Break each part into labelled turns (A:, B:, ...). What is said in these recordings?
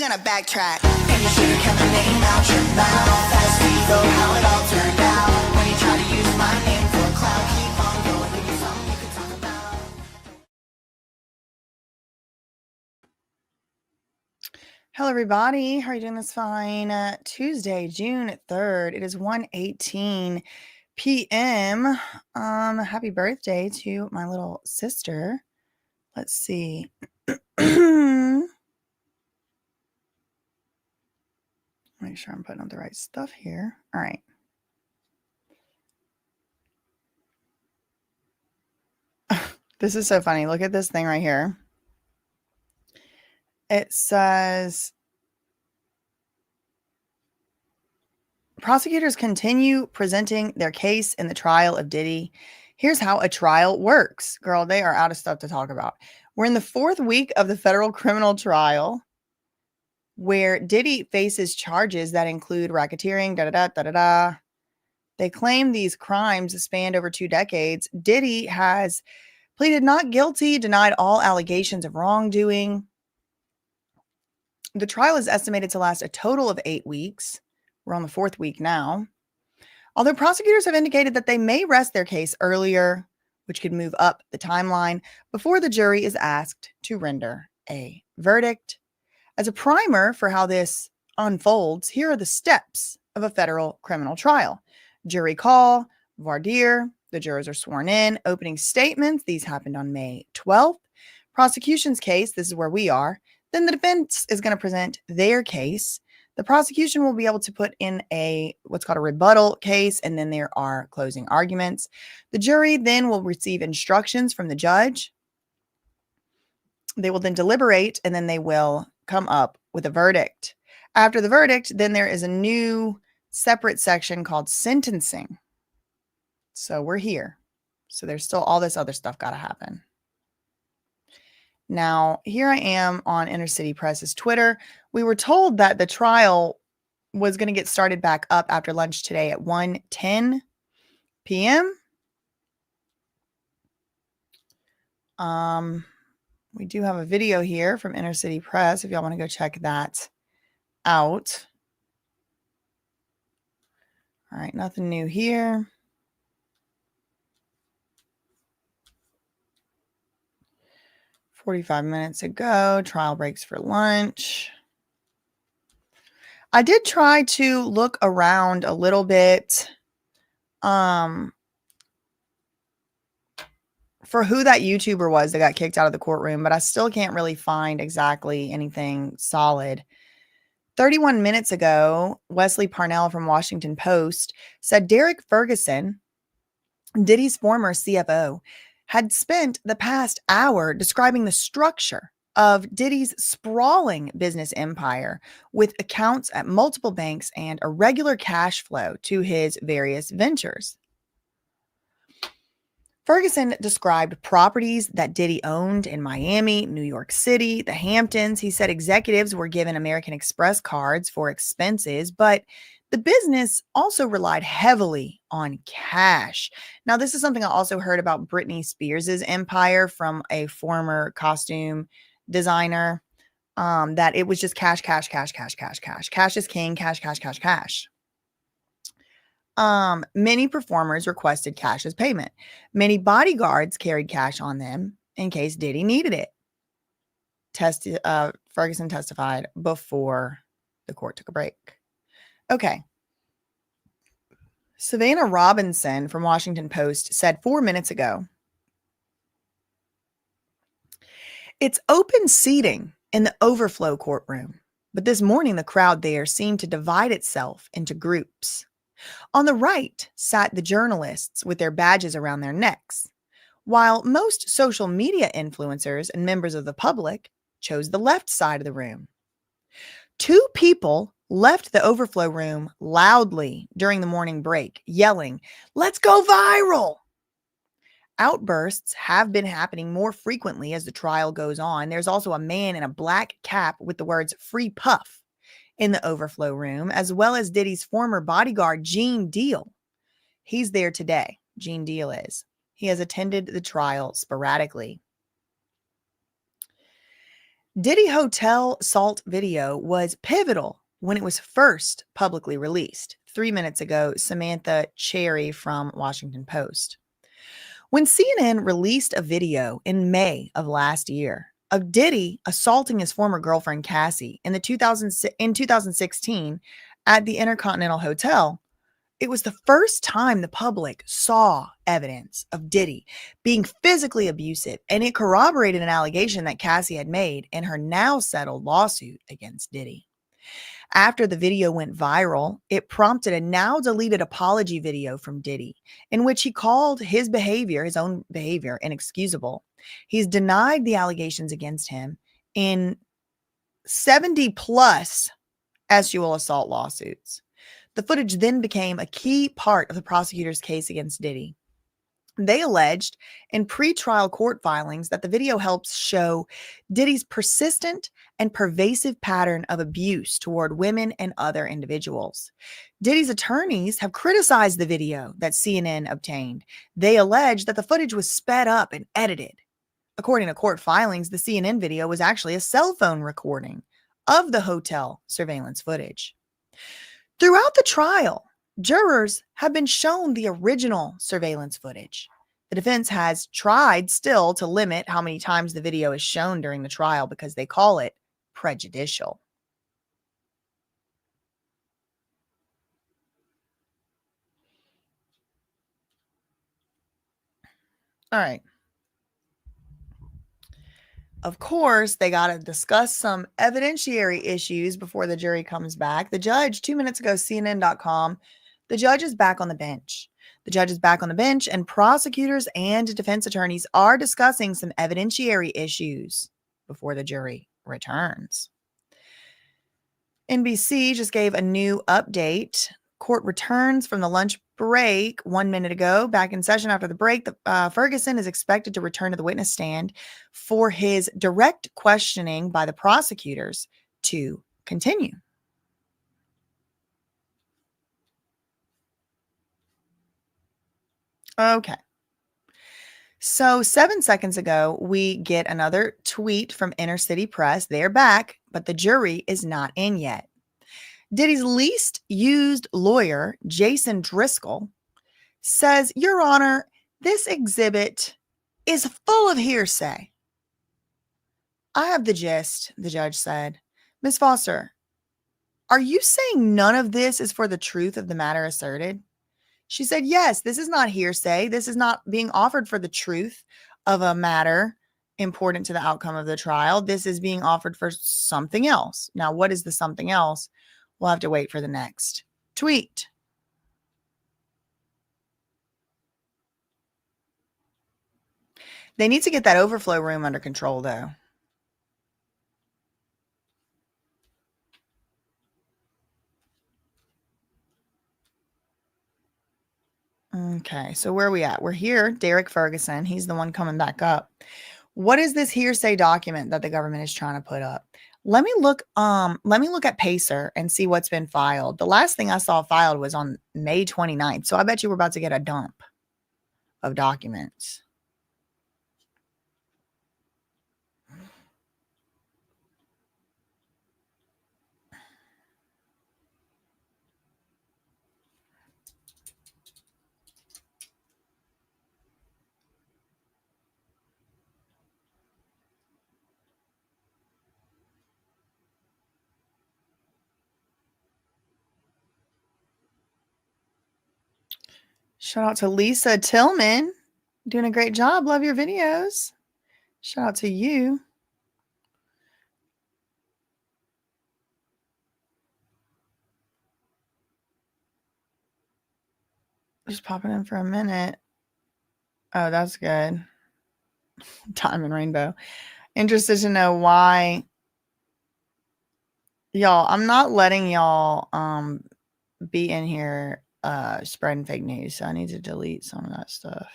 A: gonna backtrack. And you should've kept my name out your mouth. As we go, how it all turned out. When you try to use my name for clout, keep on going, give me something you could talk about.
B: Hello, everybody. How are you doing this fine Tuesday, June 3rd? It is 1:18 p.m. Happy birthday to my little sister. Let's see. Make sure I'm putting up the right stuff here. All right. This is so funny. Look at this thing right here. It says, prosecutors continue presenting their case in the trial of Diddy. Here's how a trial works. Girl, they are out of stuff to talk about. We're in the 4th week of the federal criminal trial where Diddy faces charges that include racketeering, da-da-da. They claim these crimes spanned over 2 decades. Diddy has pleaded not guilty, denied all allegations of wrongdoing. The trial is estimated to last a total of 8 weeks. We're on the 4th week now. Although prosecutors have indicated that they may rest their case earlier, which could move up the timeline before the jury is asked to render a verdict. As a primer for how this unfolds, here are the steps of a federal criminal trial. Jury call, voir dire, the jurors are sworn in, opening statements. These happened on May 12th. Prosecution's case, this is where we are. Then the defense is going to present their case. The prosecution will be able to put in what's called a rebuttal case, and then there are closing arguments. The jury then will receive instructions from the judge. They will then deliberate, and then they will come up with a verdict. After the verdict, then there is a new separate section called sentencing. So we're here. So there's still all this other stuff got to happen. Now, here I am on Inner City Press's Twitter. We were told that the trial was going to get started back up after lunch today at 1:10 p.m. We do have a video here from Inner City Press if y'all want to go check that out. All right, nothing new here. "45 minutes ago, trial breaks for lunch." I did try to look around a little bit for who that YouTuber was that got kicked out of the courtroom, but I still can't really find exactly anything solid. 31 minutes ago, Wesley Parnell from Washington Post said Derek Ferguson, Diddy's former CFO, had spent the past hour describing the structure of Diddy's sprawling business empire with accounts at multiple banks and a regular cash flow to his various ventures. Ferguson described properties that Diddy owned in Miami, New York City, the Hamptons. He said executives were given American Express cards for expenses, but the business also relied heavily on cash. Now, this is something I also heard about Britney Spears' empire from a former costume designer, that it was just cash, cash, cash, cash, cash, cash. Cash is king, cash, cash, cash, cash. Many performers requested cash as payment. Many bodyguards carried cash on them in case Diddy needed it. Ferguson testified before the court took a break. Okay. Savannah Robinson from Washington Post said 4 minutes ago, "It's open seating in the overflow courtroom, but this morning the crowd there seemed to divide itself into groups. On the right sat the journalists with their badges around their necks, while most social media influencers and members of the public chose the left side of the room. 2 people left the overflow room loudly during the morning break, yelling, 'Let's go viral!' Outbursts have been happening more frequently as the trial goes on. There's also a man in a black cap with the words 'Free Puff' in the overflow room, as well as Diddy's former bodyguard, Gene Deal. He's there today. Gene Deal is. He has attended the trial sporadically." Diddy Hotel Salt video was pivotal when it was first publicly released. 3 minutes ago, Samantha Cherry from Washington Post. When CNN released a video in May of last year of Diddy assaulting his former girlfriend Cassie in 2016 at the Intercontinental Hotel, it was the first time the public saw evidence of Diddy being physically abusive, and it corroborated an allegation that Cassie had made in her now settled lawsuit against Diddy. After the video went viral, it prompted a now deleted apology video from Diddy, in which he called his own behavior, inexcusable. He's denied the allegations against him in 70 plus sexual assault lawsuits. The footage then became a key part of the prosecutor's case against Diddy. They alleged in pretrial court filings that the video helps show Diddy's persistent and pervasive pattern of abuse toward women and other individuals. Diddy's attorneys have criticized the video that CNN obtained. They allege that the footage was sped up and edited. According to court filings, the CNN video was actually a cell phone recording of the hotel surveillance footage. Throughout the trial, jurors have been shown the original surveillance footage. The defense has tried still to limit how many times the video is shown during the trial because they call it prejudicial. All right. Of course, they got to discuss some evidentiary issues before the jury comes back. The judge, 2 minutes ago, CNN.com, the judge is back on the bench. The judge is back on the bench, and prosecutors and defense attorneys are discussing some evidentiary issues before the jury returns. NBC just gave a new update. Court returns from the lunch break 1 minute ago. Back in session after the break, Ferguson is expected to return to the witness stand for his direct questioning by the prosecutors to continue. Okay. So 7 seconds ago, we get another tweet from Inner City Press. They're back, but the jury is not in yet. Diddy's least used lawyer, Jason Driscoll, says, Your Honor, this exhibit is full of hearsay. I have the gist, the judge said. Ms. Foster, are you saying none of this is for the truth of the matter asserted? She said, yes, this is not hearsay. This is not being offered for the truth of a matter important to the outcome of the trial. This is being offered for something else. Now, what is the something else? We'll have to wait for the next tweet. They need to get that overflow room under control, though. Okay, so where are we at? We're here, Derek Ferguson. He's the one coming back up. What is this hearsay document that the government is trying to put up? Let me look at Pacer and see what's been filed. The last thing I saw filed was on May 29th. So I bet you we're about to get a dump of documents. Shout out to Lisa Tillman. Doing a great job. Love your videos. Shout out to you. Just popping in for a minute. Oh, that's good. Diamond Rainbow. Interested to know why. Y'all, I'm not letting y'all be in here spreading fake news. So I need to delete some of that stuff.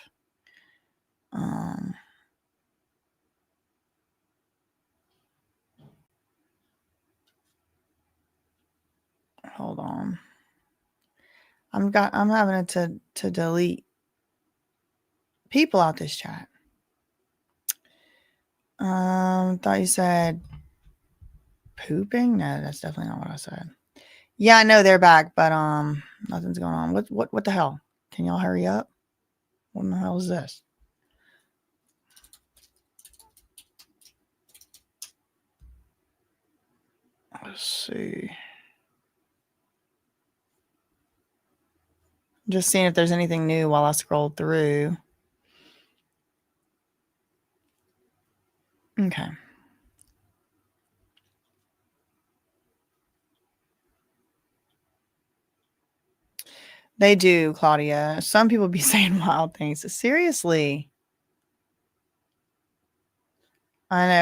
B: Hold on. I'm having to delete people out this chat. Thought you said Pooping? No, that's definitely not what I said. Yeah, I know they're back, but nothing's going on. What the hell? Can y'all hurry up? What the hell is this? Let's see. Just seeing if there's anything new while I scroll through. Okay. They do, Claudia. Some people be saying wild things. Seriously. I know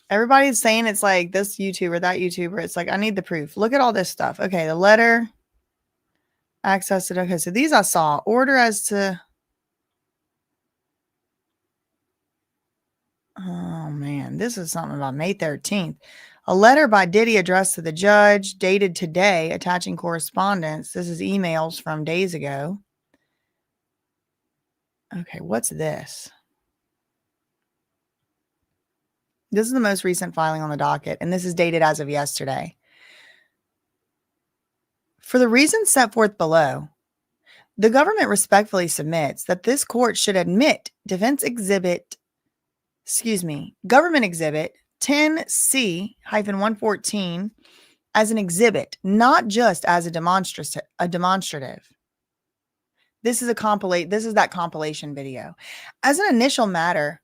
B: everybody's saying it's like this YouTuber, that YouTuber. It's like, I need the proof. Look at all this stuff. Okay, the letter, access it. Okay, so these I saw. Order as to. Oh man, this is something about May 13th. A letter by Diddy addressed to the judge, dated today, attaching correspondence. This is emails from days ago. Okay, what's this? This is the most recent filing on the docket, and this is dated as of yesterday. For the reasons set forth below, the government respectfully submits that this court should admit government exhibit 10C-114 as an exhibit, not just as a demonstrative. This is that compilation video. As an initial matter,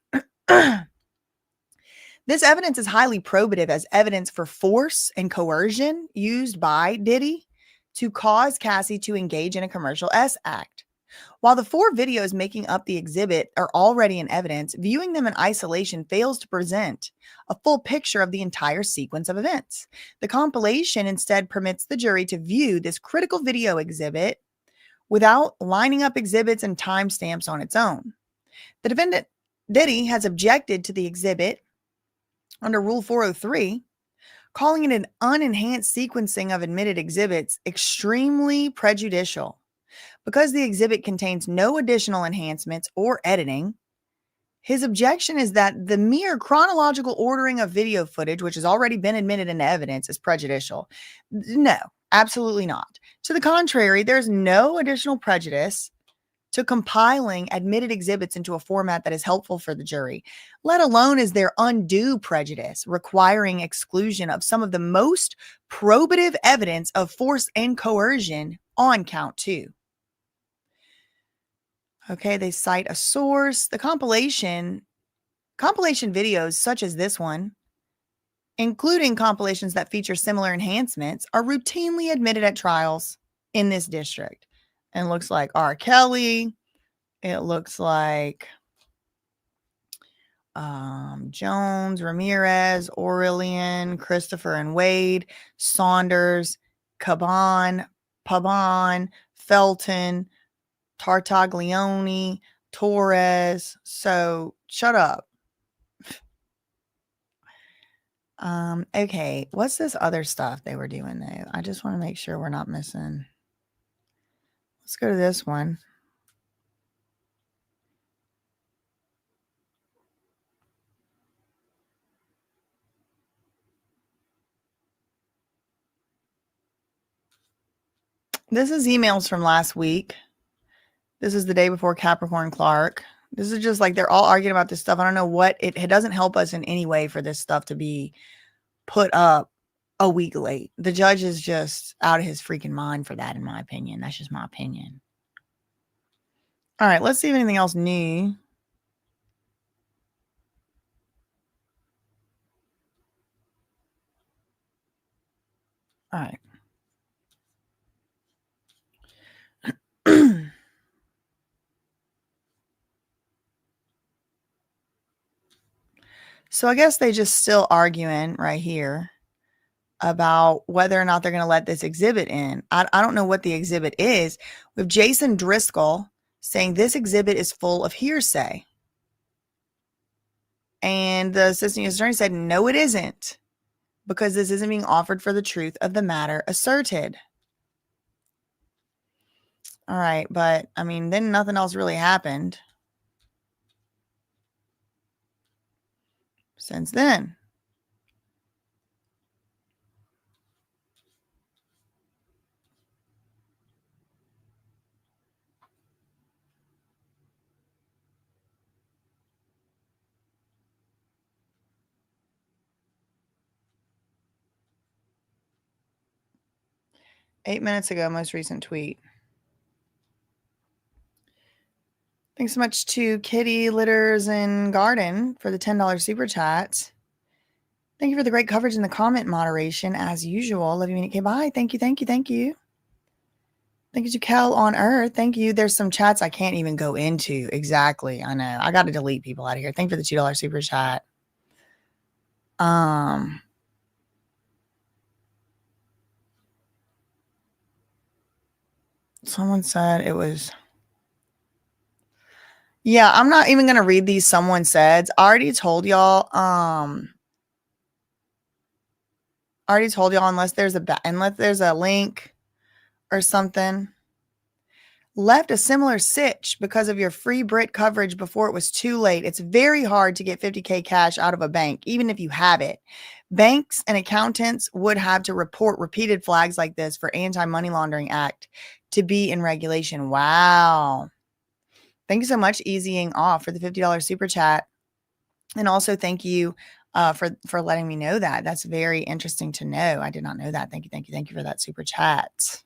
B: this evidence is highly probative as evidence for force and coercion used by Diddy to cause Cassie to engage in a commercial S act. While the 4 videos making up the exhibit are already in evidence, viewing them in isolation fails to present a full picture of the entire sequence of events. The compilation instead permits the jury to view this critical video exhibit without lining up exhibits and timestamps on its own. The defendant, Diddy, has objected to the exhibit under Rule 403, calling it an unenhanced sequencing of admitted exhibits extremely prejudicial. Because the exhibit contains no additional enhancements or editing, his objection is that the mere chronological ordering of video footage, which has already been admitted into evidence, is prejudicial. No, absolutely not. To the contrary, there's no additional prejudice to compiling admitted exhibits into a format that is helpful for the jury, let alone is there undue prejudice requiring exclusion of some of the most probative evidence of force and coercion on count 2. Okay, they cite a source. The compilation videos such as this one, including compilations that feature similar enhancements, are routinely admitted at trials in this district. And looks like R. Kelly. It looks like Jones, Ramirez, Aurelian, Christopher and Wade, Saunders, Pabon, Felton, Tartaglione, Torres. So shut up. Okay, what's this other stuff they were doing though? I just want to make sure we're not missing. Let's go to this one. This is emails from last week. This is the day before Capricorn Clark. This is just like they're all arguing about this stuff. I don't know what it doesn't help us in any way for this stuff to be put up a week late. The judge is just out of his freaking mind for that, in my opinion. That's just my opinion. All right, let's see if anything else new. All right. So I guess they just still arguing right here about whether or not they're going to let this exhibit in. I don't know what the exhibit is. With Jason Driscoll saying this exhibit is full of hearsay. And the assistant U.S. attorney said, no, it isn't, because this isn't being offered for the truth of the matter asserted. All right, but I mean, then nothing else really happened. since then. Eight minutes ago, most recent tweet. Thanks so much to Kitty Litters and Garden for the $10 super chat. Thank you for the great coverage and the comment moderation as usual. Love you, Minute K. Bye. Thank you, thank you, thank you. Thank you to Kel on Earth. Thank you. There's some chats I can't even go into. Exactly. I know. I got to delete people out of here. Thank you for the $2 super chat. Someone said it was. Yeah, I'm not even gonna read these someone said. I already told y'all. Unless there's a link or something. Left a similar sitch because of your free Brit coverage before it was too late. It's very hard to get 50K cash out of a bank, even if you have it. Banks and accountants would have to report repeated flags like this for Anti-Money Laundering Act to be in regulation. Wow. Thank you so much, Easying Off, for the $50 super chat. And also thank you for letting me know that. That's very interesting to know. I did not know that. Thank you, thank you, thank you for that super chat.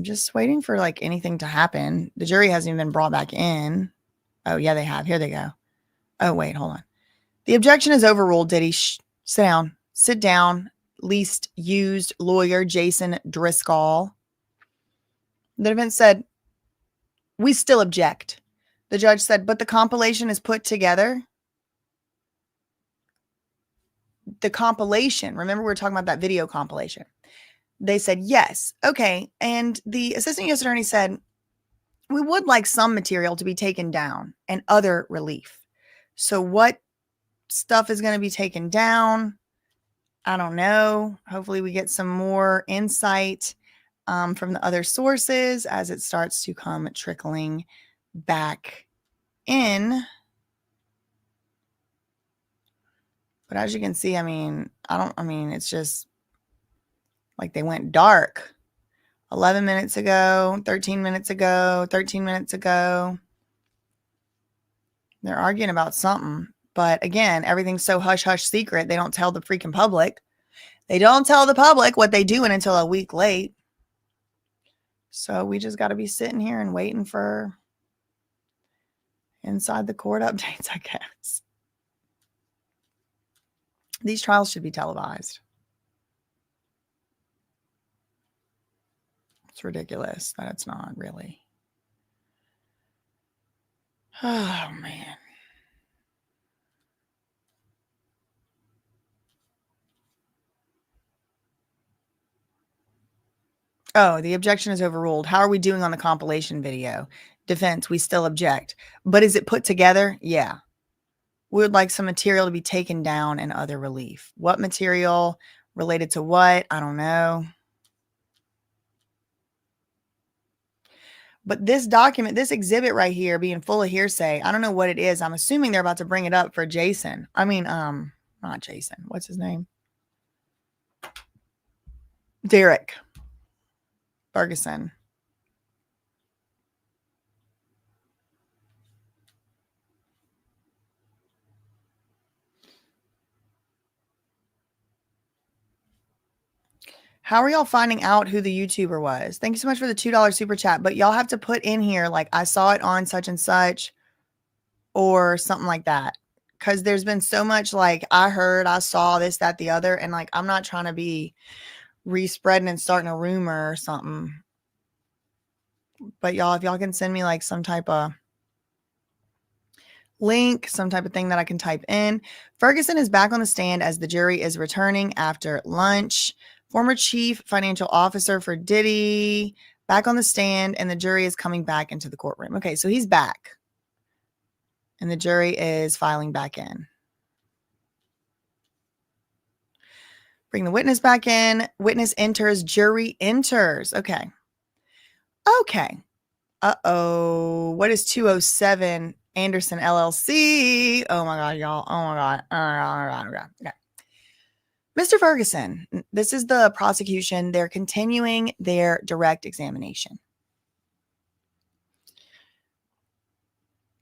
B: Just waiting for like anything to happen. The jury hasn't even been brought back in. Oh, yeah, they have. Here they go. Oh, wait, hold on. The objection is overruled, Diddy. Shh, sit down. Sit down. Least used lawyer Jason Driscoll. The defense said, we still object. The judge said, but the compilation is put together. The compilation, remember we were talking about that video compilation. They said, yes. Okay. And the assistant U.S. attorney said, we would like some material to be taken down and other relief. So what stuff is going to be taken down? I don't know. Hopefully we get some more insight from the other sources as it starts to come trickling back in. But as you can see, it's just like they went dark 11 minutes ago, 13 minutes ago, 13 minutes ago. They're arguing about something. But again, everything's so hush hush secret. They don't tell the freaking public. They don't tell the public what they doing until a week late. So we just got to be sitting here and waiting for inside the court updates, I guess. These trials should be televised. It's ridiculous that it's not really. Oh, man. Oh, the objection is overruled. How are we doing on the compilation video? Defense, we still object. But is it put together? Yeah. We would like some material to be taken down and other relief. What material related to what? I don't know. But this document, this exhibit right here being full of hearsay, I don't know what it is. I'm assuming they're about to bring it up for Jason. Not Jason. What's his name? Derek Ferguson. How are y'all finding out who the YouTuber was? Thank you so much for the $2 super chat. But y'all have to put in here, like, I saw it on such and such or something like that. Because there's been so much, like, I heard, I saw this, that, the other. And, like, I'm not trying to be respreading and starting a rumor or something. But y'all, if y'all can send me, like, some type of link, some type of thing that I can type in. Ferguson is back on the stand as the jury is returning after lunch. Former chief financial officer for Diddy, back on the stand, and the jury is coming back into the courtroom. Okay, so he's back. And the jury is filing back in. Bring the witness back in. Witness enters, jury enters. Okay. Okay. Uh-oh. What is 207 Anderson LLC. Oh my God, y'all. Oh my God. Oh my God. Oh my God. Oh my God. Okay. Mr. Ferguson, this is the prosecution. They're continuing their direct examination.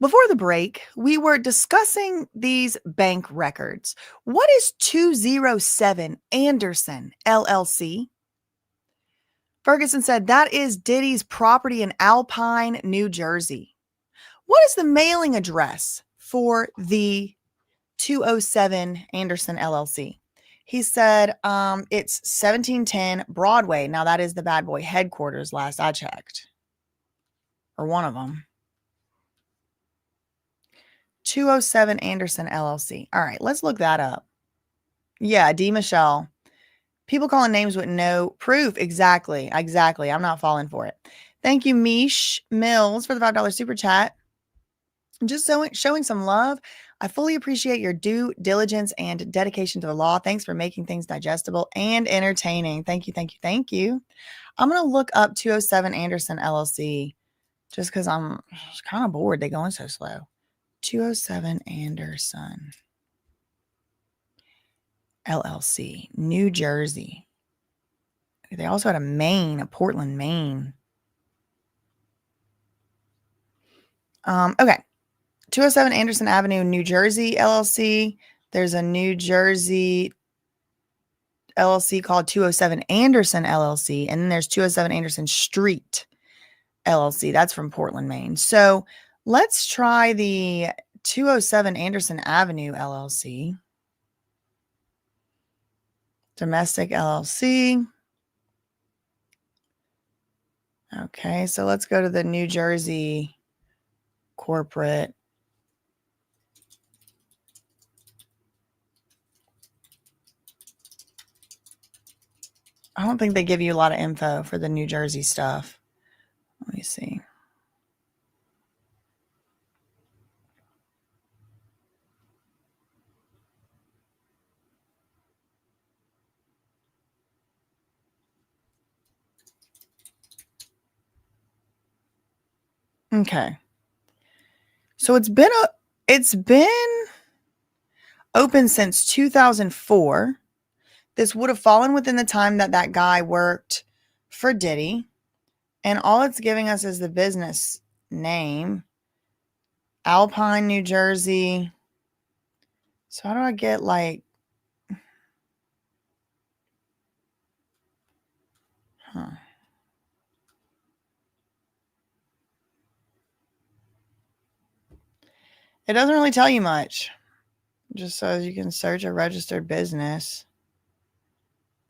B: Before the break, we were discussing these bank records. What is 207 Anderson LLC? Ferguson said that is Diddy's property in Alpine, New Jersey. What is the mailing address for the 207 Anderson LLC? He said it's 1710 Broadway. Now, that is the bad boy headquarters last I checked. Or one of them. 207 Anderson LLC. All right, let's look that up. Yeah, D. Michelle. People calling names with no proof. Exactly. I'm not falling for it. Thank you, Mish Mills, for the $5 super chat. Just showing some love. I fully appreciate your due diligence and dedication to the law. Thanks for making things digestible and entertaining. Thank you. I'm going to look up 207 Anderson LLC just because I'm kind of bored. They're going so slow. 207 Anderson LLC, New Jersey. They also had a Portland, Maine. Okay. 207 Anderson Avenue, New Jersey LLC. There's a New Jersey LLC called 207 Anderson LLC. And then there's 207 Anderson Street LLC. That's from Portland, Maine. So let's try the 207 Anderson Avenue LLC. Domestic LLC. Okay, so let's go to the New Jersey corporate. I don't think they give you a lot of info for the New Jersey stuff. Let me see. Okay. So it's been open since 2004. This would have fallen within the time that guy worked for Diddy. And all it's giving us is the business name. Alpine, New Jersey. So how do I get like... It doesn't really tell you much. It just says you can search a registered business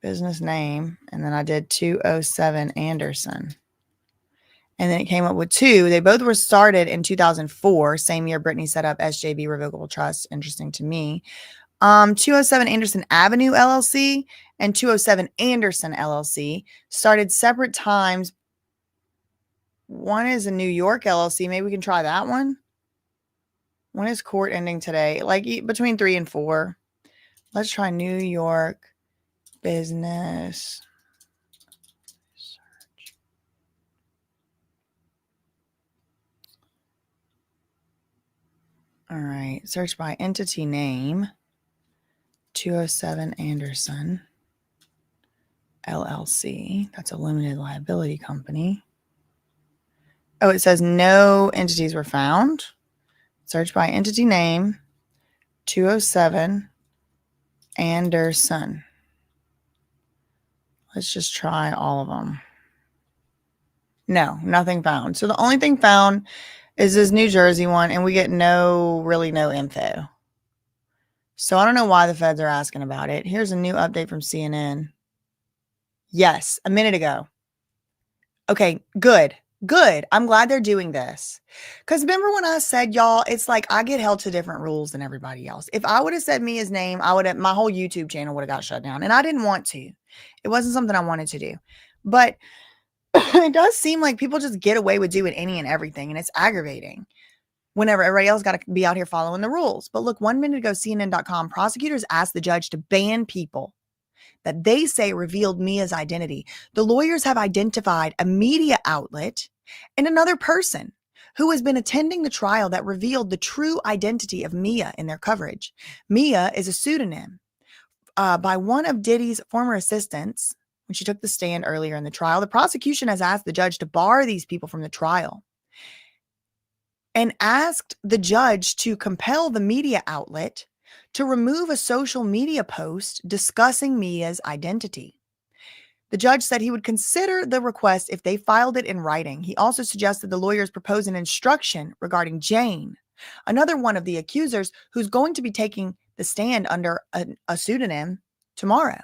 B: name. And then I did 207 Anderson. And then it came up with two. They both were started in 2004, same year Brittany set up SJB Revocable Trust. Interesting to me. 207 Anderson Avenue LLC and 207 Anderson LLC started separate times. One is a New York LLC. Maybe we can try that one. When is court ending today? Like between 3 and 4. Let's try New York business search. All right. Search by entity name. 207 Anderson LLC. That's a limited liability company. Oh, it says no entities were found. Search by entity name, 207 Anderson. Let's just try all of them. No, nothing found. So the only thing found is this New Jersey one, and we get no info. So I don't know why the feds are asking about it. Here's a new update from CNN. Yes, a minute ago. Okay, good. I'm glad they're doing this. Because remember when I said, y'all, it's like I get held to different rules than everybody else. If I would have said Mia's name, my whole YouTube channel would have got shut down. And I didn't want to. It wasn't something I wanted to do. But it does seem like people just get away with doing any and everything. And it's aggravating whenever everybody else got to be out here following the rules. But look, 1 minute ago, CNN.com, prosecutors asked the judge to ban people that they say revealed Mia's identity. The lawyers have identified a media outlet and another person who has been attending the trial that revealed the true identity of Mia in their coverage. Mia is a pseudonym by one of Diddy's former assistants. When she took the stand earlier in the trial, the prosecution has asked the judge to bar these people from the trial and asked the judge to compel the media outlet to remove a social media post discussing Mia's identity. The judge said he would consider the request if they filed it in writing. He also suggested the lawyers propose an instruction regarding Jane, another one of the accusers who's going to be taking the stand under a pseudonym tomorrow.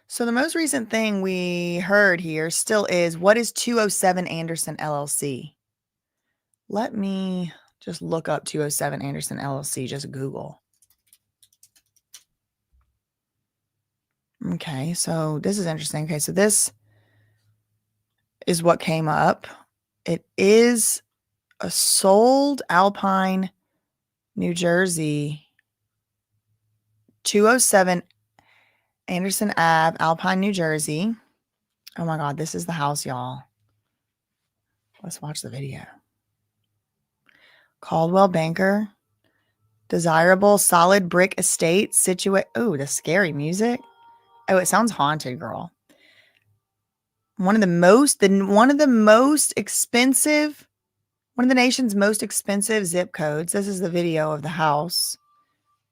B: So the most recent thing we heard here still is, what is 207 Anderson LLC? Let me just look up 207 Anderson LLC, just Google. Okay, so this is interesting. Okay, so this is what came up. It is a sold Alpine, New Jersey, 207 Anderson Ave, Alpine, New Jersey. Oh my God, this is the house, y'all. Let's watch the video. Caldwell Banker, desirable solid brick estate situate. Oh, the scary music. Oh, it sounds haunted, girl. One of the nation's most expensive zip codes. This is the video of the house.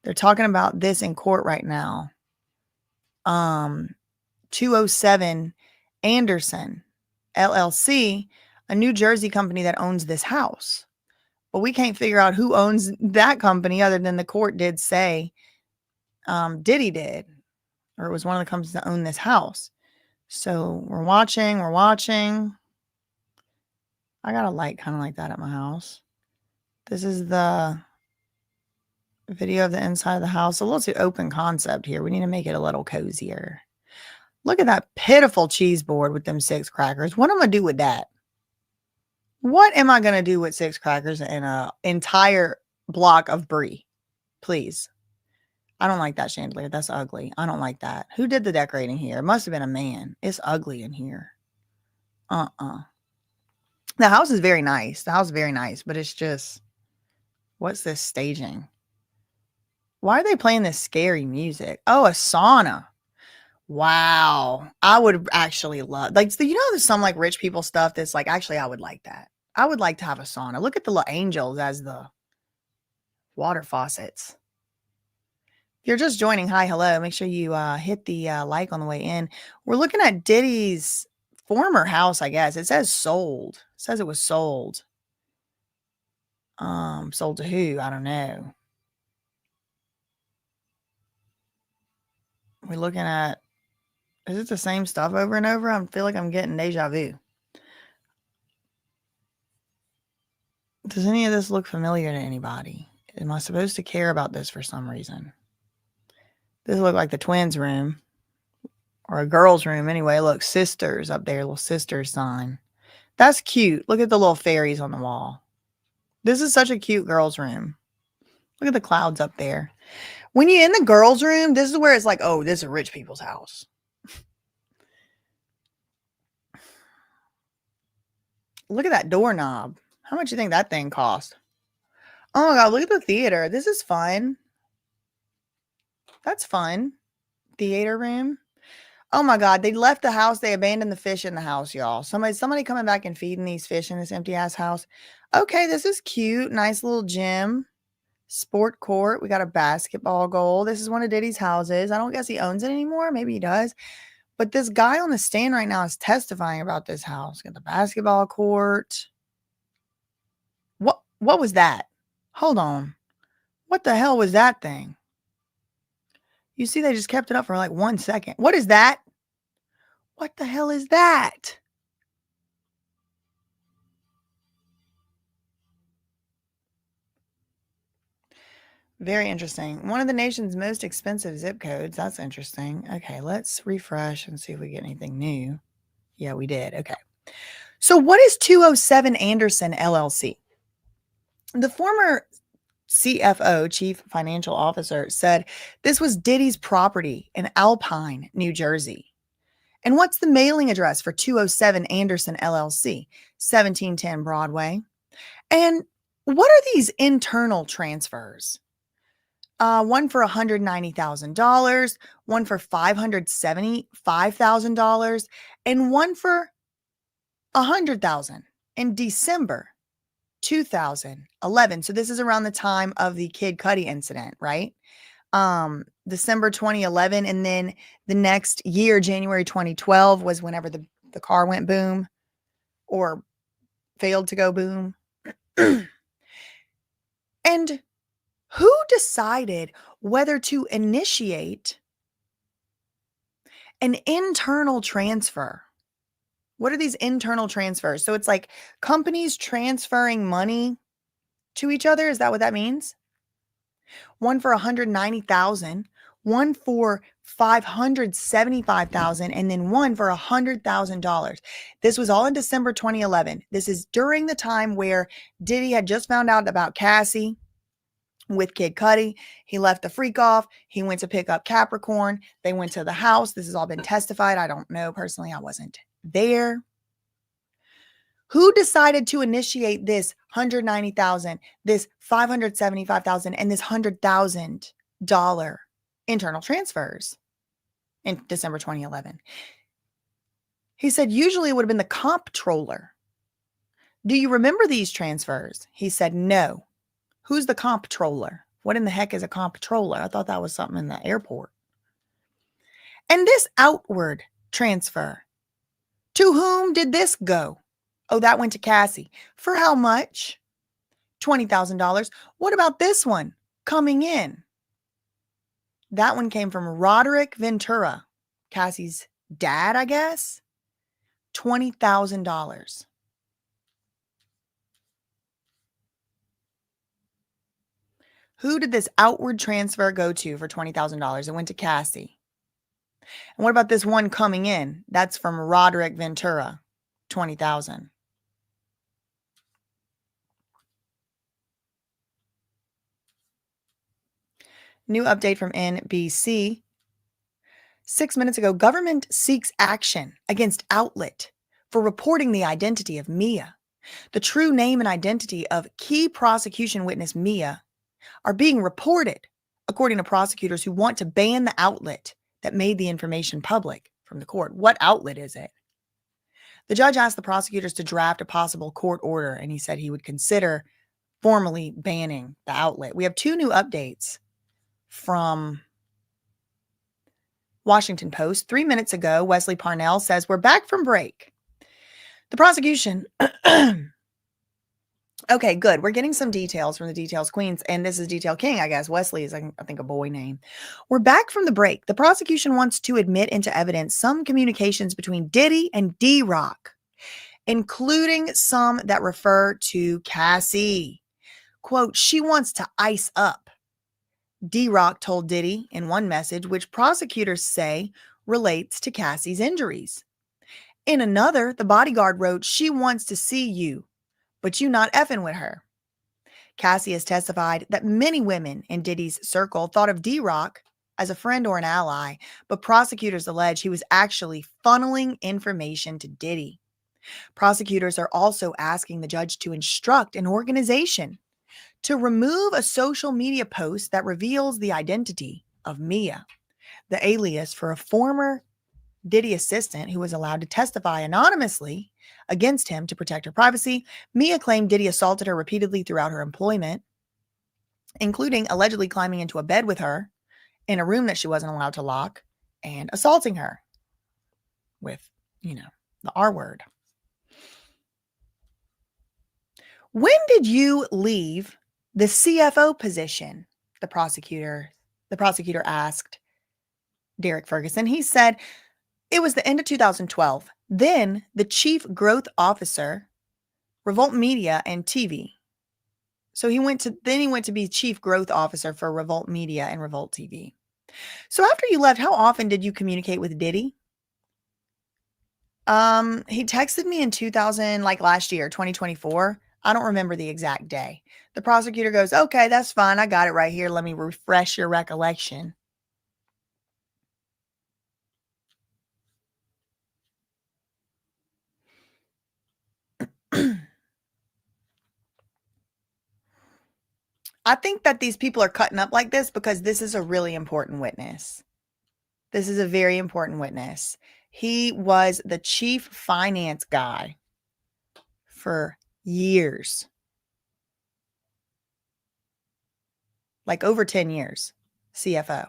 B: They're talking about this in court right now. 207 Anderson LLC, a New Jersey company that owns this house. But we can't figure out who owns that company other than the court did say Diddy did, or it was one of the companies that owned this house. So we're watching. I got a light kind of like that at my house. This is the video of the inside of the house. A little too open concept here. We need to make it a little cozier. Look at that pitiful cheese board with them 6 crackers. What am I going to do with that? What am I going to do with 6 crackers and an entire block of brie? Please. I don't like that chandelier. That's ugly. I don't like that. Who did the decorating here? It must have been a man. It's ugly in here. The house is very nice. But it's just, what's this staging? Why are they playing this scary music? Oh, a sauna. Wow. I would actually love, like, so, there's some like rich people stuff that's like, actually, I would like that. I would like to have a sauna. Look at the little angels as the water faucets. If you're just joining, hi, hello. Make sure you hit the like on the way in. We're looking at Diddy's former house, I guess. It says sold. It says it was sold. Sold to who? I don't know. We're looking at, is it the same stuff over and over? I feel like I'm getting deja vu. Does any of this look familiar to anybody? Am I supposed to care about this for some reason? This look like the twins' room. Or a girl's room anyway. Look, sisters up there, little sister sign. That's cute. Look at the little fairies on the wall. This is such a cute girl's room. Look at the clouds up there. When you're in the girl's room, this is where it's like, oh, this is a rich people's house. Look at that doorknob. How much do you think that thing cost? Oh my God, look at the theater. This is fun. That's fun. Theater room. Oh my God, they left the house. They abandoned the fish in the house, y'all. Somebody coming back and feeding these fish in this empty ass house. Okay, this is cute. Nice little gym. Sport court. We got a basketball goal. This is one of Diddy's houses. I don't guess he owns it anymore. Maybe he does. But this guy on the stand right now is testifying about this house. Got the basketball court. What was that? Hold on. What the hell was that thing? You see, they just kept it up for like 1 second. What is that? What the hell is that? Very interesting. One of the nation's most expensive zip codes. That's interesting. Okay, let's refresh and see if we get anything new. Yeah, we did. Okay. So what is 207 Anderson LLC? The former CFO, Chief Financial Officer, said this was Diddy's property in Alpine, New Jersey. And what's the mailing address for 207 Anderson LLC, 1710 Broadway? And what are these internal transfers? One for $190,000, one for $575,000, and one for $100,000 in December 2011. So this is around the time of the Kid Cudi incident, right? December 2011, and then the next year, January 2012, was whenever the car went boom or failed to go boom. And who decided whether to initiate an internal transfer? What are these internal transfers? So it's like companies transferring money to each other. Is that what that means? One for $190,000, one for $575,000, and then one for $100,000. This was all in December 2011. This is during the time where Diddy had just found out about Cassie with Kid Cudi. He left the freak off. He went to pick up Capricorn. They went to the house. This has all been testified. I don't know. Personally, I wasn't there. Who decided to initiate this $190,000, this $575,000, and this $100,000 internal transfers in December 2011? He said usually it would have been the comptroller. Do you remember these transfers? He said no. Who's the comptroller? What in the heck is a comptroller? I thought that was something in the airport. And this outward transfer, to whom did this go? Oh, that went to Cassie. For how much? $20,000. What about this one coming in? That one came from Roderick Ventura, Cassie's dad, I guess. $20,000. Who did this outward transfer go to for $20,000? It went to Cassie. And what about this one coming in? That's from Roderick Ventura, $20,000. New update from NBC. 6 minutes ago, government seeks action against outlet for reporting the identity of Mia. The true name and identity of key prosecution witness Mia are being reported, according to prosecutors who want to ban the outlet that made the information public from the court. What outlet is it? The judge asked the prosecutors to draft a possible court order, and he said he would consider formally banning the outlet. We have two new updates from Washington Post. 3 minutes ago, Wesley Parnell says, we're back from break. The prosecution. Okay, good. We're getting some details from the Details Queens, and this is Detail King, I guess. Wesley is, I think, a boy name. We're back from the break. The prosecution wants to admit into evidence some communications between Diddy and D-Rock, including some that refer to Cassie. Quote, she wants to ice up, D-Rock told Diddy in one message, which prosecutors say relates to Cassie's injuries. In another, the bodyguard wrote, she wants to see you, but you not effing with her. Cassie has testified that many women in Diddy's circle thought of D-Rock as a friend or an ally, but prosecutors allege he was actually funneling information to Diddy. Prosecutors are also asking the judge to instruct an organization to remove a social media post that reveals the identity of Mia, the alias for a former Diddy assistant who was allowed to testify anonymously against him to protect her privacy. Mia claimed Diddy assaulted her repeatedly throughout her employment, including allegedly climbing into a bed with her in a room that she wasn't allowed to lock and assaulting her with, the R word. When did you leave the CFO position? The prosecutor asked Derek Ferguson. He said it was the end of 2012. Then the chief growth officer, Revolt Media and TV. So he went to be chief growth officer for Revolt Media and Revolt TV. So after you left, how often did you communicate with Diddy? He texted me in 2000, like last year, 2024. I don't remember the exact day. The prosecutor goes, okay, that's fine. I got it right here. Let me refresh your recollection. I think that these people are cutting up like this because this is a really important witness. This is a very important witness. He was the chief finance guy for years, like over 10 years, CFO.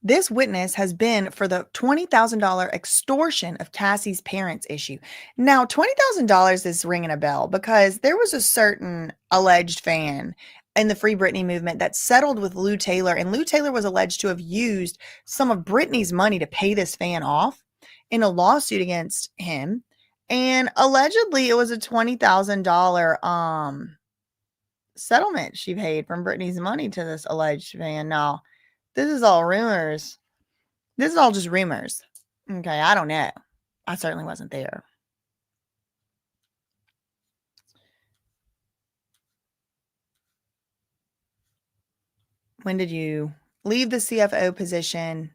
B: This witness has been for the $20,000 extortion of Cassie's parents issue. Now, $20,000 is ringing a bell because there was a certain alleged fan in the Free Britney movement that settled with Lou Taylor, and Lou Taylor was alleged to have used some of Britney's money to pay this fan off in a lawsuit against him. And allegedly, it was a $20,000 settlement she paid from Britney's money to this alleged fan. Now, this is all rumors. This is all just rumors. Okay, I don't know. I certainly wasn't there. When did you leave the CFO position?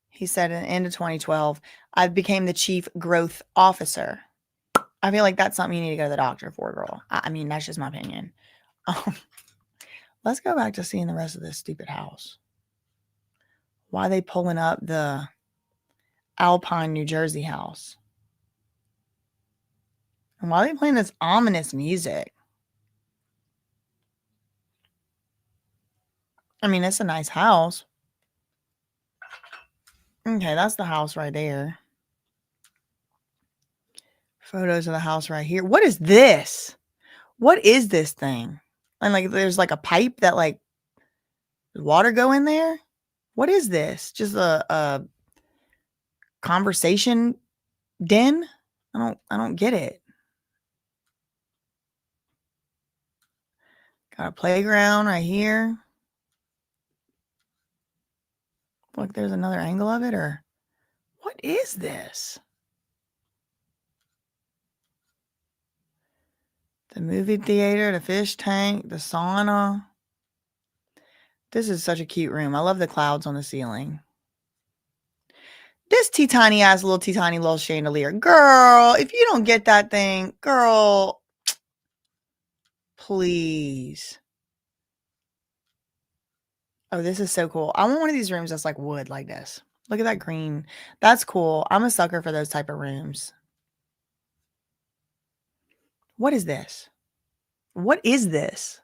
B: He said at the end of 2012, I became the chief growth officer. I feel like that's something you need to go to the doctor for, girl. I mean, that's just my opinion. Let's go back to seeing the rest of this stupid house. Why are they pulling up the Alpine, New Jersey house? And why are they playing this ominous music? I mean, it's a nice house. Okay, that's the house right there. Photos of the house right here. What is this? What is this thing? And like, there's like a pipe that like water go in there. What is this? Just a conversation den? I don't get it. Got a playground right here. Look, there's another angle of it, or what is this? The movie theater, the fish tank, the sauna. This is such a cute room. I love the clouds on the ceiling. This teeny ass teeny little chandelier. Girl, if you don't get that thing, girl, please. Oh, this is so cool. I want one of these rooms that's like wood like this. Look at that green. That's cool. I'm a sucker for those type of rooms. What is this? What is this?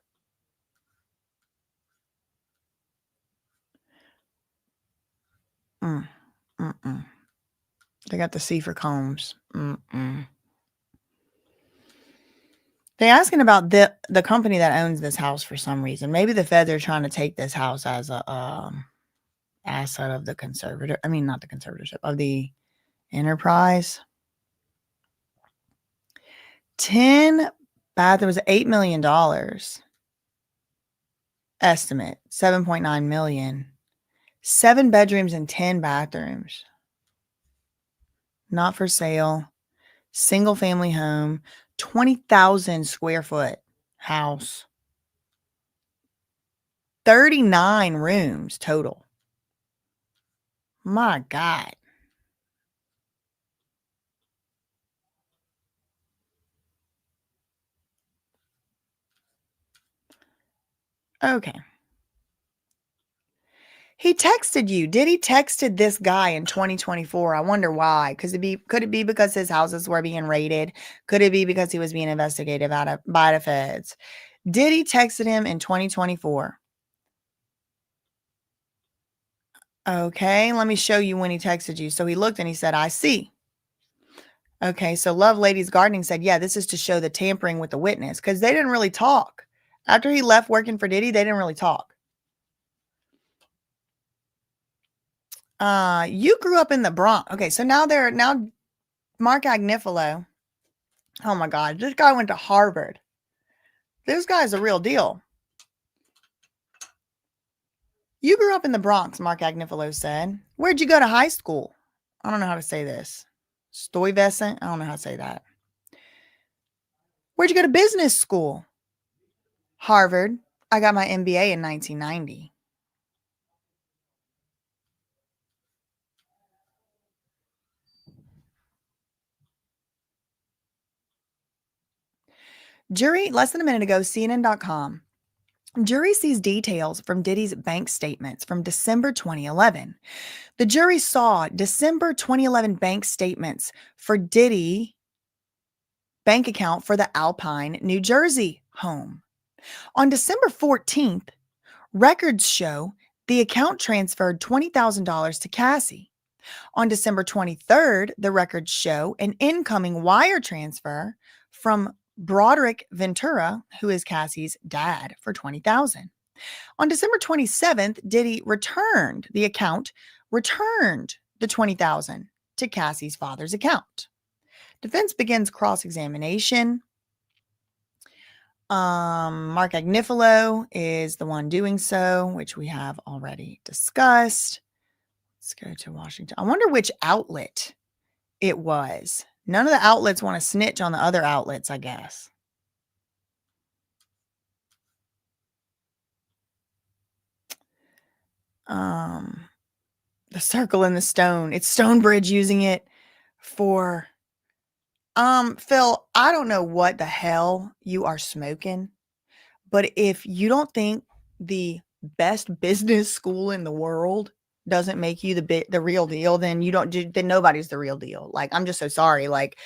B: They got the C for Combs. They're asking about the company that owns this house for some reason. Maybe the feds are trying to take this house as a asset of the conservator. I mean, not the conservatorship, of the enterprise. 10 bathrooms, $8 million. Estimate, $7.9 million. 7 bedrooms and 10 bathrooms. Not for sale. Single family home. 20,000 square foot house. 39 rooms total. My God. Okay. He texted you. Diddy texted this guy in 2024. I wonder why. Could it be because his houses were being raided? Could it be because he was being investigated by the feds? Diddy texted him in 2024. Okay, let me show you when he texted you. So he looked and he said, I see. Okay, so Love Ladies Gardening said, yeah, this is to show the tampering with the witness, because they didn't really talk. After he left working for Diddy, they didn't really talk. You grew up in the Bronx. Okay, so now Mark Agnifilo. Oh my God, this guy went to Harvard. This guy's a real deal. You grew up in the Bronx, Mark Agnifilo said. Where'd you go to high school? I don't know how to say this. Stuyvesant? I don't know how to say that. Where'd you go to business school? Harvard. I got my MBA in 1990. Jury, less than a minute ago, CNN.com. Jury sees details from Diddy's bank statements from December 2011. The jury saw December 2011 bank statements for Diddy bank account for the Alpine, New Jersey home. On December 14th, records show the account transferred $20,000 to Cassie. On December 23rd, the records show an incoming wire transfer from Broderick Ventura, who is Cassie's dad, for $20,000. On December 27th, Diddy returned the $20,000 to Cassie's father's account. Defense begins cross-examination. Mark Agnifilo is the one doing so, which we have already discussed. Let's go to Washington. I wonder which outlet it was. None of the outlets want to snitch on the other outlets, I guess. The circle in the stone. It's Stonebridge using it for Phil, I don't know what the hell you are smoking, but if you don't think the best business school in the world doesn't make you the real deal, then then nobody's the real deal. Like, I'm just so sorry. Like,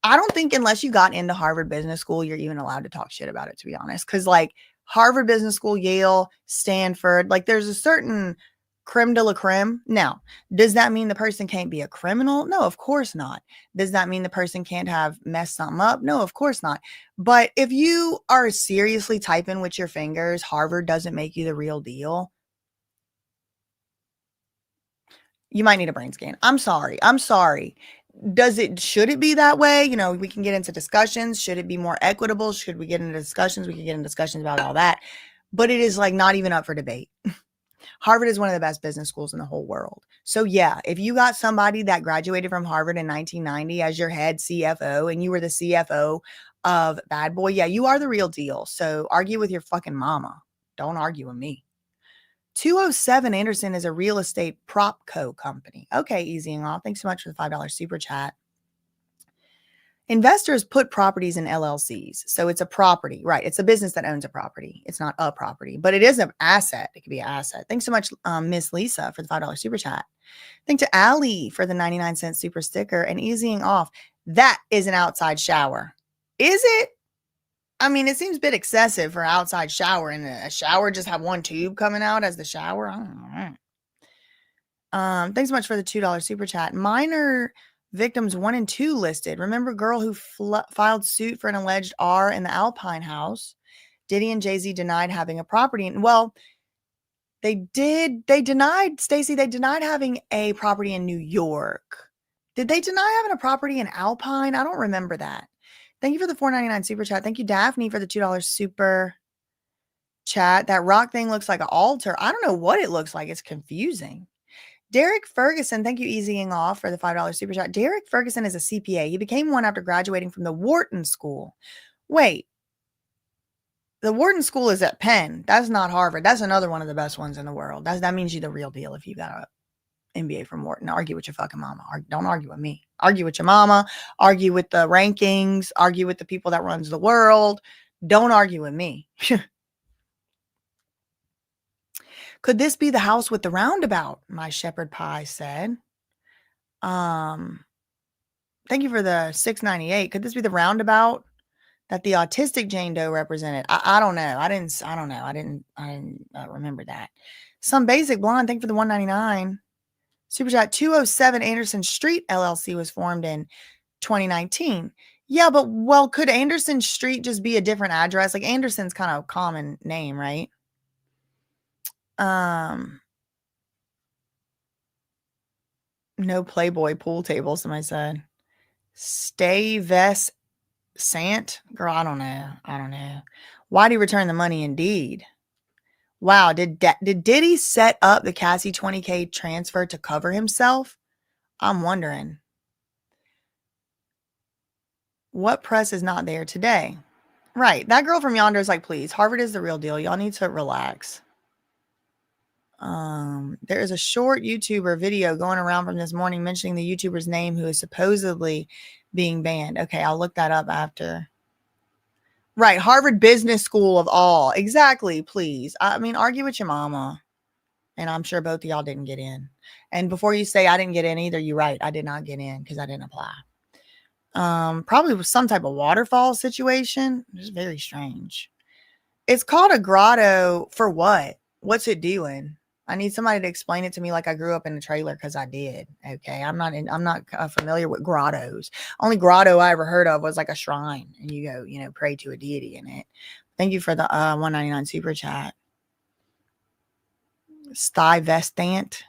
B: I don't think unless you got into Harvard Business School, you're even allowed to talk shit about it, to be honest. Because, like, Harvard Business School, Yale, Stanford, like, there's a certain creme de la creme. Now, does that mean the person can't be a criminal? No, of course not. Does that mean the person can't have messed something up? No, of course not. But if you are seriously typing with your fingers, Harvard doesn't make you the real deal, you might need a brain scan. I'm sorry. Should it be that way? You know, we can get into discussions. Should it be more equitable? Should we get into discussions? We can get into discussions about all that. But it is like not even up for debate. Harvard is one of the best business schools in the whole world. So yeah, if you got somebody that graduated from Harvard in 1990 as your head CFO and you were the CFO of Bad Boy, yeah, you are the real deal. So argue with your fucking mama. Don't argue with me. 207 Anderson is a real estate prop co company. Okay, easying off. Thanks so much for the $5 super chat. Investors put properties in LLCs. So it's a property, right? It's a business that owns a property. It's not a property, but it is an asset. It could be an asset. Thanks so much, Miss Lisa, for the $5 super chat. Thank to Ali for the 99-cent super sticker and easying off. That is an outside shower. Is it? I mean, it seems a bit excessive for outside shower, and a shower just have one tube coming out as the shower. I don't know. Thanks so much for the $2 super chat. Minor victims 1 and 2 listed. Remember girl who filed suit for an alleged R in the Alpine house? Diddy and Jay-Z denied having a property. Well, they denied, Stacey, they denied having a property in New York. Did they deny having a property in Alpine? I don't remember that. Thank you for the $4.99 super chat. Thank you, Daphne, for the $2 super chat. That rock thing looks like an altar. I don't know what it looks like. It's confusing. Derek Ferguson, thank you, easying off, for the $5 super chat. Derek Ferguson is a CPA. He became one after graduating from the Wharton School. Wait, the Wharton School is at Penn. That's not Harvard. That's another one of the best ones in the world. That means you're the real deal if you got an MBA from Wharton. Argue with your fucking mama. Don't argue with me. Argue with your mama. Argue with the rankings. Argue with the people that runs the world. Don't argue with me. Could this be the house with the roundabout? My shepherd pie said. Thank you for the $6.98. Could this be the roundabout that the autistic Jane Doe represented? I don't know. I didn't remember that. Some basic blonde. Thank you for the $1.99. Super chat. 207 Anderson Street LLC was formed in 2019. Yeah, but could Anderson Street just be a different address? Like, Anderson's kind of a common name, right? No Playboy pool table, somebody said. Stay Vest Sant? Girl, I don't know. Why'd he return the money? Indeed. Wow, did Diddy set up the Cassie 20K transfer to cover himself? I'm wondering. What press is not there today? Right. That girl from yonder is like, please, Harvard is the real deal. Y'all need to relax. There is a short YouTuber video going around from this morning mentioning the YouTuber's name who is supposedly being banned. Okay, I'll look that up after. Right, Harvard Business School of all. Exactly, please. I mean, argue with your mama. And I'm sure both of y'all didn't get in. And before you say I didn't get in either, you're right. I did not get in because I didn't apply. Probably was some type of waterfall situation. It's very strange. It's called a grotto for what? What's it doing? I need somebody to explain it to me like I grew up in a trailer because I did. Okay, I'm not familiar with grottos. Only grotto I ever heard of was like a shrine, and you go, pray to a deity in it. Thank you for the 199 super chat. Vestant.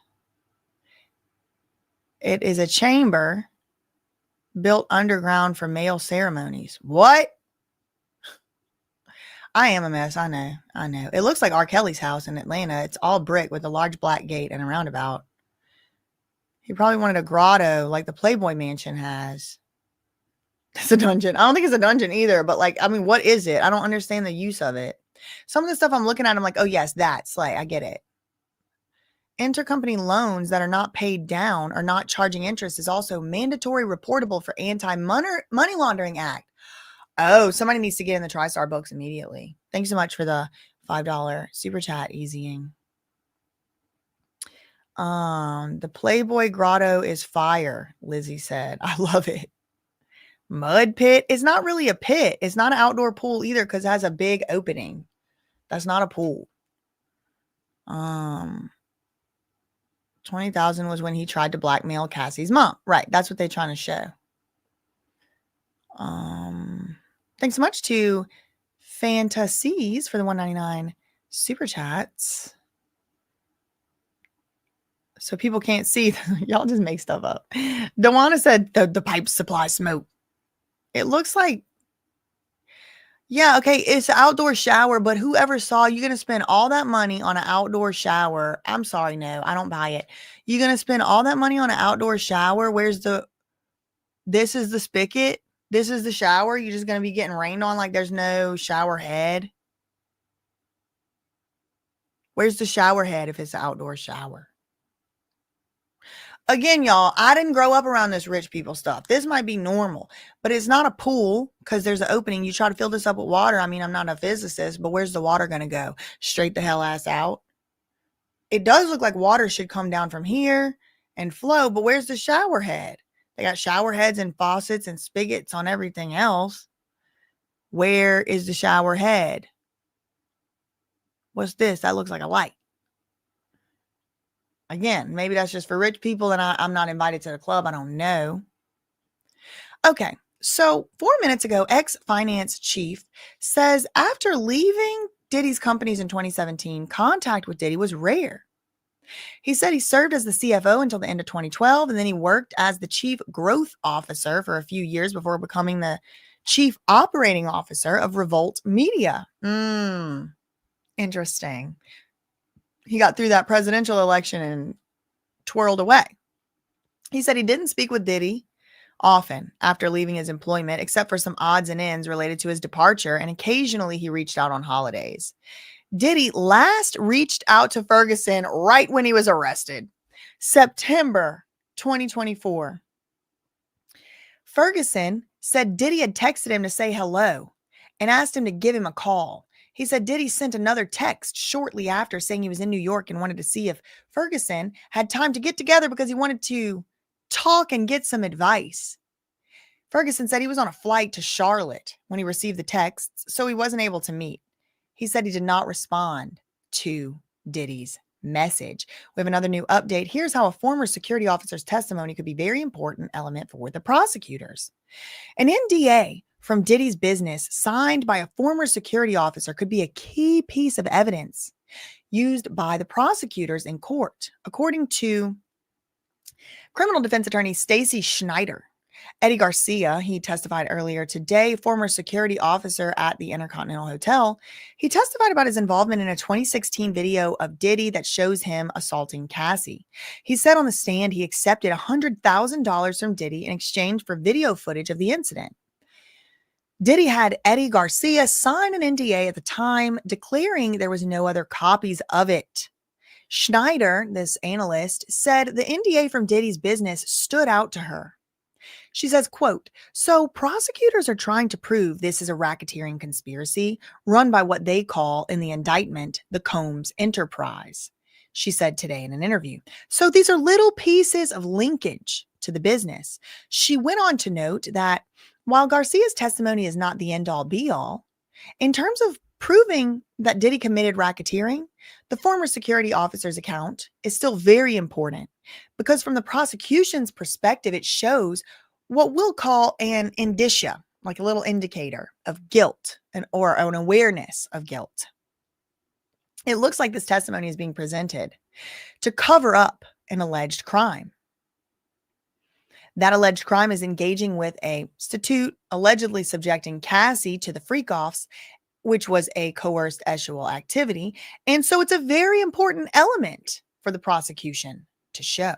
B: It is a chamber built underground for male ceremonies. What? I am a mess. I know. It looks like R. Kelly's house in Atlanta. It's all brick with a large black gate and a roundabout. He probably wanted a grotto like the Playboy Mansion has. It's a dungeon. I don't think it's a dungeon either, but what is it? I don't understand the use of it. Some of the stuff I'm looking at, I'm like, oh yes, that's like, I get it. Intercompany loans that are not paid down or not charging interest is also mandatory reportable for Anti-Money Laundering Act. Oh, somebody needs to get in the TriStar books immediately. Thanks so much for the $5 super chat, easying. The Playboy Grotto is fire, Lizzie said. I love it. Mud pit. It's not really a pit. It's not an outdoor pool either because it has a big opening. That's not a pool. 20,000 was when he tried to blackmail Cassie's mom. Right. That's what they're trying to show. Thanks so much to Fantasies for the 199 super chats. So people can't see. Y'all just make stuff up. Dewana said the pipes supply smoke. It looks like, yeah, okay, it's an outdoor shower, but whoever saw you're going to spend all that money on an outdoor shower. I'm sorry, no, I don't buy it. You're going to spend all that money on an outdoor shower. This is the spigot. This is the shower. You're just going to be getting rained on like there's no shower head. Where's the shower head if it's an outdoor shower? Again, y'all, I didn't grow up around this rich people stuff. This might be normal, but it's not a pool because there's an opening. You try to fill this up with water. I mean, I'm not a physicist, but where's the water going to go? Straight the hell ass out. It does look like water should come down from here and flow, but where's the shower head? They got shower heads and faucets and spigots on everything else. Where is the shower head? What's this? That looks like a light. Again, maybe that's just for rich people and I'm not invited to the club. I don't know. Okay, so 4 minutes ago, ex-finance chief says after leaving Diddy's companies in 2017, contact with Diddy was rare. He said he served as the CFO until the end of 2012, and then he worked as the chief growth officer for a few years before becoming the chief operating officer of Revolt Media. Interesting. He got through that presidential election and twirled away. He said he didn't speak with Diddy often after leaving his employment, except for some odds and ends related to his departure, and occasionally he reached out on holidays. Diddy last reached out to Ferguson right when he was arrested, September 2024. Ferguson said Diddy had texted him to say hello and asked him to give him a call. He said Diddy sent another text shortly after saying he was in New York and wanted to see if Ferguson had time to get together because he wanted to talk and get some advice. Ferguson said he was on a flight to Charlotte when he received the texts, so he wasn't able to meet. He said he did not respond to Diddy's message. We have another new update. Here's how a former security officer's testimony could be a very important element for the prosecutors. An NDA from Diddy's business signed by a former security officer could be a key piece of evidence used by the prosecutors in court, according to criminal defense attorney Stacy Schneider. Eddie Garcia, he testified earlier today, former security officer at the Intercontinental Hotel. He testified about his involvement in a 2016 video of Diddy that shows him assaulting Cassie. He said on the stand he accepted $100,000 from Diddy in exchange for video footage of the incident. Diddy had Eddie Garcia sign an NDA at the time, declaring there was no other copies of it. Schneider, this analyst, said the NDA from Diddy's business stood out to her. She says, quote, "So prosecutors are trying to prove this is a racketeering conspiracy run by what they call in the indictment the Combs Enterprise," she said today in an interview. "So these are little pieces of linkage to the business." She went on to note that while Garcia's testimony is not the end all be all, in terms of proving that Diddy committed racketeering, the former security officer's account is still very important because from the prosecution's perspective, it shows what we'll call an indicia, like a little indicator of guilt or an awareness of guilt. It looks like this testimony is being presented to cover up an alleged crime. That alleged crime is engaging with a prostitute, allegedly subjecting Cassie to the freak-offs, which was a coerced sexual activity. And so it's a very important element for the prosecution to show.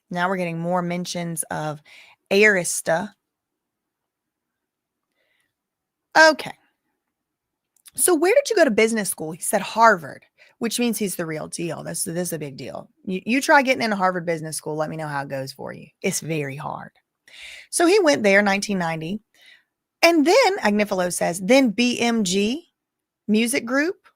B: Now we're getting more mentions of Arista. Okay. So where did you go to business school? He said Harvard, which means he's the real deal. This is a big deal. You try getting into Harvard Business School. Let me know how it goes for you. It's very hard. So he went there in 1990. And then, Agnifilo says, then BMG Music Group.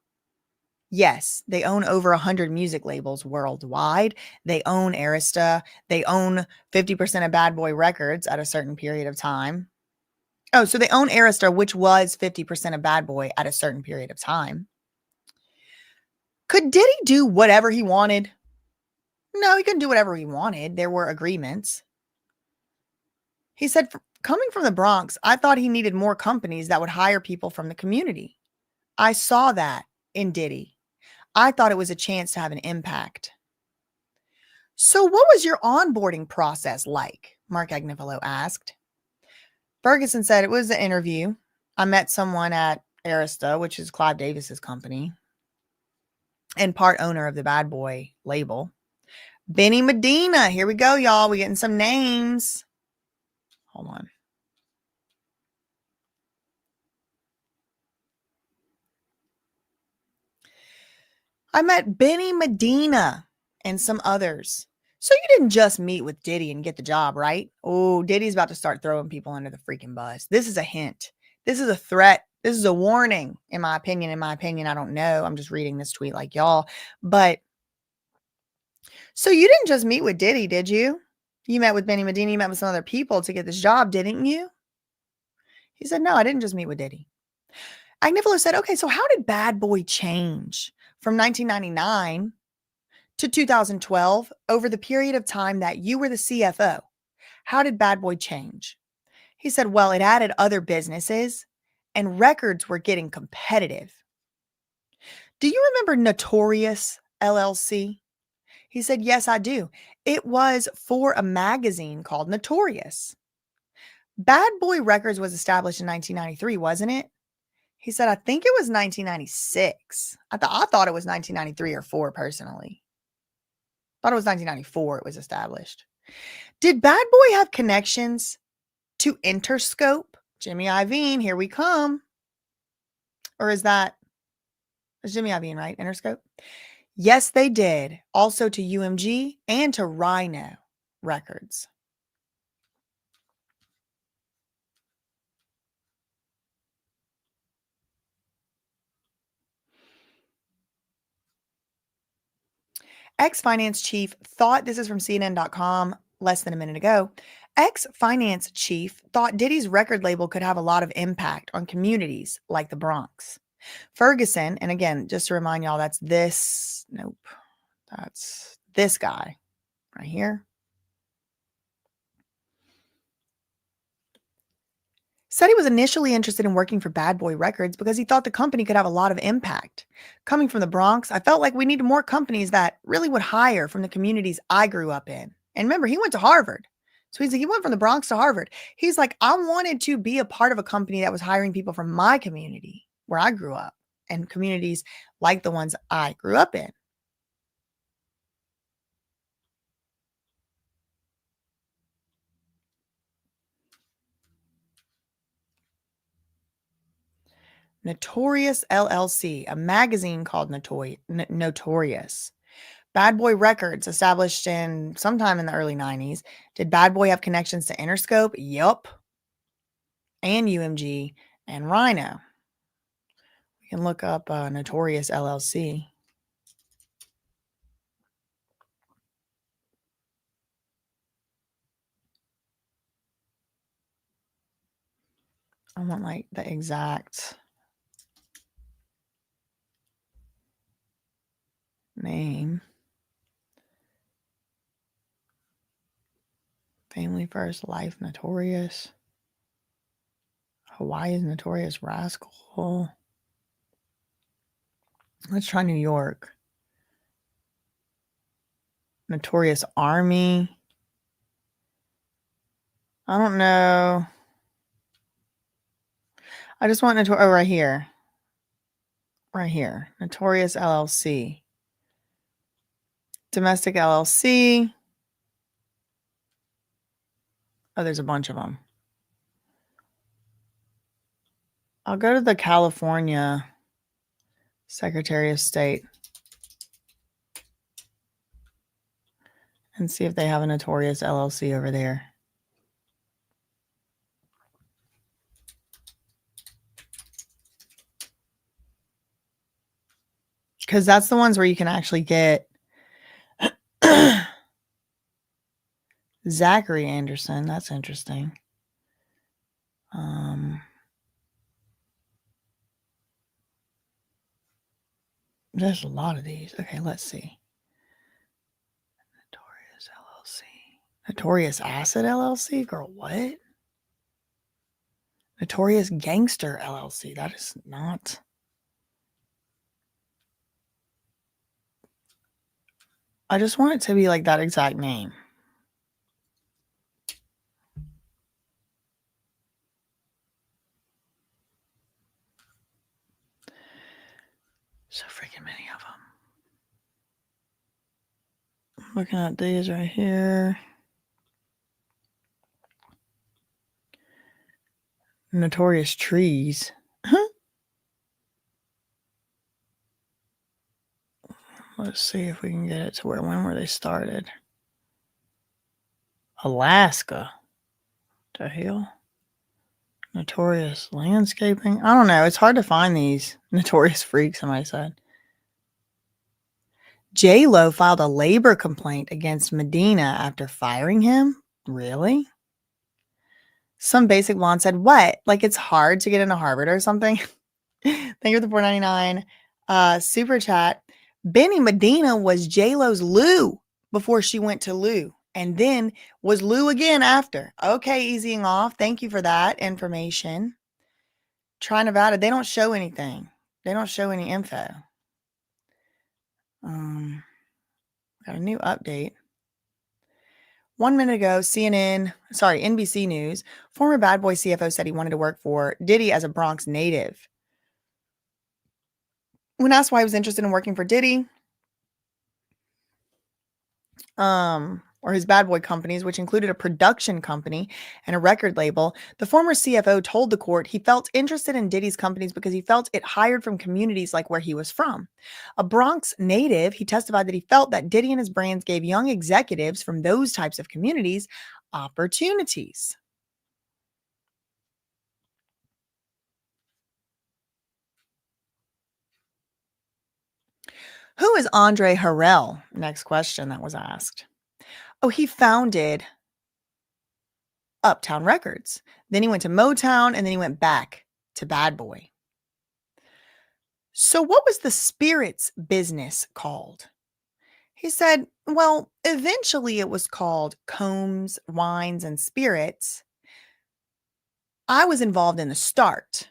B: Yes, they own over 100 music labels worldwide. They own Arista. They own 50% of Bad Boy Records at a certain period of time. Oh, so they own Arista, which was 50% of Bad Boy at a certain period of time. Could Diddy do whatever he wanted? No, he couldn't do whatever he wanted. There were agreements. He said, coming from the Bronx, I thought he needed more companies that would hire people from the community. I saw that in Diddy. I thought it was a chance to have an impact. So what was your onboarding process like? Mark Agnifilo asked. Ferguson said it was an interview. I met someone at Arista, which is Clive Davis's company, and part owner of the Bad Boy label. Benny Medina. Here we go, y'all. We're getting some names. Hold on. I met Benny Medina and some others. So you didn't just meet with Diddy and get the job, right? Oh, Diddy's about to start throwing people under the freaking bus. This is a hint. This is a threat. This is a warning, in my opinion. In my opinion, I don't know. I'm just reading this tweet like y'all. But so you didn't just meet with Diddy, did you? You met with Benny Medina. You met with some other people to get this job, didn't you? He said, no, I didn't just meet with Diddy. Agnifilo said, okay, so how did Bad Boy change from 1999 to 2012 over the period of time that you were the CFO? How did Bad Boy change? He said, well, it added other businesses and records were getting competitive. Do you remember Notorious LLC? He said, yes, I do. It was for a magazine called Notorious. Bad Boy Records was established in 1993, wasn't it? He said, I think it was 1996. I thought it was 1993 or 4 personally. Thought it was 1994 it was established. Did Bad Boy have connections to Interscope? Jimmy Iovine, here we come. Or is Jimmy Iovine, right? Interscope? Yes, they did. Also to UMG and to Rhino Records. Ex-finance chief thought, this is from CNN.com less than a minute ago, ex-finance chief thought Diddy's record label could have a lot of impact on communities like the Bronx. Ferguson, and again, just to remind y'all, that's this guy right here, Said he was initially interested in working for Bad Boy Records because he thought the company could have a lot of impact. Coming from the Bronx, I felt like we needed more companies that really would hire from the communities I grew up in. And remember, he went to Harvard. So he went from the Bronx to Harvard. He's like, I wanted to be a part of a company that was hiring people from my community where I grew up and communities like the ones I grew up in. Notorious LLC, a magazine called Notorious. Bad Boy Records, established in sometime in the early 90s. Did Bad Boy have connections to Interscope? Yup. And UMG and Rhino. We can look up Notorious LLC. I want like the exact name. Family First, Life Notorious. Hawaii's Notorious Rascal. Let's try New York. Notorious Army. I don't know. I just want Notorious. Oh, right here. Right here. Notorious LLC. Domestic LLC. Oh, there's a bunch of them. I'll go to the California Secretary of State and see if they have a Notorious LLC over there. Because that's the ones where you can actually get Zachary Anderson. That's interesting. There's a lot of these. Okay, let's see. Notorious LLC. Notorious Acid LLC? Girl, what? Notorious Gangster LLC. That is not. I just want it to be like that exact name. So freaking many of them. Looking at these right here. Notorious Trees. Let's see if we can get it to when were they started. Alaska. The hell? Notorious Landscaping. I don't know. It's hard to find these notorious freaks, somebody said. J-Lo filed a labor complaint against Medina after firing him. Really? Some basic blonde said, what? Like it's hard to get into Harvard or something? Thank you for the $4.99. Super chat. Benny Medina was J-Lo's Lou before she went to Lou. And then was Lou again after. Okay, easing off. Thank you for that information. Try Nevada. They don't show anything. They don't show any info. Got a new update. 1 minute ago, NBC News, former Bad Boy CFO said he wanted to work for Diddy as a Bronx native. When asked why he was interested in working for Diddy, or his Bad Boy companies, which included a production company and a record label, the former CFO told the court he felt interested in Diddy's companies because he felt it hired from communities like where he was from. A Bronx native, he testified that he felt that Diddy and his brands gave young executives from those types of communities opportunities. Who is Andre Harrell? Next question that was asked. Oh, he founded Uptown Records. Then he went to Motown, and then he went back to Bad Boy. So what was the spirits business called? He said, well, eventually it was called Combs, Wines, and Spirits. I was involved in the start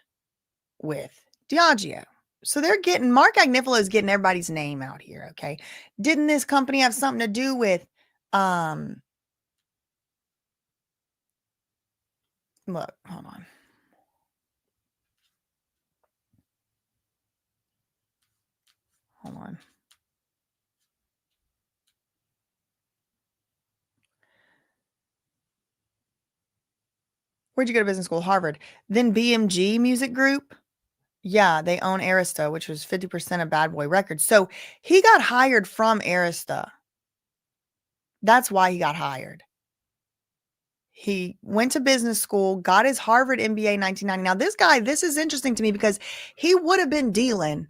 B: with Diageo. So they're getting, Mark Agnifilo is getting everybody's name out here, okay? Didn't this company have something to do with, look, hold on. Hold on. Where'd you go to business school? Harvard. Then BMG Music Group. Yeah, they own Arista, which was 50% of Bad Boy Records. So he got hired from Arista. That's why he got hired. He went to business school, got his Harvard MBA in 1990. Now, this guy, this is interesting to me because he would have been dealing,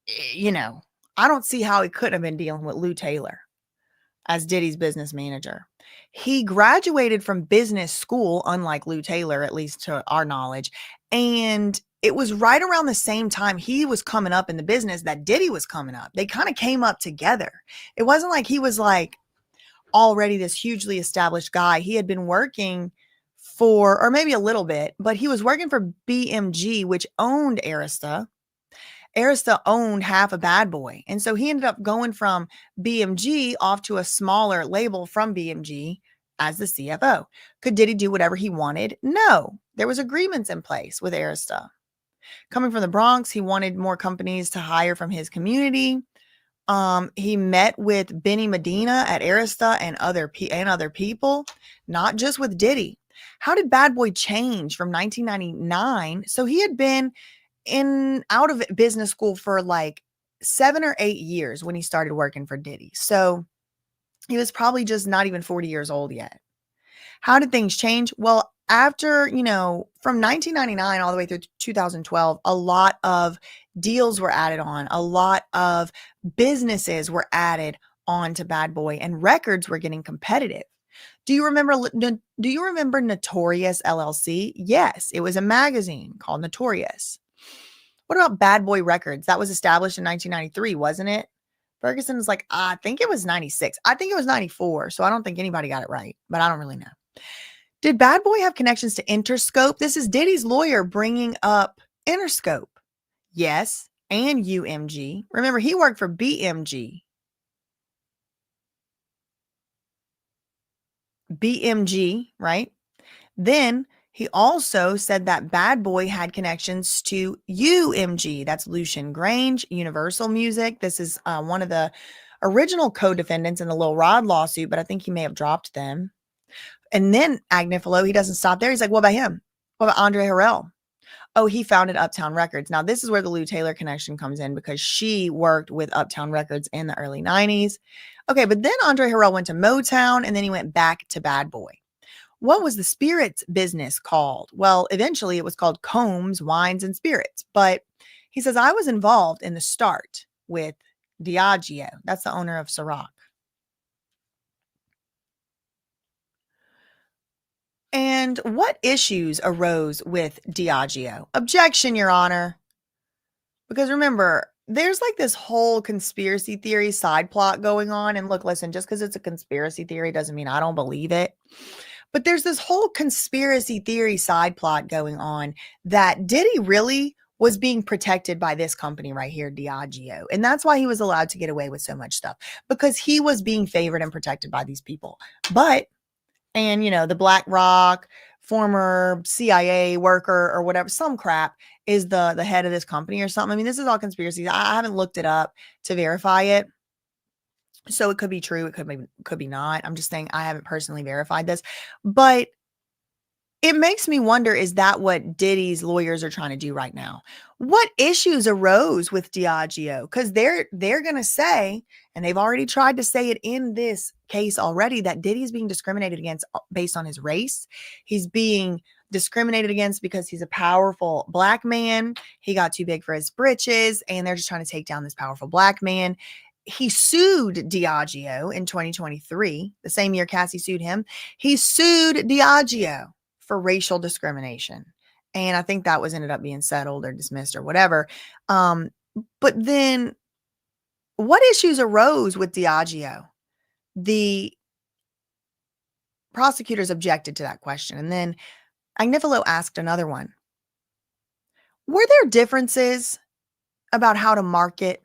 B: I don't see how he couldn't have been dealing with Lou Taylor as Diddy's business manager. He graduated from business school, unlike Lou Taylor, at least to our knowledge. And it was right around the same time he was coming up in the business that Diddy was coming up. They kind of came up together. It wasn't like he was like already this hugely established guy. He had been working for, or maybe a little bit, but he was working for BMG, which owned Arista. Arista owned half of Bad Boy. And so he ended up going from BMG off to a smaller label from BMG as the CFO. Could Diddy do whatever he wanted? No. There was agreements in place with Arista. Coming from the Bronx, he wanted more companies to hire from his community. He met with Benny Medina at Arista and other people, not just with Diddy. How did Bad Boy change from 1999? So he had been out of business school for like 7 or 8 years when he started working for Diddy. So he was probably just not even 40 years old yet. How did things change? Well, after, from 1999 all the way through 2012, a lot of deals were added on. A lot of businesses were added on to Bad Boy, and records were getting competitive. Do you remember Notorious LLC? Yes, it was a magazine called Notorious. What about Bad Boy Records? That was established in 1993, wasn't it? Ferguson was like, I think it was 96. I think it was 94. So I don't think anybody got it right, but I don't really know. Did Bad Boy have connections to Interscope? This is Diddy's lawyer bringing up Interscope. Yes, and UMG. Remember, he worked for BMG. BMG, right? Then he also said that Bad Boy had connections to UMG. That's Lucian Grange, Universal Music. This is one of the original co-defendants in the Lil Rod lawsuit, but I think he may have dropped them. And then Agnifilo, he doesn't stop there. He's like, what about him? What about Andre Harrell? Oh, he founded Uptown Records. Now, this is where the Lou Taylor connection comes in because she worked with Uptown Records in the early 90s. Okay, but then Andre Harrell went to Motown and then he went back to Bad Boy. What was the spirits business called? Well, eventually it was called Combs, Wines, and Spirits. But he says, I was involved in the start with Diageo. That's the owner of Ciroc. And what issues arose with Diageo? Objection, Your Honor. Because remember, there's like this whole conspiracy theory side plot going on. And look, listen, just because it's a conspiracy theory doesn't mean I don't believe it. But there's this whole conspiracy theory side plot going on that Diddy really was being protected by this company right here, Diageo. And that's why he was allowed to get away with so much stuff, because he was being favored and protected by these people. And the BlackRock, former CIA worker or whatever, some crap, is the head of this company or something. I mean, this is all conspiracy. I haven't looked it up to verify it. So it could be true. It could be not. I'm just saying I haven't personally verified this, but it makes me wonder, is that what Diddy's lawyers are trying to do right now? What issues arose with Diageo? Because they're going to say, and they've already tried to say it in this case already, that Diddy's being discriminated against based on his race. He's being discriminated against because he's a powerful black man. He got too big for his britches, and they're just trying to take down this powerful black man. He sued Diageo in 2023, the same year Cassie sued him. He sued Diageo for racial discrimination. And I think that ended up being settled or dismissed or whatever. But then what issues arose with Diageo? The prosecutors objected to that question. And then Agnifilo asked another one. Were there differences about how to market?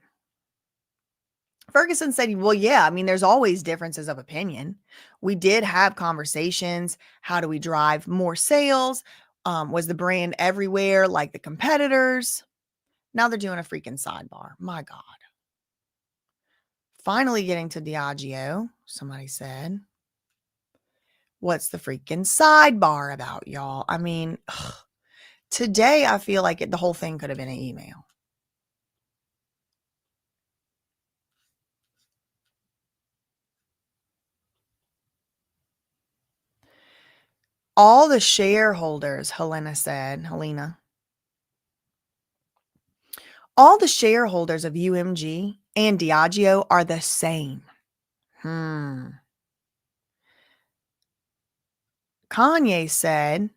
B: Ferguson said, well, yeah, I mean, there's always differences of opinion. We did have conversations. How do we drive more sales? Was the brand everywhere like the competitors? Now they're doing a freaking sidebar. My God. Finally getting to Diageo, somebody said. What's the freaking sidebar about, y'all? I mean, today I feel like the whole thing could have been an email. All the shareholders, Helena, all the shareholders of UMG and Diageo are the same. Kanye said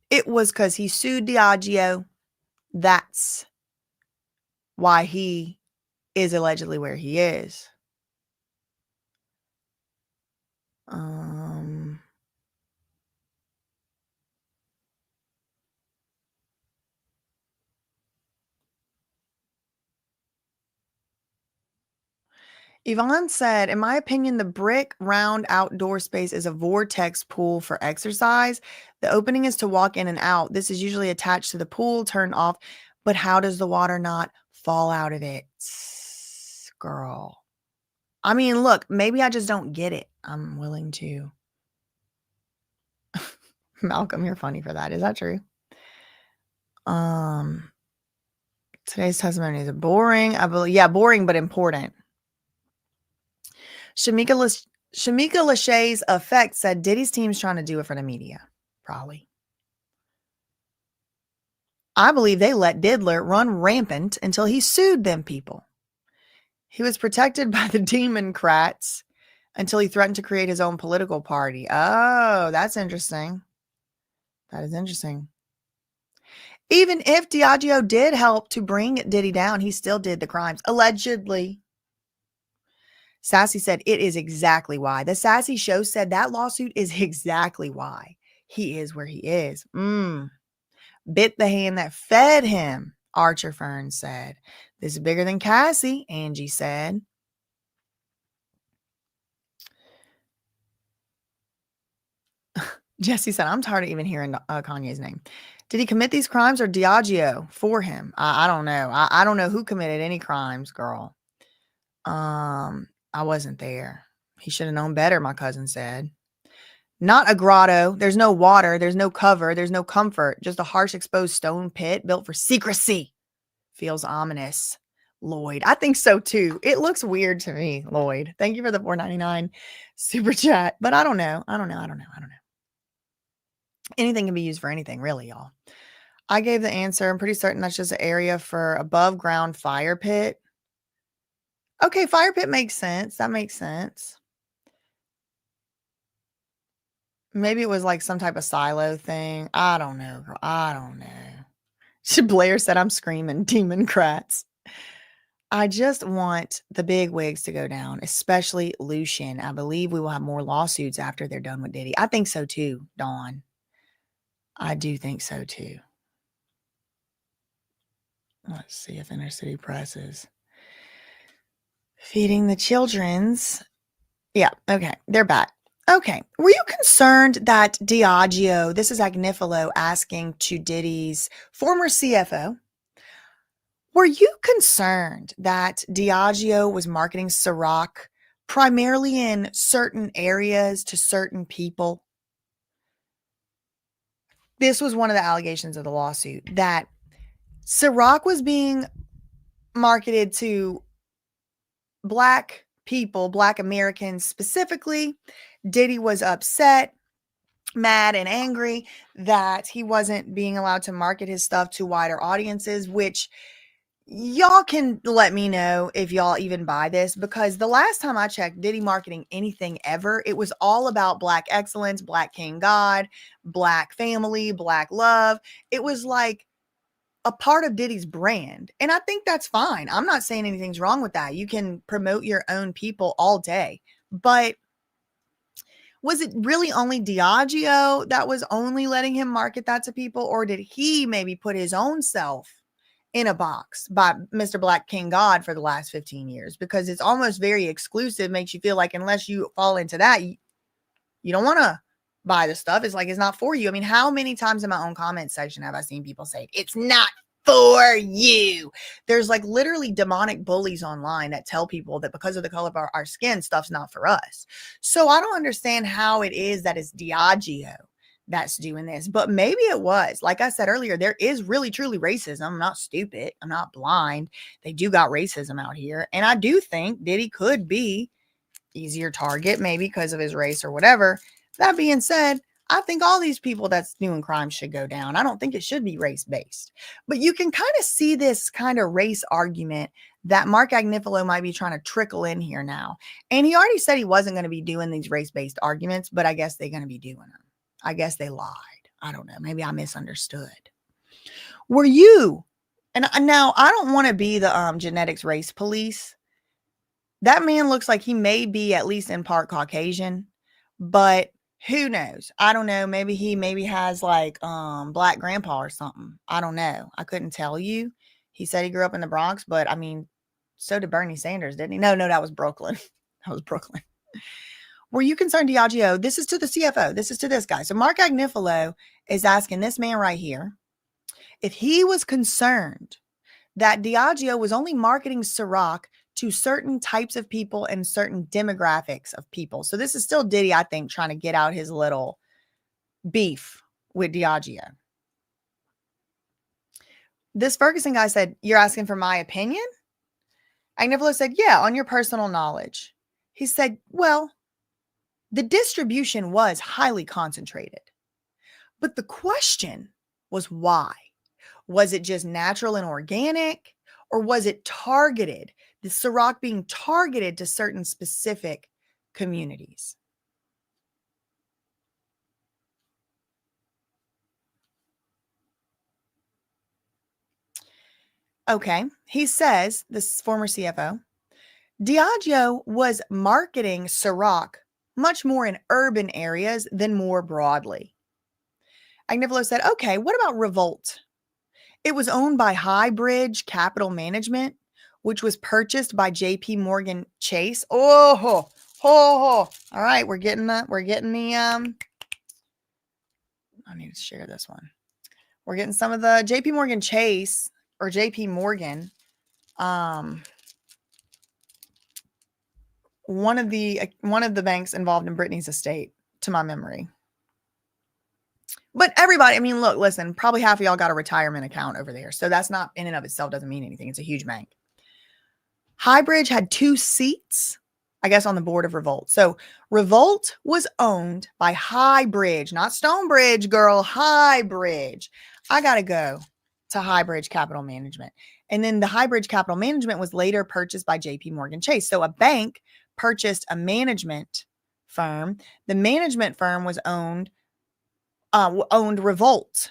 B: it was because he sued Diageo. That's why he is allegedly where he is. Yvonne said, in my opinion, the brick round outdoor space is a vortex pool for exercise. The opening is to walk in and out. This is usually attached to the pool, turned off. But how does the water not fall out of it? Girl. I mean, look, maybe I just don't get it. I'm willing to. Malcolm, you're funny for that. Is that true? Today's testimony is boring. I believe, yeah, boring but important. Shamika Lachey's effect said Diddy's team's trying to do it for the media. Probably. I believe they let Diddler run rampant until he sued them people. He was protected by the Democrats until he threatened to create his own political party. Oh, that's interesting. That is interesting. Even if Diageo did help to bring Diddy down, he still did the crimes, allegedly. Sassy said it is exactly why. The Sassy Show said that lawsuit is exactly why he is where he is. Bit the hand that fed him, Archer Fern said. This is bigger than Cassie, Angie said. Jesse said, I'm tired of even hearing Kanye's name. Did he commit these crimes or Diageo for him? I don't know. I don't know who committed any crimes, girl. I wasn't there. He should have known better, my cousin said. Not a grotto. There's no water. There's no cover. There's no comfort. Just a harsh exposed stone pit built for secrecy. Feels ominous. Lloyd. I think so too. It looks weird to me, Lloyd. Thank you for the $4.99 super chat. But I don't know. Anything can be used for anything, really, y'all. I gave the answer. I'm pretty certain that's just an area for above ground fire pit. Okay, fire pit makes sense. That makes sense. Maybe it was like some type of silo thing. I don't know, girl. I don't know. Blair said, I'm screaming, Democrats. I just want the big wigs to go down, especially Lucian. I believe we will have more lawsuits after they're done with Diddy. I think so too, Dawn. I do think so too. Let's see if Inner City Press is feeding the children's. Yeah, okay. They're back. Okay. Were you concerned that Diageo, this is Agnifilo asking to Diddy's former CFO, were you concerned that Diageo was marketing Ciroc primarily in certain areas to certain people? This was one of the allegations of the lawsuit, that Ciroc was being marketed to Black people, Black Americans specifically. Diddy was upset, mad, and angry that he wasn't being allowed to market his stuff to wider audiences, which y'all can let me know if y'all even buy this, because the last time I checked Diddy marketing anything ever, it was all about Black excellence, Black King God, Black family, Black love. It was like a part of Diddy's brand. And I think that's fine. I'm not saying anything's wrong with that. You can promote your own people all day. But Was it really only Diageo that was only letting him market that to people? Or did he maybe put his own self in a box by Mr. Black King God for the last 15 years? Because it's almost very exclusive, makes you feel like unless you fall into that, you don't want to buy the stuff. It's like, it's not for you. I mean, how many times in my own comment section have I seen people say, it's not for you? There's like literally demonic bullies online that tell people that because of the color of our skin, stuff's not for us. So I don't understand how it is that it's Diageo that's doing this, but maybe it was. Like I said earlier, there is really truly racism. I'm not stupid. I'm not blind. They do got racism out here. And I do think Diddy could be easier target, maybe because of his race or whatever. That being said, I think all these people that's doing crime should go down. I don't think it should be race based, but you can kind of see this kind of race argument that Mark Agnifilo might be trying to trickle in here now. And he already said he wasn't going to be doing these race based arguments, but I guess they're going to be doing them. I guess they lied. I don't know. Maybe I misunderstood. Were you? And now I don't want to be the genetics race police. That man looks like he may be at least in part Caucasian, but who knows? I don't know. Maybe he has like black grandpa or something. I don't know. I couldn't tell you. He said he grew up in the Bronx, but I mean, so did Bernie Sanders, didn't he? No, that was Brooklyn. That was Brooklyn. Were you concerned, Diageo? This is to the CFO. This is to this guy. So Mark Agnifilo is asking this man right here if he was concerned that Diageo was only marketing Ciroc to certain types of people and certain demographics of people. So this is still Diddy, I think, trying to get out his little beef with Diageo. This Ferguson guy said, you're asking for my opinion? Agnifilo said, yeah, on your personal knowledge. He said, well, the distribution was highly concentrated. But the question was why? Was it just natural and organic? Or was it targeted? The Ciroc being targeted to certain specific communities. Okay, he says, this former CFO, Diageo was marketing Ciroc much more in urban areas than more broadly. Agnifilo said, okay, what about Revolt? It was owned by Highbridge Capital Management, which was purchased by JP Morgan Chase. All right, we're getting the I need to share this one. We're getting some of the JP Morgan Chase or JP Morgan. One of the banks involved in Britney's estate, to my memory. But everybody, I mean, look, listen, probably half of y'all got a retirement account over there. So that's not in and of itself doesn't mean anything. It's a huge bank. Highbridge had 2 seats, I guess, on the board of Revolt. So Revolt was owned by Highbridge, not Stonebridge, girl, Highbridge. I got to go to Highbridge Capital Management. And then the Highbridge Capital Management was later purchased by JP Morgan Chase. So a bank purchased a management firm. The management firm was owned Revolt.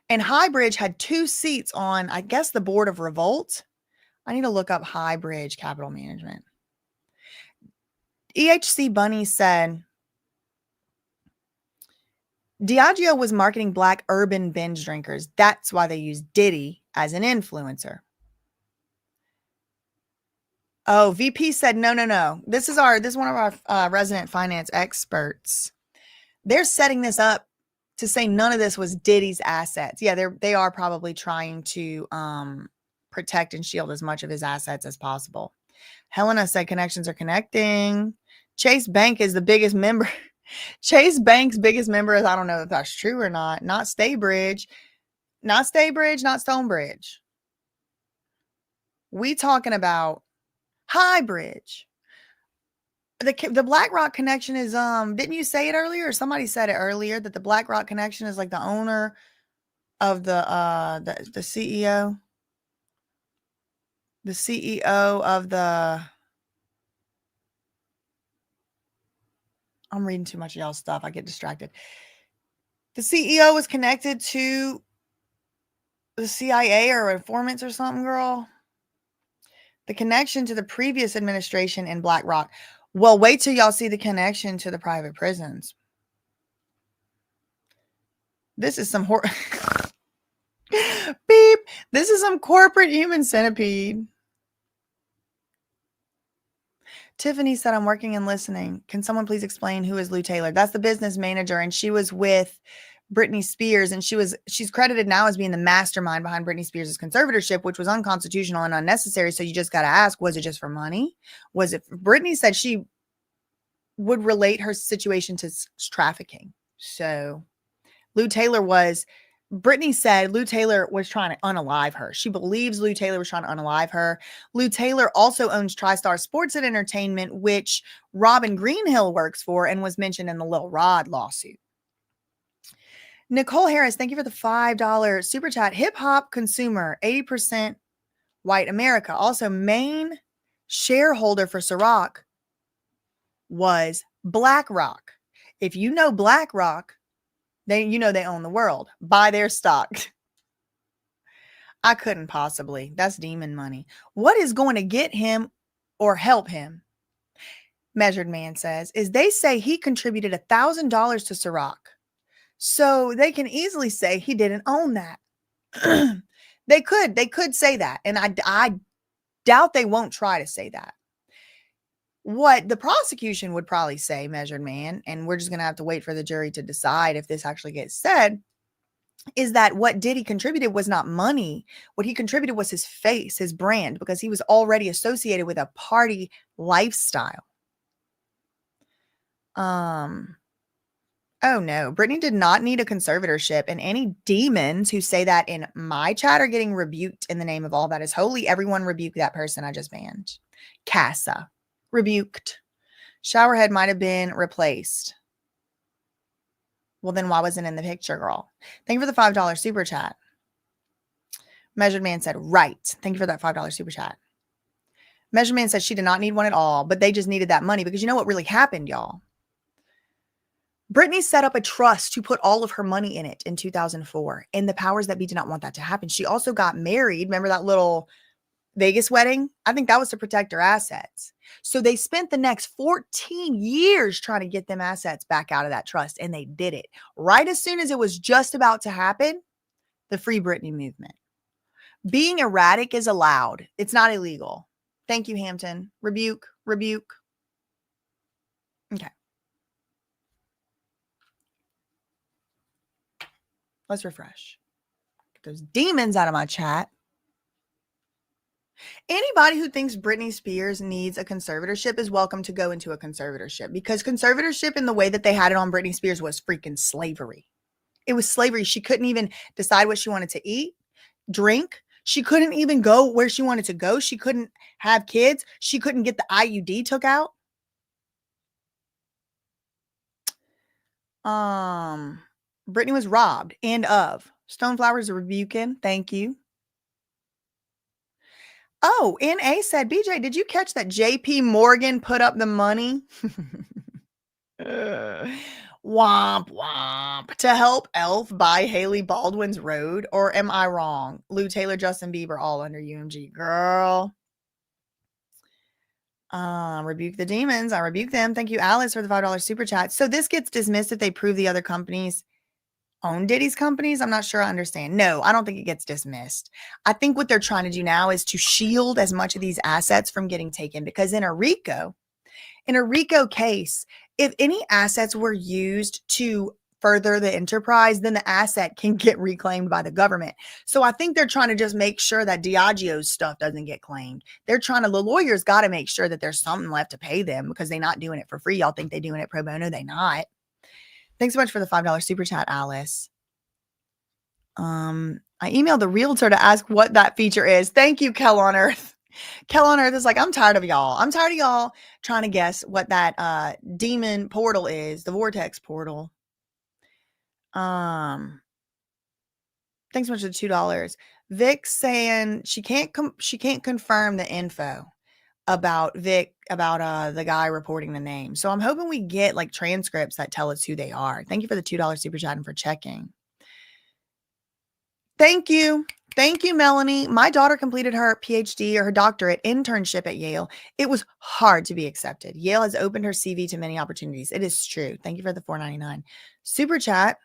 B: And Highbridge had 2 seats on, I guess, the board of Revolt. I need to look up Highbridge Capital Management. EHC Bunny said, Diageo was marketing black urban binge drinkers. That's why they used Diddy as an influencer. Oh, VP said, no. This is one of our resident finance experts. They're setting this up to say none of this was Diddy's assets. Yeah, they are probably trying to protect and shield as much of his assets as possible. Helena said connections are connecting. Chase Bank is the biggest member. Chase Bank's biggest member is, I don't know if that's true or not. Not Stonebridge, not Stonebridge. We talking about Highbridge. The BlackRock connection is didn't you say it earlier, or somebody said it earlier that the BlackRock connection is like the owner of the CEO, of the, I'm reading too much of y'all's stuff, I get distracted. The CEO was connected to the CIA or informants or something, girl. The connection to the previous administration in BlackRock. Well, wait till y'all see the connection to the private prisons. This is some beep. This is some corporate human centipede. Tiffany said, I'm working and listening. Can someone please explain who is Lou Taylor? That's the business manager, and she was with Britney Spears, and she's credited now as being the mastermind behind Britney Spears' conservatorship, which was unconstitutional and unnecessary. So you just got to ask, was it just for money? Was it? Britney said she would relate her situation to trafficking. So Britney said Lou Taylor was trying to unalive her. She believes Lou Taylor was trying to unalive her. Lou Taylor also owns TriStar Sports and Entertainment, which Robin Greenhill works for and was mentioned in the Lil Rod lawsuit. Nicole Harris, thank you for the $5 super chat. Hip hop consumer, 80% white America. Also, main shareholder for Ciroc was BlackRock. If you know BlackRock, they own the world. Buy their stock. I couldn't possibly. That's demon money. What is going to get him or help him? Measured Man says, is they say he contributed $1,000 to Ciroc. So they can easily say he didn't own that. They could say that. And I doubt they won't try to say that. What the prosecution would probably say, Measured Man, and we're just going to have to wait for the jury to decide if this actually gets said, is that what Diddy contributed was not money. What he contributed was his face, his brand, because he was already associated with a party lifestyle. Oh no, Britney did not need a conservatorship, and any demons who say that in my chat are getting rebuked in the name of all that is holy. Everyone rebuke that person I just banned. Casa, rebuked. Showerhead might have been replaced. Well, then why wasn't it in the picture, girl? Thank you for the $5 super chat. Measured Man said, right. Thank you for that $5 super chat. Measured Man said she did not need one at all, but they just needed that money because you know what really happened, y'all? Britney set up a trust to put all of her money in it in 2004, and the powers that be did not want that to happen. She also got married. Remember that little Vegas wedding? I think that was to protect her assets. So they spent the next 14 years trying to get them assets back out of that trust, and they did it. Right as soon as it was just about to happen, the Free Britney movement. Being erratic is allowed. It's not illegal. Thank you, Hampton. Rebuke, rebuke. Okay. Let's refresh. Get those demons out of my chat. Anybody who thinks Britney Spears needs a conservatorship is welcome to go into a conservatorship, because conservatorship in the way that they had it on Britney Spears was freaking slavery. It was slavery. She couldn't even decide what she wanted to eat, drink. She couldn't even go where she wanted to go. She couldn't have kids. She couldn't get the IUD took out. Britney was robbed and of. Stoneflowers are rebuking. Thank you. Oh, NA said, BJ, did you catch that JP Morgan put up the money? Womp womp. To help Elf buy Haley Baldwin's road? Or am I wrong? Lou Taylor, Justin Bieber, all under UMG. Girl. Rebuke the demons. I rebuke them. Thank you, Alice, for the $5 super chat. So this gets dismissed if they prove the other companies own Diddy's companies? I'm not sure I understand. No, I don't think it gets dismissed. I think what they're trying to do now is to shield as much of these assets from getting taken, because in a RICO case, if any assets were used to further the enterprise, then the asset can get reclaimed by the government. So I think they're trying to just make sure that Diageo's stuff doesn't get claimed. The lawyers got to make sure that there's something left to pay them, because they're not doing it for free. Y'all think they're doing it pro bono? They not. Thanks so much for the $5 super chat, Alice. I emailed the realtor to ask what that feature is. Thank you, Kel on Earth. Kel on Earth is like, I'm tired of y'all. I'm tired of y'all trying to guess what that demon portal is, the vortex portal. Thanks so much for the $2. Vic saying she can't confirm the info about the guy reporting the name. So I'm hoping we get like transcripts that tell us who they are. Thank you for the $2 super chat and for checking. Thank you. Thank you, Melanie. My daughter completed her PhD or her doctorate internship at Yale. It was hard to be accepted. Yale has opened her CV to many opportunities. It is true. Thank you for the $4.99 super chat.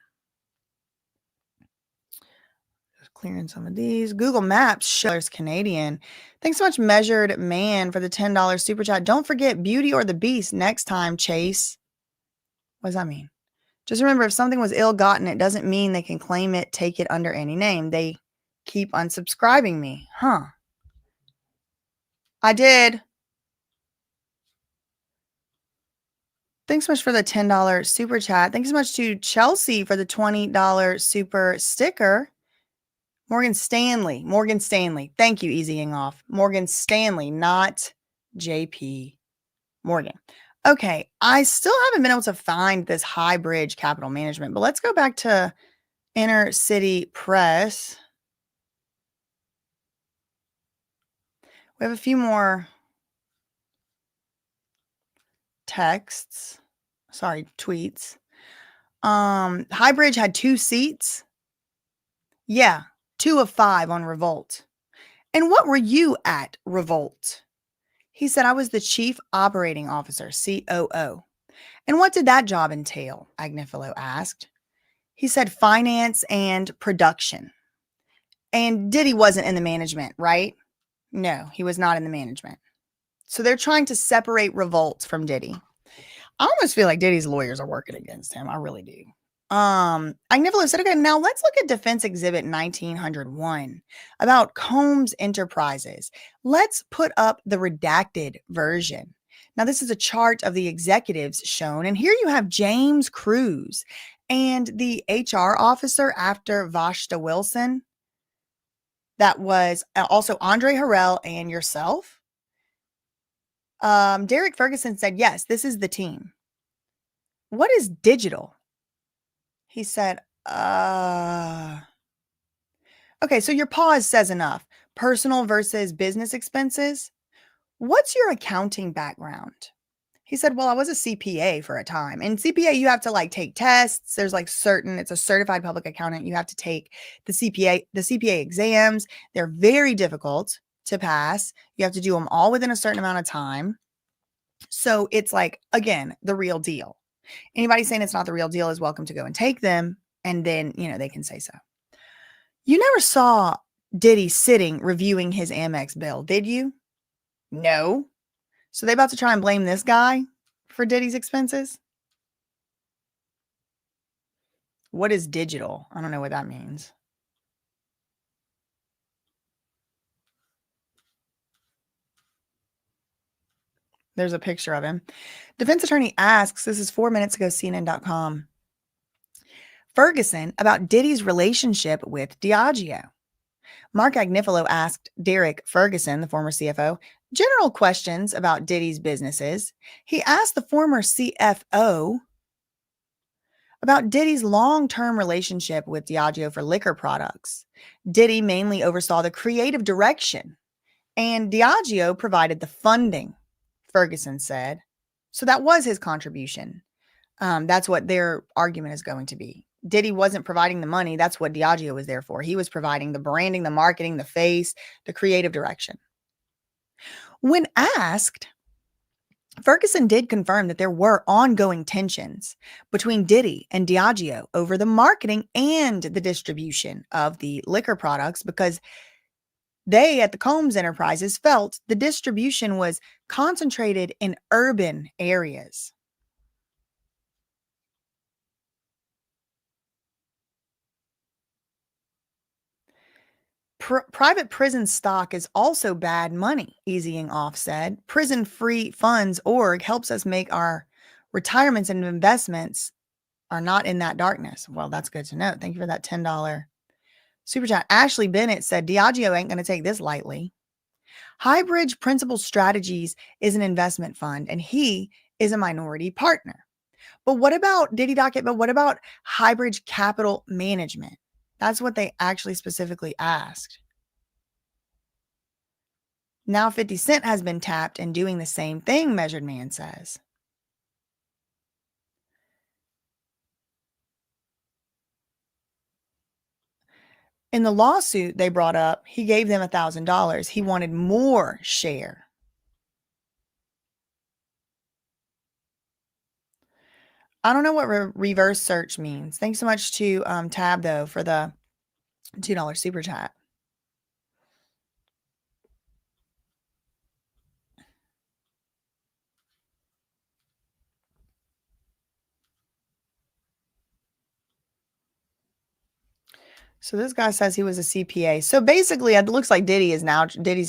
B: Just clearing some of these. Google Maps shows Canadian. Thanks so much, Measured Man, for the $10 super chat. Don't forget Beauty or the Beast next time, Chase. What does that mean? Just remember, if something was ill-gotten, it doesn't mean they can claim it, take it under any name. They keep unsubscribing me. Huh. I did. Thanks so much for the $10 super chat. Thanks so much to Chelsea for the $20 super sticker. Morgan Stanley. Thank you, easying off. Morgan Stanley, not JP Morgan. Okay, I still haven't been able to find this High Bridge Capital Management, but let's go back to Inner City Press. We have a few more tweets. Highbridge had 2 seats. Yeah, 2 of 5 on Revolt. And what were you at Revolt? He said, I was the chief operating officer, COO. And what did that job entail? Agnifilo asked. He said finance and production. And Diddy wasn't in the management, right? No, he was not in the management. So they're trying to separate Revolt from Diddy. I almost feel like Diddy's lawyers are working against him. I really do. Agnifilo said, okay, now let's look at Defense Exhibit 1901 about Combs Enterprises. Let's put up the redacted version. Now, this is a chart of the executives shown, and here you have James Cruz and the HR officer after Vashta Wilson. That was also Andre Harrell and yourself. Derek Ferguson said, yes, this is the team. What is digital? He said, okay, so your pause says enough. Personal versus business expenses. What's your accounting background? He said, well, I was a CPA for a time. And CPA, you have to like take tests. There's like it's a certified public accountant. You have to take the CPA exams. They're very difficult to pass. You have to do them all within a certain amount of time. So it's like, again, the real deal. Anybody saying it's not the real deal is welcome to go and take them. And then, they can say so. You never saw Diddy sitting reviewing his Amex bill, did you? No. So they about to try and blame this guy for Diddy's expenses? What is digital? I don't know what that means. There's a picture of him. Defense attorney asks, this is 4 minutes ago, CNN.com, Ferguson about Diddy's relationship with Diageo. Mark Agnifilo asked Derek Ferguson, the former CFO, general questions about Diddy's businesses. He asked the former CFO about Diddy's long-term relationship with Diageo for liquor products. Diddy mainly oversaw the creative direction, and Diageo provided the funding, Ferguson said. So that was his contribution. That's what their argument is going to be. Diddy wasn't providing the money. That's what Diageo was there for. He was providing the branding, the marketing, the face, the creative direction. When asked, Ferguson did confirm that there were ongoing tensions between Diddy and Diageo over the marketing and the distribution of the liquor products because they at the Combs Enterprises felt the distribution was concentrated in urban areas. Private prison stock is also bad money, Easying Off said. Prison Free Funds org helps us make our retirements and investments are not in that darkness. Well, that's good to know. Thank you for that $10 super chat. Ashley Bennett said, Diageo ain't going to take this lightly. Highbridge Principal Strategies is an investment fund, and he is a minority partner. But what about Diddy Docket? But what about Highbridge Capital Management? That's what they actually specifically asked. Now 50 Cent has been tapped and doing the same thing, Measured Man says. In the lawsuit they brought up, he gave them $1,000. He wanted more share. I don't know what reverse search means. Thanks so much to Tab, though, for the $2 super chat. So this guy says he was a CPA. So basically, it looks like Diddy's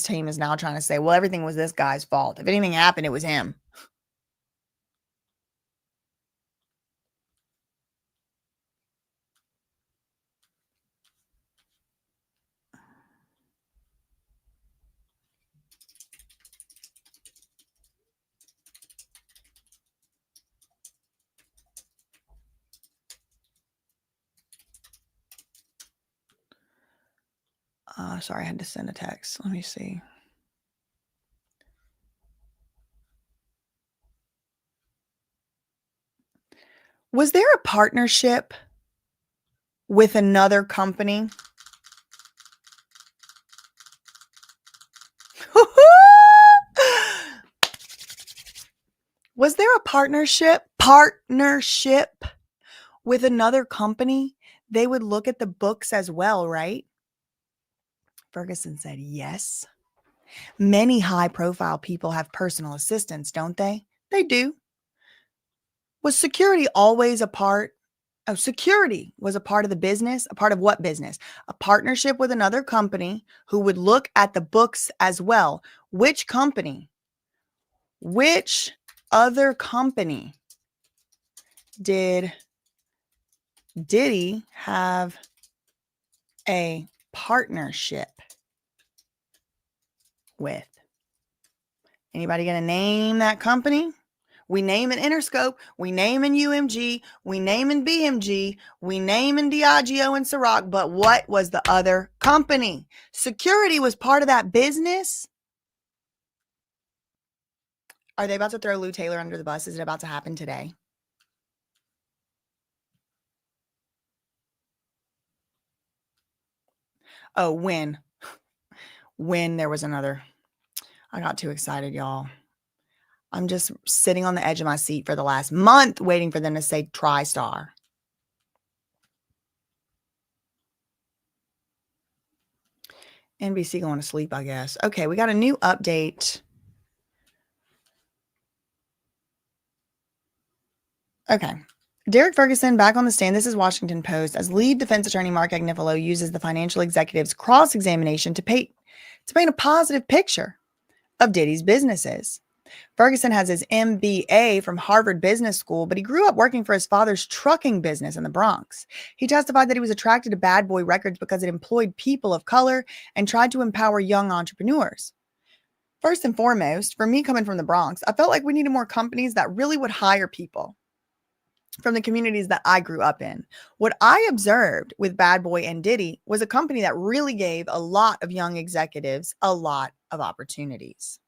B: team is now trying to say, well, everything was this guy's fault. If anything happened, it was him. Sorry, I had to send a text. Let me see. Was there a partnership with another company? Was there a partnership with another company? They would look at the books as well, right? Ferguson said yes. Many high-profile people have personal assistants, don't they? They do. Was security always a part? Oh, security was a part of the business. A part of what business? A partnership with another company who would look at the books as well. Which company? Which other company did Diddy have a partnership with? Anybody gonna name that company? We name in Interscope, we name in UMG, we name in BMG, we name in Diageo and Ciroc, but what was the other company? Security was part of that business. Are they about to throw Lou Taylor under the bus? Is it about to happen today? Oh, when there was another. I got too excited, y'all. I'm just sitting on the edge of my seat for the last month waiting for them to say TriStar. NBC going to sleep, I guess. Okay, we got a new update. Okay. Derek Ferguson back on the stand. This is Washington Post. As lead defense attorney Mark Agnifilo uses the financial executive's cross-examination to paint a positive picture of Diddy's businesses. Ferguson has his MBA from Harvard Business School, but he grew up working for his father's trucking business in the Bronx. He testified that he was attracted to Bad Boy Records because it employed people of color and tried to empower young entrepreneurs. First and foremost, for me coming from the Bronx, I felt like we needed more companies that really would hire people from the communities that I grew up in. What I observed with Bad Boy and Diddy was a company that really gave a lot of young executives a lot of opportunities.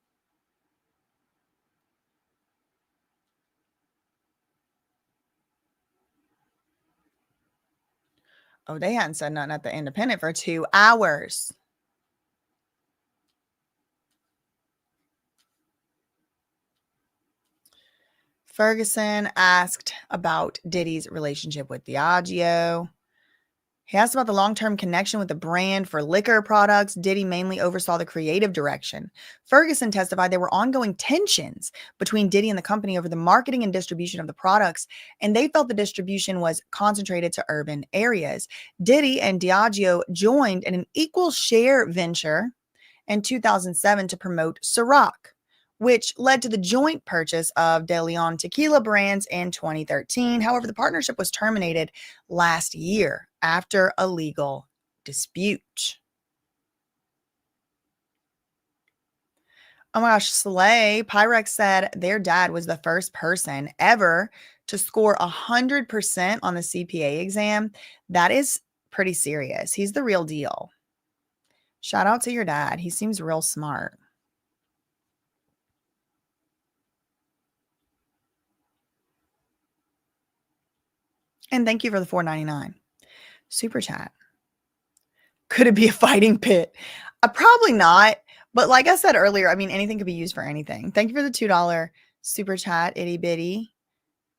B: Oh, they hadn't said nothing at the Independent for 2 hours. Ferguson asked about Diddy's relationship with Diageo. He asked about the long-term connection with the brand for liquor products. Diddy mainly oversaw the creative direction. Ferguson testified there were ongoing tensions between Diddy and the company over the marketing and distribution of the products, and they felt the distribution was concentrated to urban areas. Diddy and Diageo joined in an equal share venture in 2007 to promote Ciroc, which led to the joint purchase of De Leon tequila brands in 2013. However, the partnership was terminated last year after a legal dispute. Oh my gosh, Slay. Pyrex said their dad was the first person ever to score 100% on the CPA exam. That is pretty serious. He's the real deal. Shout out to your dad. He seems real smart. And thank you for the $4.99 super chat. Could it be a fighting pit? Probably not. But like I said earlier, I mean, anything could be used for anything. Thank you for the $2 super chat, itty bitty.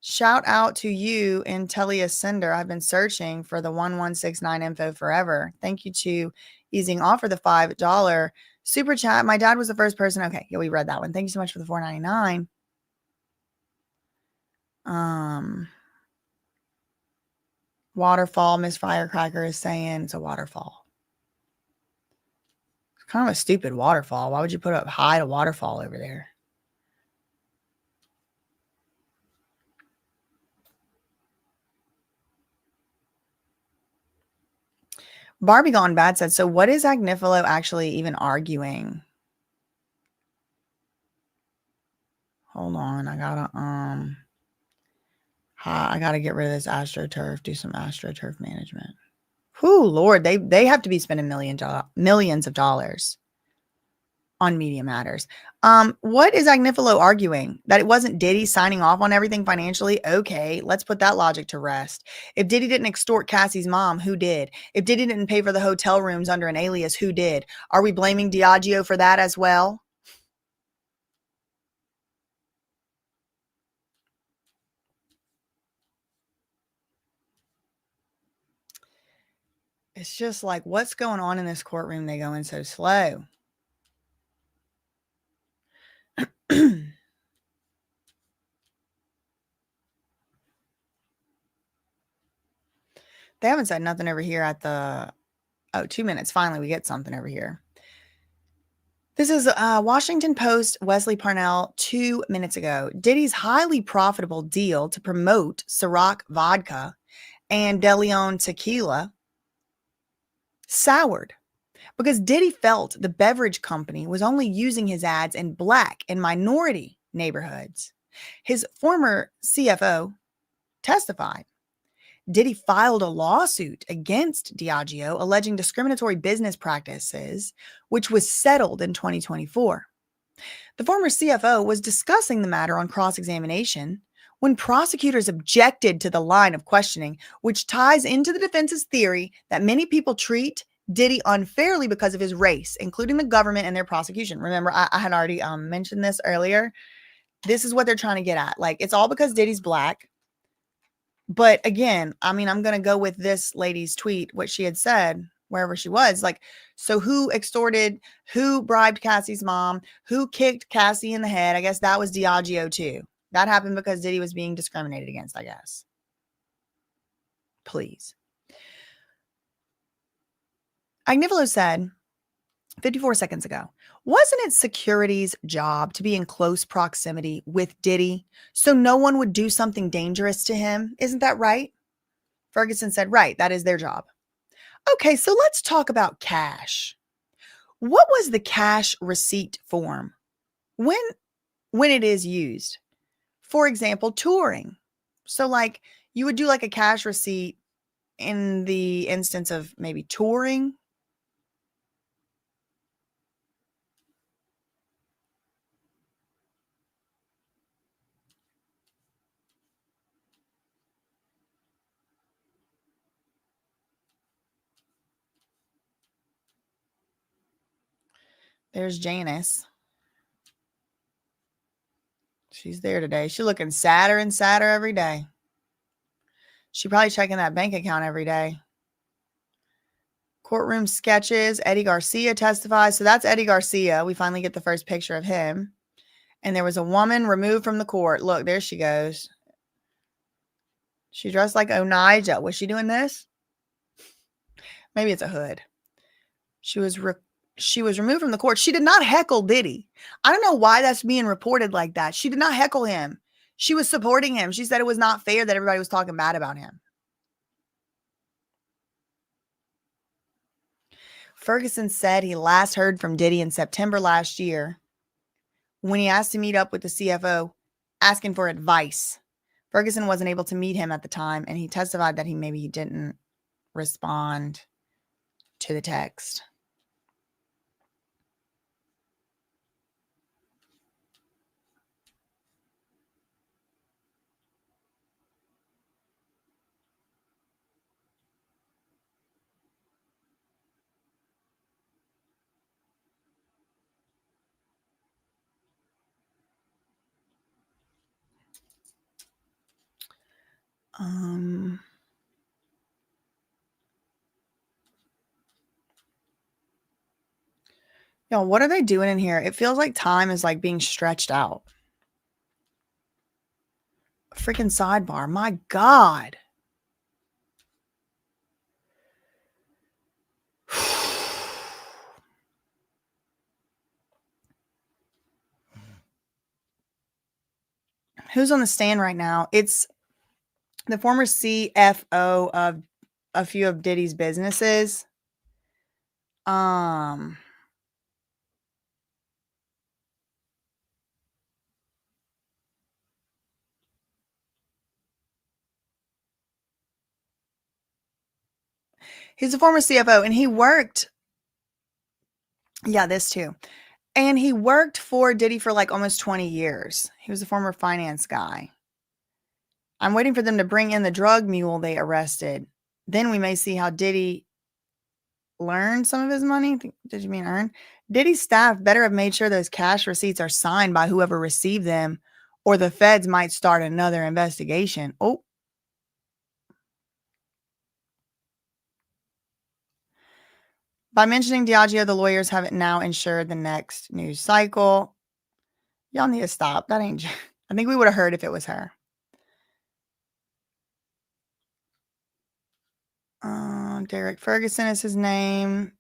B: Shout out to you and Telia Sender. I've been searching for the 1169 info forever. Thank you to Easing Offer the $5 super chat. My dad was the first person. Okay, yeah, we read that one. Thank you so much for the $4.99. Waterfall. Miss Firecracker is saying it's a waterfall. It's kind of a stupid waterfall. Why would you put up hide a waterfall over there? Barbie Gone Bad said, so what is Agnifilo actually even arguing? Hold on. I gotta get rid of this AstroTurf, do some AstroTurf management. Whew, Lord, they have to be spending millions of dollars on Media Matters. What is Agnifilo arguing? That it wasn't Diddy signing off on everything financially? Okay, let's put that logic to rest. If Diddy didn't extort Cassie's mom, who did? If Diddy didn't pay for the hotel rooms under an alias, who did? Are we blaming Diageo for that as well? It's just like, what's going on in this courtroom? They go in so slow. They haven't said nothing over here at the, 2 minutes. Finally, we get something over here. This is Washington Post, Wesley Parnell, 2 minutes ago. Diddy's highly profitable deal to promote Ciroc vodka and De Leon tequila soured because Diddy felt the beverage company was only using his ads in Black and minority neighborhoods. His former CFO testified. Diddy filed a lawsuit against Diageo alleging discriminatory business practices, which was settled in 2024. The former CFO was discussing the matter on cross-examination when prosecutors objected to the line of questioning, which ties into the defense's theory that many people treat Diddy unfairly because of his race, including the government and their prosecution. Remember, I had already mentioned this earlier. This is what they're trying to get at. Like, it's all because Diddy's Black. But again, I mean, I'm going to go with this lady's tweet, what she had said, wherever she was. Like, so who extorted, who bribed Cassie's mom, who kicked Cassie in the head? I guess that was Diageo too. That happened because Diddy was being discriminated against, I guess. Please. Agnifilo said 54 seconds ago, wasn't it security's job to be in close proximity with Diddy so no one would do something dangerous to him? Isn't that right? Ferguson said, right, that is their job. Okay, so let's talk about cash. What was the cash receipt form when it is used? For example, touring. So like you would do like a cash receipt in the instance of maybe touring. There's Janice. She's there today. She's looking sadder and sadder every day. She probably checking that bank account every day. Courtroom sketches. Eddie Garcia testifies. So that's Eddie Garcia. We finally get the first picture of him. And there was a woman removed from the court. Look, there she goes. She dressed like Onaija. Was she doing this? Maybe it's a hood. She was removed from the court. She did not heckle Diddy. I don't know why that's being reported like that. She did not heckle him. She was supporting him. She said it was not fair that everybody was talking bad about him. Ferguson said he last heard from Diddy in September last year when he asked to meet up with the CFO asking for advice. Ferguson wasn't able to meet him at the time, and he testified that he didn't respond to the text. Yo, what are they doing in here? It feels like time is like being stretched out. Freaking sidebar. My God. Who's on the stand right now? It's the former CFO of a few of Diddy's businesses. He's a former CFO and he worked. Yeah, this too. And he worked for Diddy for like almost 20 years. He was a former finance guy. I'm waiting for them to bring in the drug mule they arrested. Then we may see how Diddy learned some of his money. Did you mean earn? Diddy's staff better have made sure those cash receipts are signed by whoever received them, or the feds might start another investigation. Oh. By mentioning Diageo, the lawyers have it now ensured the next news cycle. Y'all need to stop. That ain't. I think we would have heard if it was her. Derek Ferguson is his name.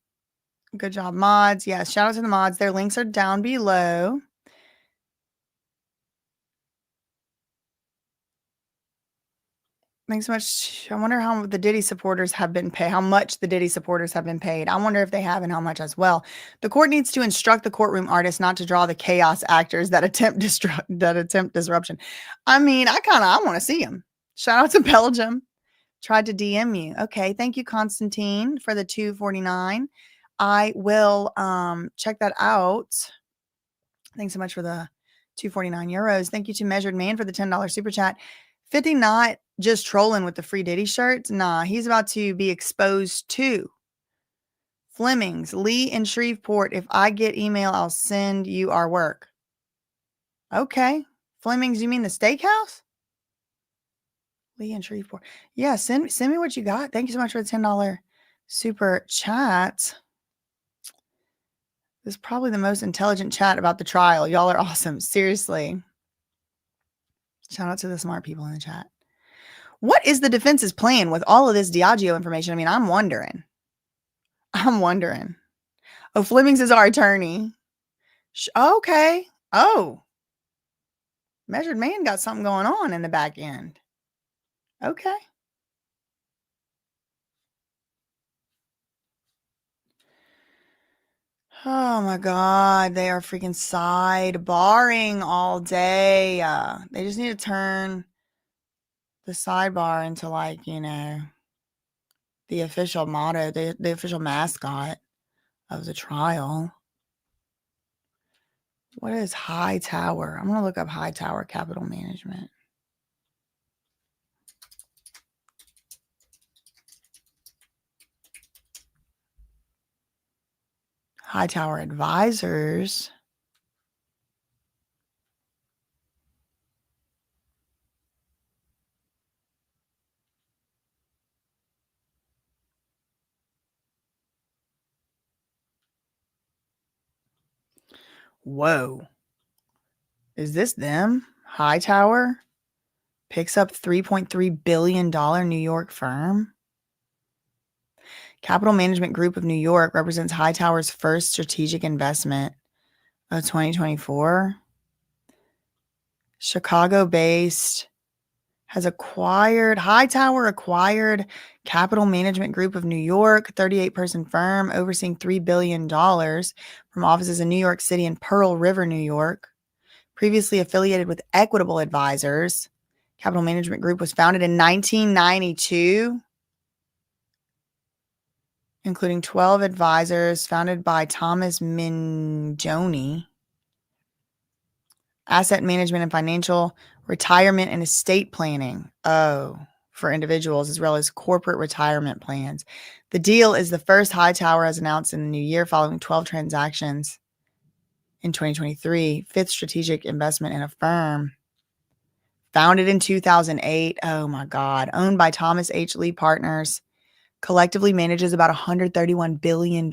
B: Good job, mods. Yes, shout out to the mods. Their links are down below. Thanks so much. I wonder how the Diddy supporters have been paid. How much the Diddy supporters have been paid. I wonder if they have and how much as well. The court needs to instruct the courtroom artists not to draw the chaos actors that attempt disruption. I mean, I want to see them. Shout out to Belgium. Tried to DM you. Okay, thank you, Constantine, for the $2.49. I will check that out. Thanks so much for the 249 euros. Thank you to Measured Man for the $10 super chat. 50 not just trolling with the free Diddy shirts. Nah, he's about to be exposed too. Fleming's, Lee in Shreveport. If I get email, I'll send you our work. Okay. Fleming's, you mean the steakhouse? Lee in Shreveport. Yeah, send me what you got. Thank you so much for the $10 super chat. This is probably the most intelligent chat about the trial. Y'all are awesome. Seriously. Shout out to the smart people in the chat. What is the defense's plan with all of this Diageo information? I mean, I'm wondering. Oh, Flemings is our attorney. Okay. Oh. Measured Man got something going on in the back end. Okay. Oh my God. They are freaking sidebarring all day. They just need to turn the sidebar into like, the official motto, the official mascot of the trial. What is Hightower? I'm going to look up Hightower Capital Management. Hightower Advisors. Whoa. Is this them? Hightower picks up $3.3 billion New York firm. Capital Management Group of New York represents Hightower's first strategic investment of 2024. Chicago-based Hightower acquired Capital Management Group of New York, 38-person firm overseeing $3 billion from offices in New York City and Pearl River, New York. Previously affiliated with Equitable Advisors, Capital Management Group was founded in 1992, including 12 advisors, founded by Thomas Mingione. Asset management and financial, retirement and estate planning. Oh, for individuals as well as corporate retirement plans. The deal is the first Hightower has announced in the new year following 12 transactions in 2023, fifth strategic investment in a firm. Founded in 2008. Oh my God. Owned by Thomas H. Lee Partners. Collectively manages about $131 billion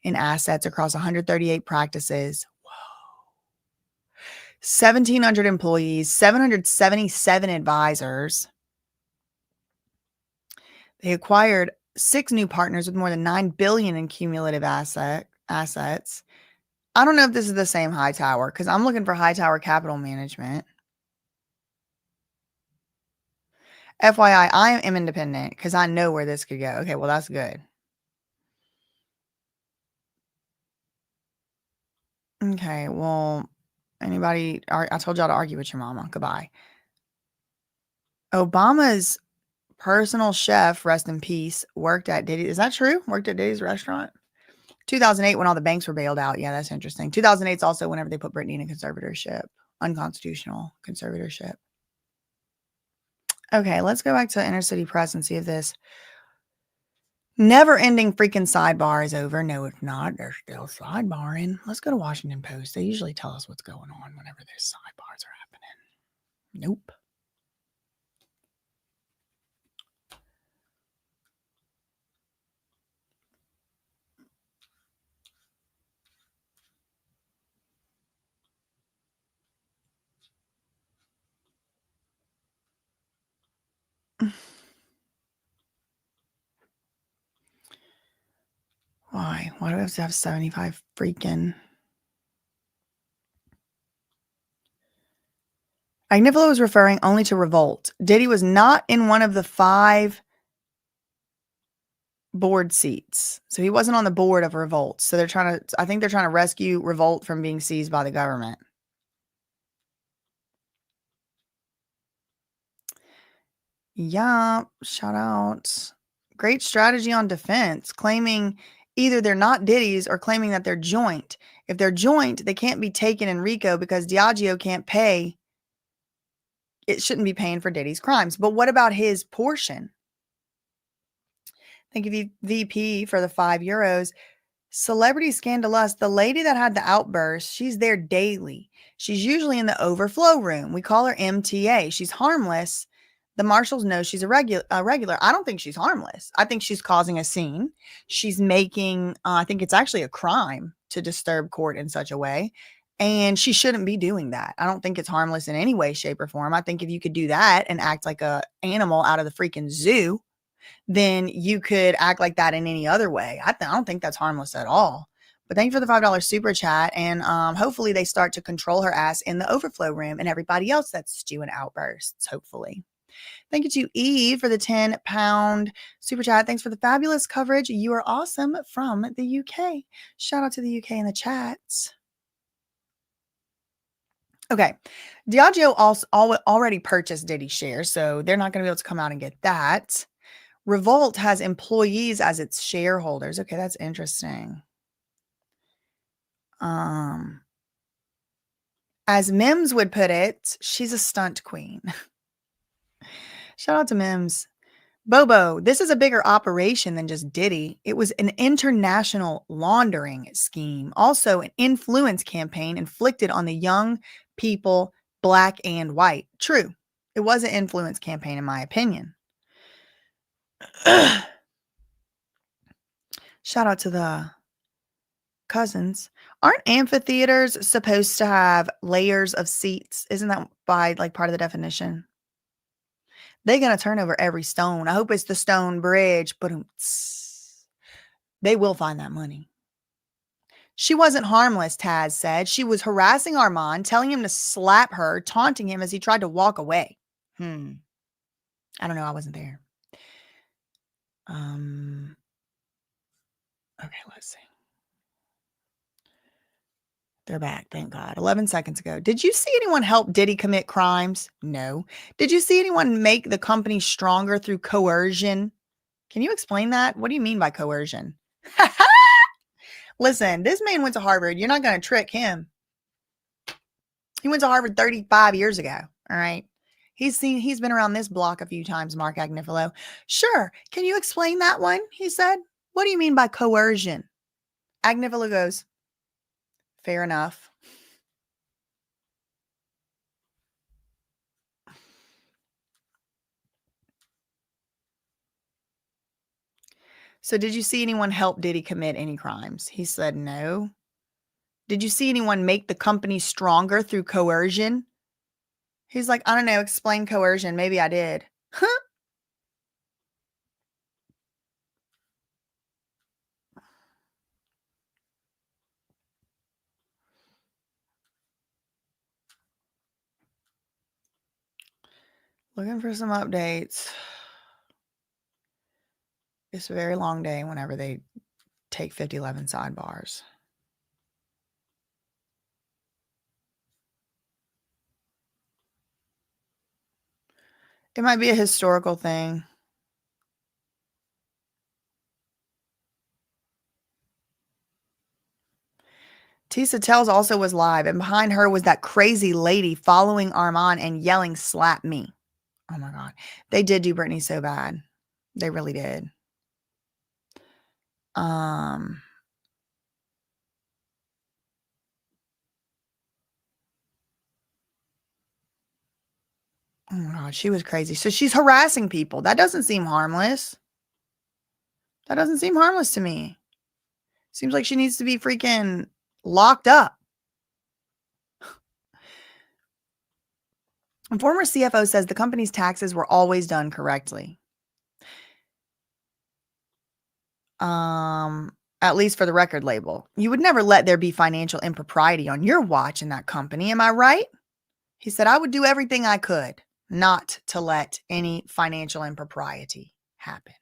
B: in assets across 138 practices. 1,700 employees, 777 advisors. They acquired 6 new partners with more than $9 billion in cumulative assets. I don't know if this is the same Hightower because I'm looking for Hightower Capital Management. FYI, I am independent because I know where this could go. Okay, well, that's good. Okay, well, anybody, I told y'all to argue with your mama. Goodbye. Obama's personal chef, rest in peace, worked at Diddy. Is that true? Worked at Diddy's restaurant? 2008 when all the banks were bailed out. Yeah, that's interesting. 2008 is also whenever they put Britney in a conservatorship, unconstitutional conservatorship. Okay, let's go back to Inner City Press and see if this never-ending freaking sidebar is over. No, it's not. They're still sidebarring. Let's go to Washington Post. They usually tell us what's going on whenever there's sidebars are happening. Nope. Why? Why do we have to have 75 freaking... Agnifilo was referring only to Revolt. Diddy was not in one of the 5 board seats. So he wasn't on the board of Revolt. So I think they're trying to rescue Revolt from being seized by the government. Yeah, shout out. Great strategy on defense, claiming either they're not Diddy's or claiming that they're joint. If they're joint, they can't be taken in RICO because Diageo can't pay. It shouldn't be paying for Diddy's crimes. But what about his portion? Thank you, VP, for the €5. Celebrity Scandalous, the lady that had the outburst, she's there daily. She's usually in the overflow room. We call her MTA. She's harmless. The marshals know she's a regular. I don't think she's harmless. I think she's causing a scene. She's making, I think it's actually a crime to disturb court in such a way. And she shouldn't be doing that. I don't think it's harmless in any way, shape, or form. I think if you could do that and act like a animal out of the freaking zoo, then you could act like that in any other way. I don't think that's harmless at all. But thank you for the $5 super chat. And hopefully they start to control her ass in the overflow room and everybody else that's stewing outbursts, hopefully. Thank you to Eve for the £10 super chat. Thanks for the fabulous coverage. You are awesome from the UK. Shout out to the UK in the chats. Okay. Diageo also already purchased Diddy shares, so they're not going to be able to come out and get that. Revolt has employees as its shareholders. Okay, that's interesting. As Mims would put it, she's a stunt queen. Shout out to Mims. Bobo, this is a bigger operation than just Diddy. It was an international laundering scheme, also an influence campaign inflicted on the young people, black and white. True. It was an influence campaign, in my opinion. Shout out to the cousins. Aren't amphitheaters supposed to have layers of seats? Isn't that by like part of the definition? They're going to turn over every stone. I hope it's the stone bridge, but they will find that money. She wasn't harmless, Taz said. She was harassing Armand, telling him to slap her, taunting him as he tried to walk away. I don't know. I wasn't there. Okay, let's see. They're back, thank God. 11 seconds ago. Did you see anyone help Diddy commit crimes? No. Did you see anyone make the company stronger through coercion? Can you explain that? What do you mean by coercion? Listen, this man went to Harvard. You're not going to trick him. He went to Harvard 35 years ago, all right? He's been around this block a few times, Mark Agnifilo. Sure. Can you explain that one? He said. What do you mean by coercion? Agnifilo goes, fair enough. So did you see anyone help Diddy commit any crimes? He said no. Did you see anyone make the company stronger through coercion? He's like, I don't know, explain coercion. Maybe I did. Looking for some updates. It's a very long day whenever they take 5011 sidebars. It might be a historical thing. Tisa Tells also was live, and behind her was that crazy lady following Armand and yelling, slap me. Oh my God. They did do Brittany so bad. They really did. Oh my God, she was crazy. So she's harassing people. That doesn't seem harmless. That doesn't seem harmless to me. Seems like she needs to be freaking locked up. A former CFO says the company's taxes were always done correctly. At least for the record label. You would never let there be financial impropriety on your watch in that company. Am I right? He said, I would do everything I could not to let any financial impropriety happen.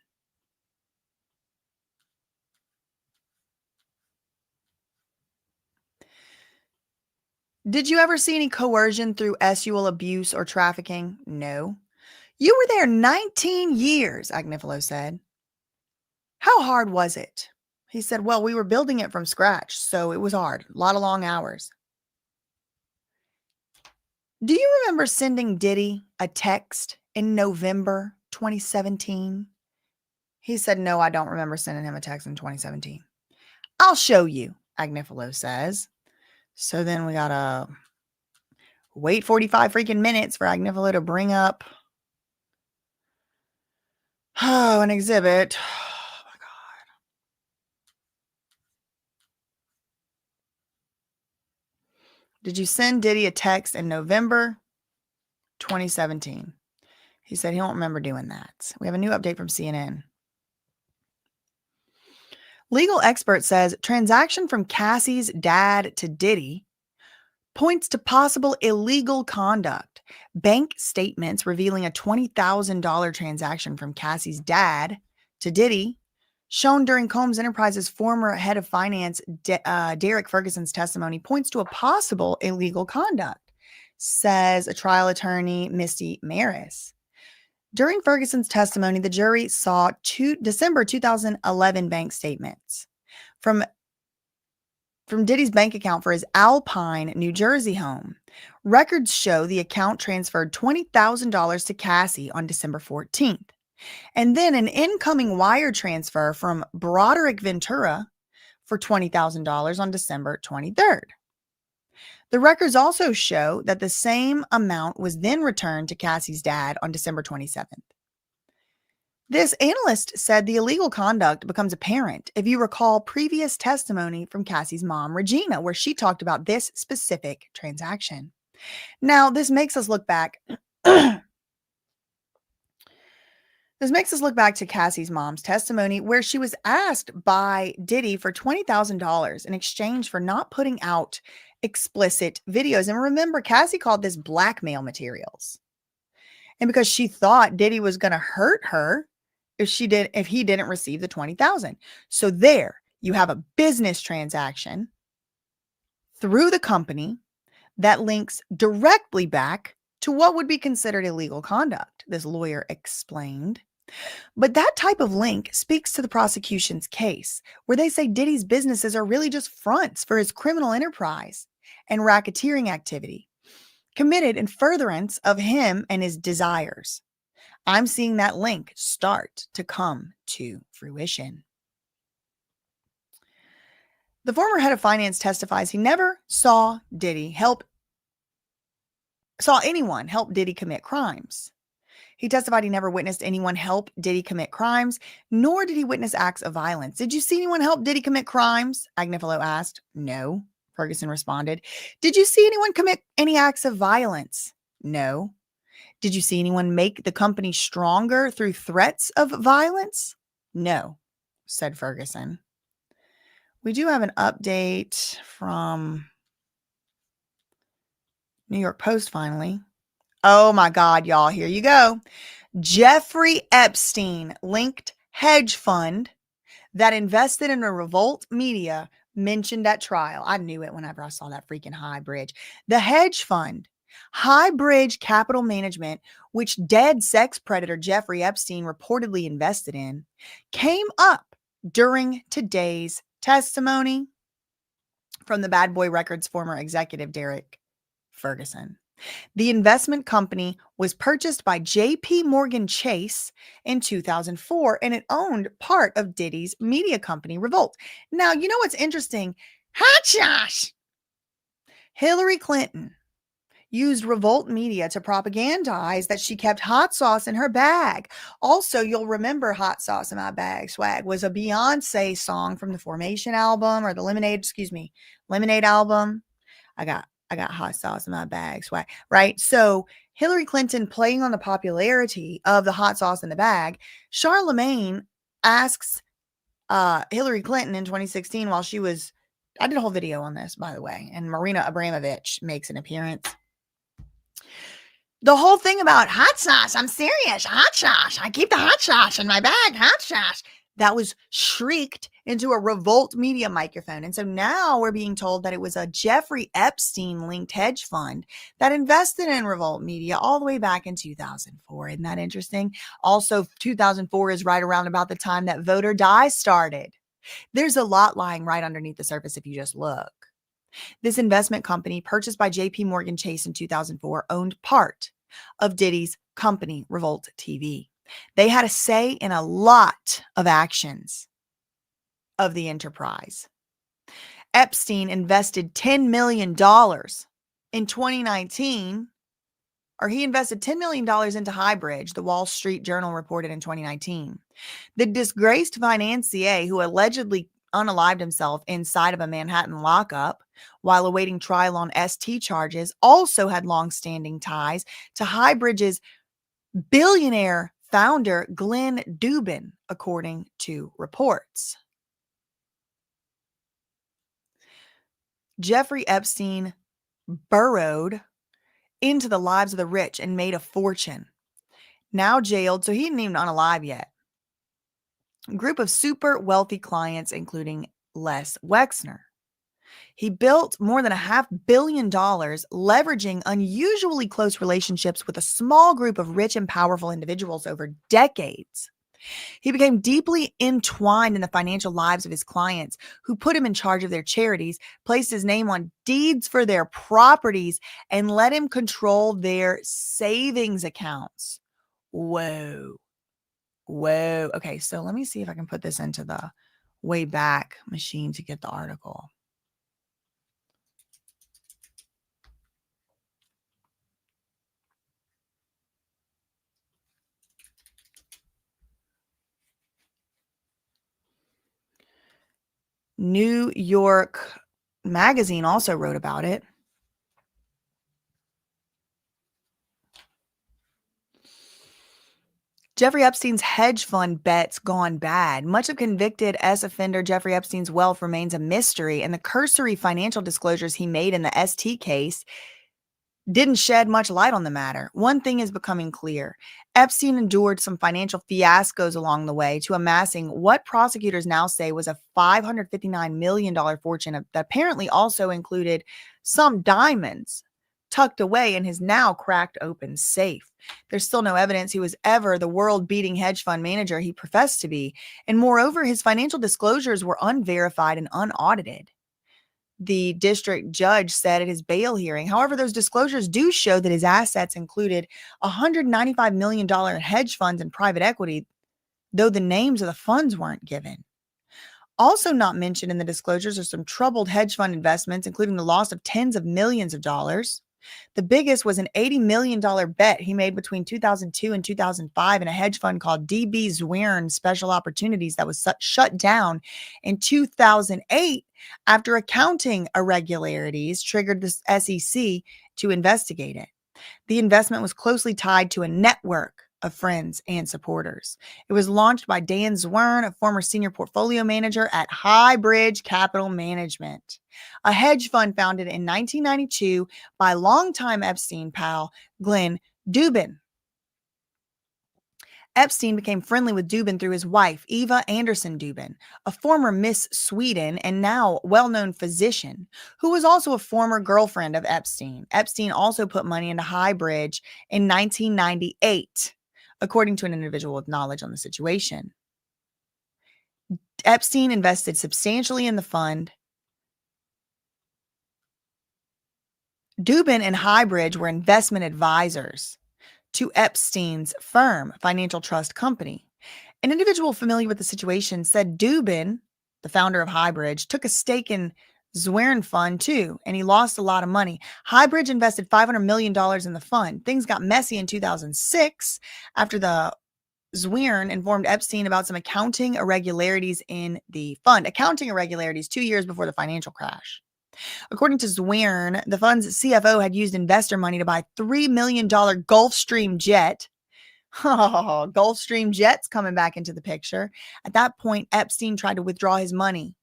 B: Did you ever see any coercion through sexual abuse or trafficking? No. You were there 19 years, Agnifilo said. How hard was it? He said, well, we were building it from scratch, so it was hard. A lot of long hours. Do you remember sending Diddy a text in November 2017? He said, no, I don't remember sending him a text in 2017. I'll show you, Agnifilo says. So then we got to wait 45 freaking minutes for Agnifilo to bring up an exhibit. Oh my God. Did you send Diddy a text in November 2017? He said he don't remember doing that. We have a new update from CNN. Legal expert says transaction from Cassie's dad to Diddy points to possible illegal conduct. Bank statements revealing a $20,000 transaction from Cassie's dad to Diddy, shown during Combs Enterprises' former head of finance, Derek Ferguson's testimony, points to a possible illegal conduct, says a trial attorney, Misty Maris. During Ferguson's testimony, the jury saw December 2011 bank statements from Diddy's bank account for his Alpine, New Jersey home. Records show the account transferred $20,000 to Cassie on December 14th. And then an incoming wire transfer from Broderick Ventura for $20,000 on December 23rd. The records also show that the same amount was then returned to Cassie's dad on December 27th. This analyst said the illegal conduct becomes apparent if you recall previous testimony from Cassie's mom, Regina, where she talked about this specific transaction. Now, this makes us look back. This makes us look back to Cassie's mom's testimony, where she was asked by Diddy for $20,000 in exchange for not putting out explicit videos. And remember, Cassie called this blackmail materials. And because she thought Diddy was going to hurt her if he didn't receive the $20,000. So there you have a business transaction through the company that links directly back to what would be considered illegal conduct, this lawyer explained. But that type of link speaks to the prosecution's case, where they say Diddy's businesses are really just fronts for his criminal enterprise and racketeering activity, committed in furtherance of him and his desires. I'm seeing that link start to come to fruition. The former head of finance testifies he never saw anyone help Diddy commit crimes. He testified he never witnessed anyone help Diddy commit crimes, nor did he witness acts of violence. Did you see anyone help Diddy commit crimes? Agnifilo asked. No, Ferguson responded. Did you see anyone commit any acts of violence? No. Did you see anyone make the company stronger through threats of violence? No, said Ferguson. We do have an update from New York Post finally. Oh my God, y'all, here you go. Jeffrey Epstein linked hedge fund that invested in a Revolt Media mentioned at trial. I knew it whenever I saw that freaking High Bridge. The hedge fund, High Bridge Capital Management, which dead sex predator Jeffrey Epstein reportedly invested in, came up during today's testimony from the Bad Boy Records former executive Derek Ferguson. The investment company was purchased by JP Morgan Chase in 2004, and it owned part of Diddy's media company, Revolt. Now, you know what's interesting? Hot Josh! Hillary Clinton used Revolt Media to propagandize that she kept hot sauce in her bag. Also, you'll remember Hot Sauce in My Bag Swag was a Beyonce song from the Formation album or the Lemonade album. I got hot sauce in my bag swag, right? So Hillary Clinton playing on the popularity of the hot sauce in the bag. Charlemagne asks Hillary Clinton in 2016 while she was, I did a whole video on this, by the way, and Marina Abramovich makes an appearance. The whole thing about hot sauce, I'm serious, hot sauce. I keep the hot sauce in my bag, hot sauce. That was shrieked into a Revolt Media microphone. And so now we're being told that it was a Jeffrey Epstein linked hedge fund that invested in Revolt Media all the way back in 2004. Isn't that interesting? Also, 2004 is right around about the time that Vote or Die started. There's a lot lying right underneath the surface if you just look. This investment company, purchased by JP Morgan Chase in 2004, owned part of Diddy's company, Revolt TV. They had a say in a lot of actions of the enterprise. Epstein invested $10 million in 2019, or he invested $10 million into Highbridge, the Wall Street Journal reported in 2019. The disgraced financier who allegedly unalived himself inside of a Manhattan lockup while awaiting trial on ST charges also had long-standing ties to Highbridge's billionaire founder Glenn Dubin, according to reports. Jeffrey Epstein burrowed into the lives of the rich and made a fortune. Now jailed, so he isn't even unalive yet. A group of super wealthy clients, including Les Wexner. He built more than $500 million, leveraging unusually close relationships with a small group of rich and powerful individuals over decades. He became deeply entwined in the financial lives of his clients, who put him in charge of their charities, placed his name on deeds for their properties, and let him control their savings accounts. Whoa. Okay, so let me see if I can put this into the Wayback Machine to get the article. New York Magazine also wrote about it. Jeffrey Epstein's hedge fund bets gone bad. Much of convicted S-offender Jeffrey Epstein's wealth remains a mystery, and the cursory financial disclosures he made in the ST case didn't shed much light on the matter. One thing is becoming clear. Epstein endured some financial fiascos along the way to amassing what prosecutors now say was a $559 million fortune that apparently also included some diamonds tucked away in his now cracked open safe. There's still no evidence he was ever the world-beating hedge fund manager he professed to be. And moreover, his financial disclosures were unverified and unaudited. The district judge said at his bail hearing. However, those disclosures do show that his assets included $195 million in hedge funds and private equity, though the names of the funds weren't given. Also not mentioned in the disclosures are some troubled hedge fund investments, including the loss of tens of millions of dollars. The biggest was an $80 million bet he made between 2002 and 2005 in a hedge fund called DB Zwirn Special Opportunities that was shut down in 2008 after accounting irregularities triggered the SEC to investigate it. The investment was closely tied to a network of friends and supporters. It was launched by Dan Zwirn, a former senior portfolio manager at Highbridge Capital Management, a hedge fund founded in 1992 by longtime Epstein pal Glenn Dubin. Epstein became friendly with Dubin through his wife, Eva Anderson Dubin, a former Miss Sweden and now well-known physician, who was also a former girlfriend of Epstein. Epstein also put money into Highbridge in 1998, according to an individual with knowledge on the situation. Epstein invested substantially in the fund. Dubin and Highbridge were investment advisors to Epstein's firm, Financial Trust Company. An individual familiar with the situation said Dubin, the founder of Highbridge, took a stake in Zwirn Fund too, and he lost a lot of money. Highbridge invested $500 million in the fund. Things got messy in 2006 after the Zwirn informed Epstein about some accounting irregularities in the fund. Accounting irregularities 2 years before the financial crash. According to Zwirn, the fund's CFO had used investor money to buy $3 million Gulfstream jet. Oh, Gulfstream jet's coming back into the picture. At that point, Epstein tried to withdraw his money,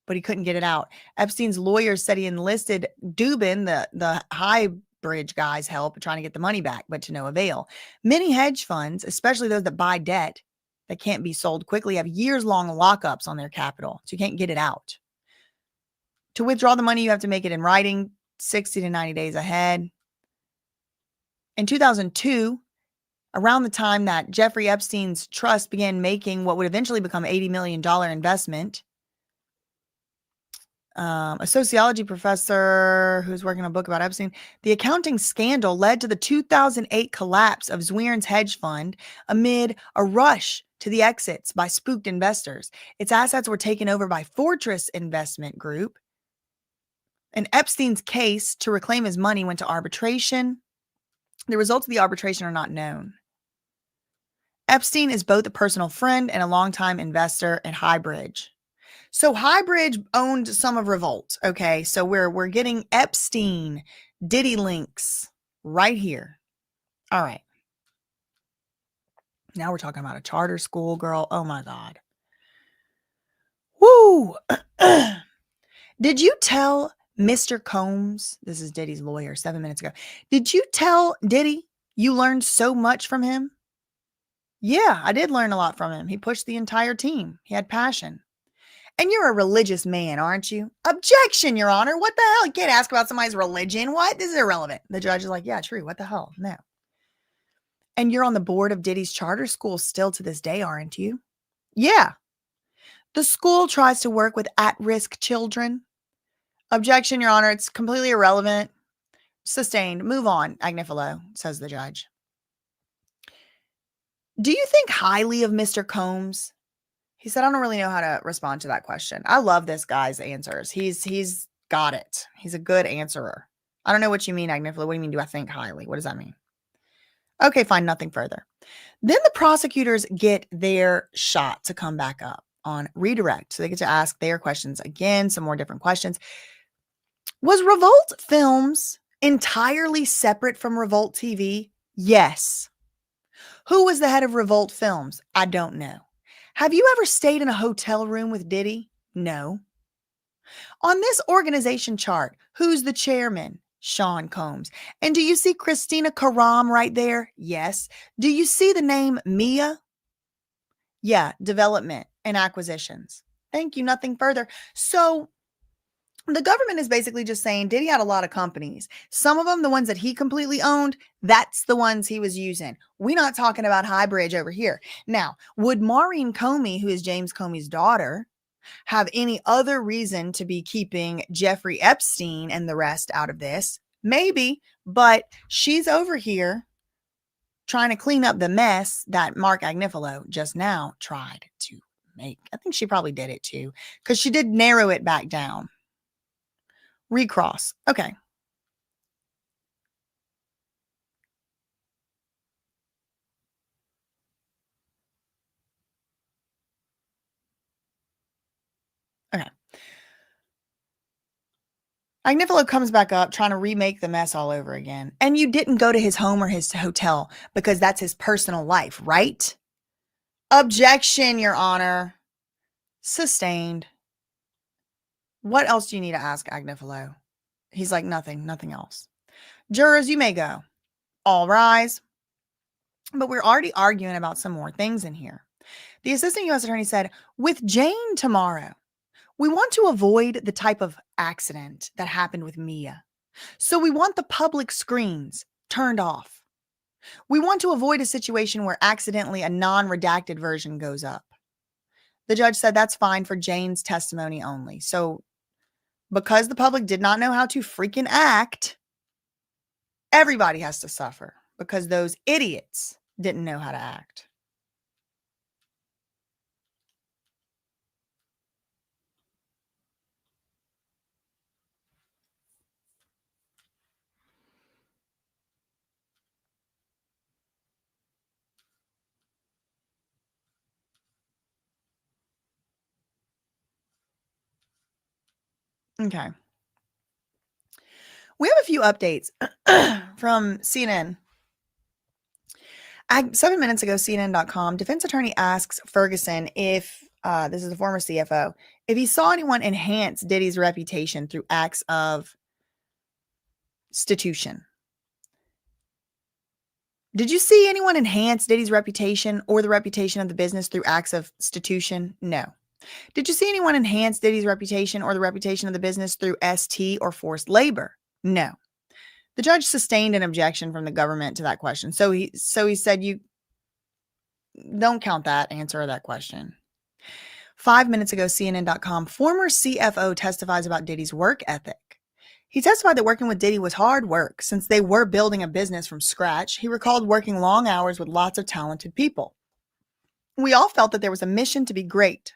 B: but he couldn't get it out. Epstein's lawyers said he enlisted Dubin, the Highbridge guy's help, trying to get the money back, but to no avail. Many hedge funds, especially those that buy debt that can't be sold quickly, have years-long lockups on their capital, so you can't get it out. To withdraw the money, you have to make it in writing 60 to 90 days ahead. In 2002, around the time that Jeffrey Epstein's trust began making what would eventually become $80 million investment, a sociology professor who's working on a book about Epstein, the accounting scandal led to the 2008 collapse of Zwirn's hedge fund amid a rush to the exits by spooked investors. Its assets were taken over by Fortress Investment Group, and Epstein's case to reclaim his money went to arbitration. The results of the arbitration are not known. Epstein is both a personal friend and a longtime investor at Highbridge. So Highbridge owned some of Revolt. Okay, so we're getting Epstein Diddy links right here. All right. Now we're talking about a charter school, girl. Oh my God. Woo! Did you tell Mr. Combs, this is Diddy's lawyer, 7 minutes ago, did you tell Diddy you learned so much from him? Yeah, I did learn a lot from him. He pushed the entire team. He had passion. And you're a religious man, aren't you? Objection, Your Honor. What the hell? You can't ask about somebody's religion. What? This is irrelevant. The judge is like, yeah, true. What the hell? No. And you're on the board of Diddy's charter school still to this day, aren't you? Yeah. The school tries to work with at-risk children. Objection, Your Honor. It's completely irrelevant. Sustained. Move on, Agnifilo, says the judge. Do you think highly of Mr. Combs? He said, I don't really know how to respond to that question. I love this guy's answers. He's got it. He's a good answerer. I don't know what you mean, Agnifilo. What do you mean, do I think highly? What does that mean? Okay, fine, nothing further. Then the prosecutors get their shot to come back up on redirect. So they get to ask their questions again, some more different questions. Was Revolt Films entirely separate from Revolt TV? Yes. Who was the head of Revolt Films? I don't know. Have you ever stayed in a hotel room with Diddy? No. On this organization chart, who's the chairman? Sean Combs. And do you see Christina Karam right there? Yes. Do you see the name Mia? Yeah, development and acquisitions. Thank you, nothing further. So the government is basically just saying Diddy had a lot of companies. Some of them, the ones that he completely owned, that's the ones he was using. We're not talking about Highbridge over here. Now, would Maureen Comey, who is James Comey's daughter, have any other reason to be keeping Jeffrey Epstein and the rest out of this? Maybe, but she's over here trying to clean up the mess that Mark Agnifilo just now tried to make. I think she probably did it too, because she did narrow it back down. Recross. Okay. Agnifilo comes back up trying to remake the mess all over again. And you didn't go to his home or his hotel because that's his personal life, right? Objection, Your Honor. Sustained. What else do you need to ask Agnifilo? He's like, nothing else. Jurors, you may go. All rise. But we're already arguing about some more things in here. The assistant U.S. attorney said, with Jane tomorrow, we want to avoid the type of accident that happened with Mia. So we want the public screens turned off. We want to avoid a situation where accidentally a non-redacted version goes up. The judge said that's fine for Jane's testimony only. So because the public did not know how to freaking act, everybody has to suffer because those idiots didn't know how to act. Okay. We have a few updates from CNN. 7 minutes ago, CNN.com, defense attorney asks Ferguson if, this is the former CFO, if he saw anyone enhance Diddy's reputation through acts of stitution. Did you see anyone enhance Diddy's reputation or the reputation of the business through acts of stitution? No. Did you see anyone enhance Diddy's reputation or the reputation of the business through ST or forced labor? No. The judge sustained an objection from the government to that question. So he said, you don't count that answer or that question. 5 minutes ago, CNN.com, former CFO testifies about Diddy's work ethic. He testified that working with Diddy was hard work since they were building a business from scratch. He recalled working long hours with lots of talented people. We all felt that there was a mission to be great,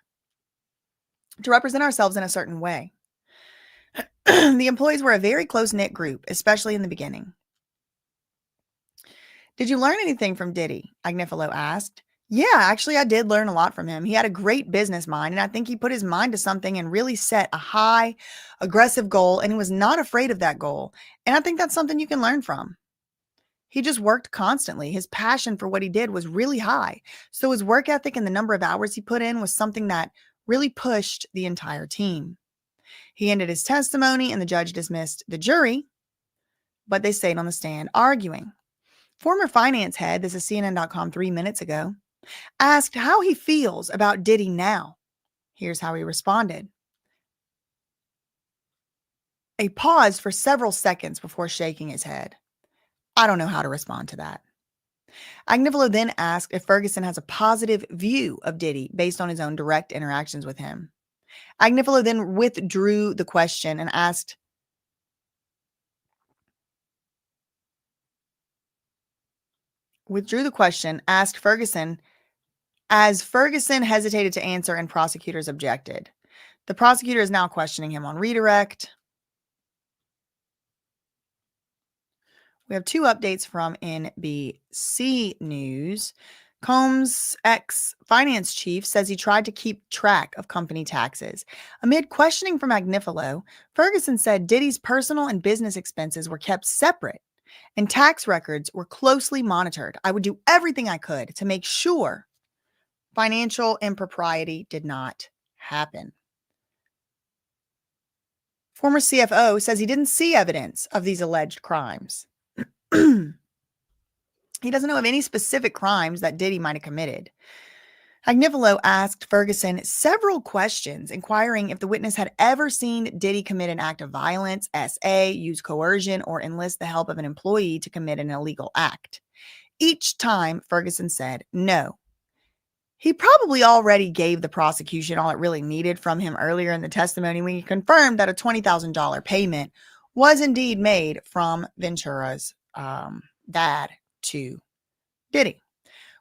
B: to represent ourselves in a certain way. The employees were a very close-knit group, especially in the beginning. Did you learn anything from Diddy? Agnifilo asked. Yeah, actually, I did learn a lot from him. He had a great business mind, and I think he put his mind to something and really set a high, aggressive goal, and he was not afraid of that goal. And I think that's something you can learn from. He just worked constantly. His passion for what he did was really high. So his work ethic and the number of hours he put in was something that really pushed the entire team. He ended his testimony, and the judge dismissed the jury, but they stayed on the stand arguing. Former finance head, this is CNN.com 3 minutes ago, asked how he feels about Diddy now. Here's how he responded. A pause for several seconds before shaking his head. I don't know how to respond to that. Agnifilo then asked if Ferguson has a positive view of Diddy based on his own direct interactions with him. Agnifilo then withdrew the question and asked Ferguson, as Ferguson hesitated to answer and prosecutors objected. The prosecutor is now questioning him on redirect. We have two updates from NBC News. Combs' ex-finance chief says he tried to keep track of company taxes. Amid questioning from Agnifilo, Ferguson said Diddy's personal and business expenses were kept separate and tax records were closely monitored. I would do everything I could to make sure financial impropriety did not happen. Former CFO says he didn't see evidence of these alleged crimes. He doesn't know of any specific crimes that Diddy might have committed. Agnifilo asked Ferguson several questions, inquiring if the witness had ever seen Diddy commit an act of violence, SA, use coercion, or enlist the help of an employee to commit an illegal act. Each time, Ferguson said no. He probably already gave the prosecution all it really needed from him earlier in the testimony when he confirmed that a $20,000 payment was indeed made from Ventura's dad to Diddy.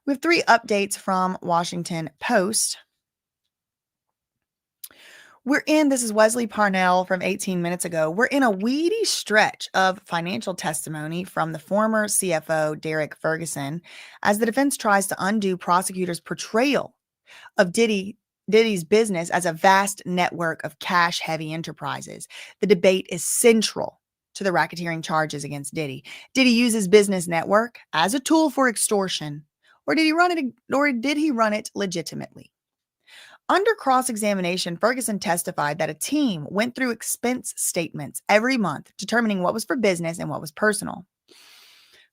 B: We have three updates from Washington Post. This is Wesley Parnell from 18 minutes ago. We're in a weedy stretch of financial testimony from the former CFO, Derek Ferguson, as the defense tries to undo prosecutors' portrayal of Diddy Diddy's business as a vast network of cash-heavy enterprises. The debate is central to the racketeering charges against Diddy. Did he use his business network as a tool for extortion, or did he run it legitimately? Under cross-examination, Ferguson testified that a team went through expense statements every month, determining what was for business and what was personal.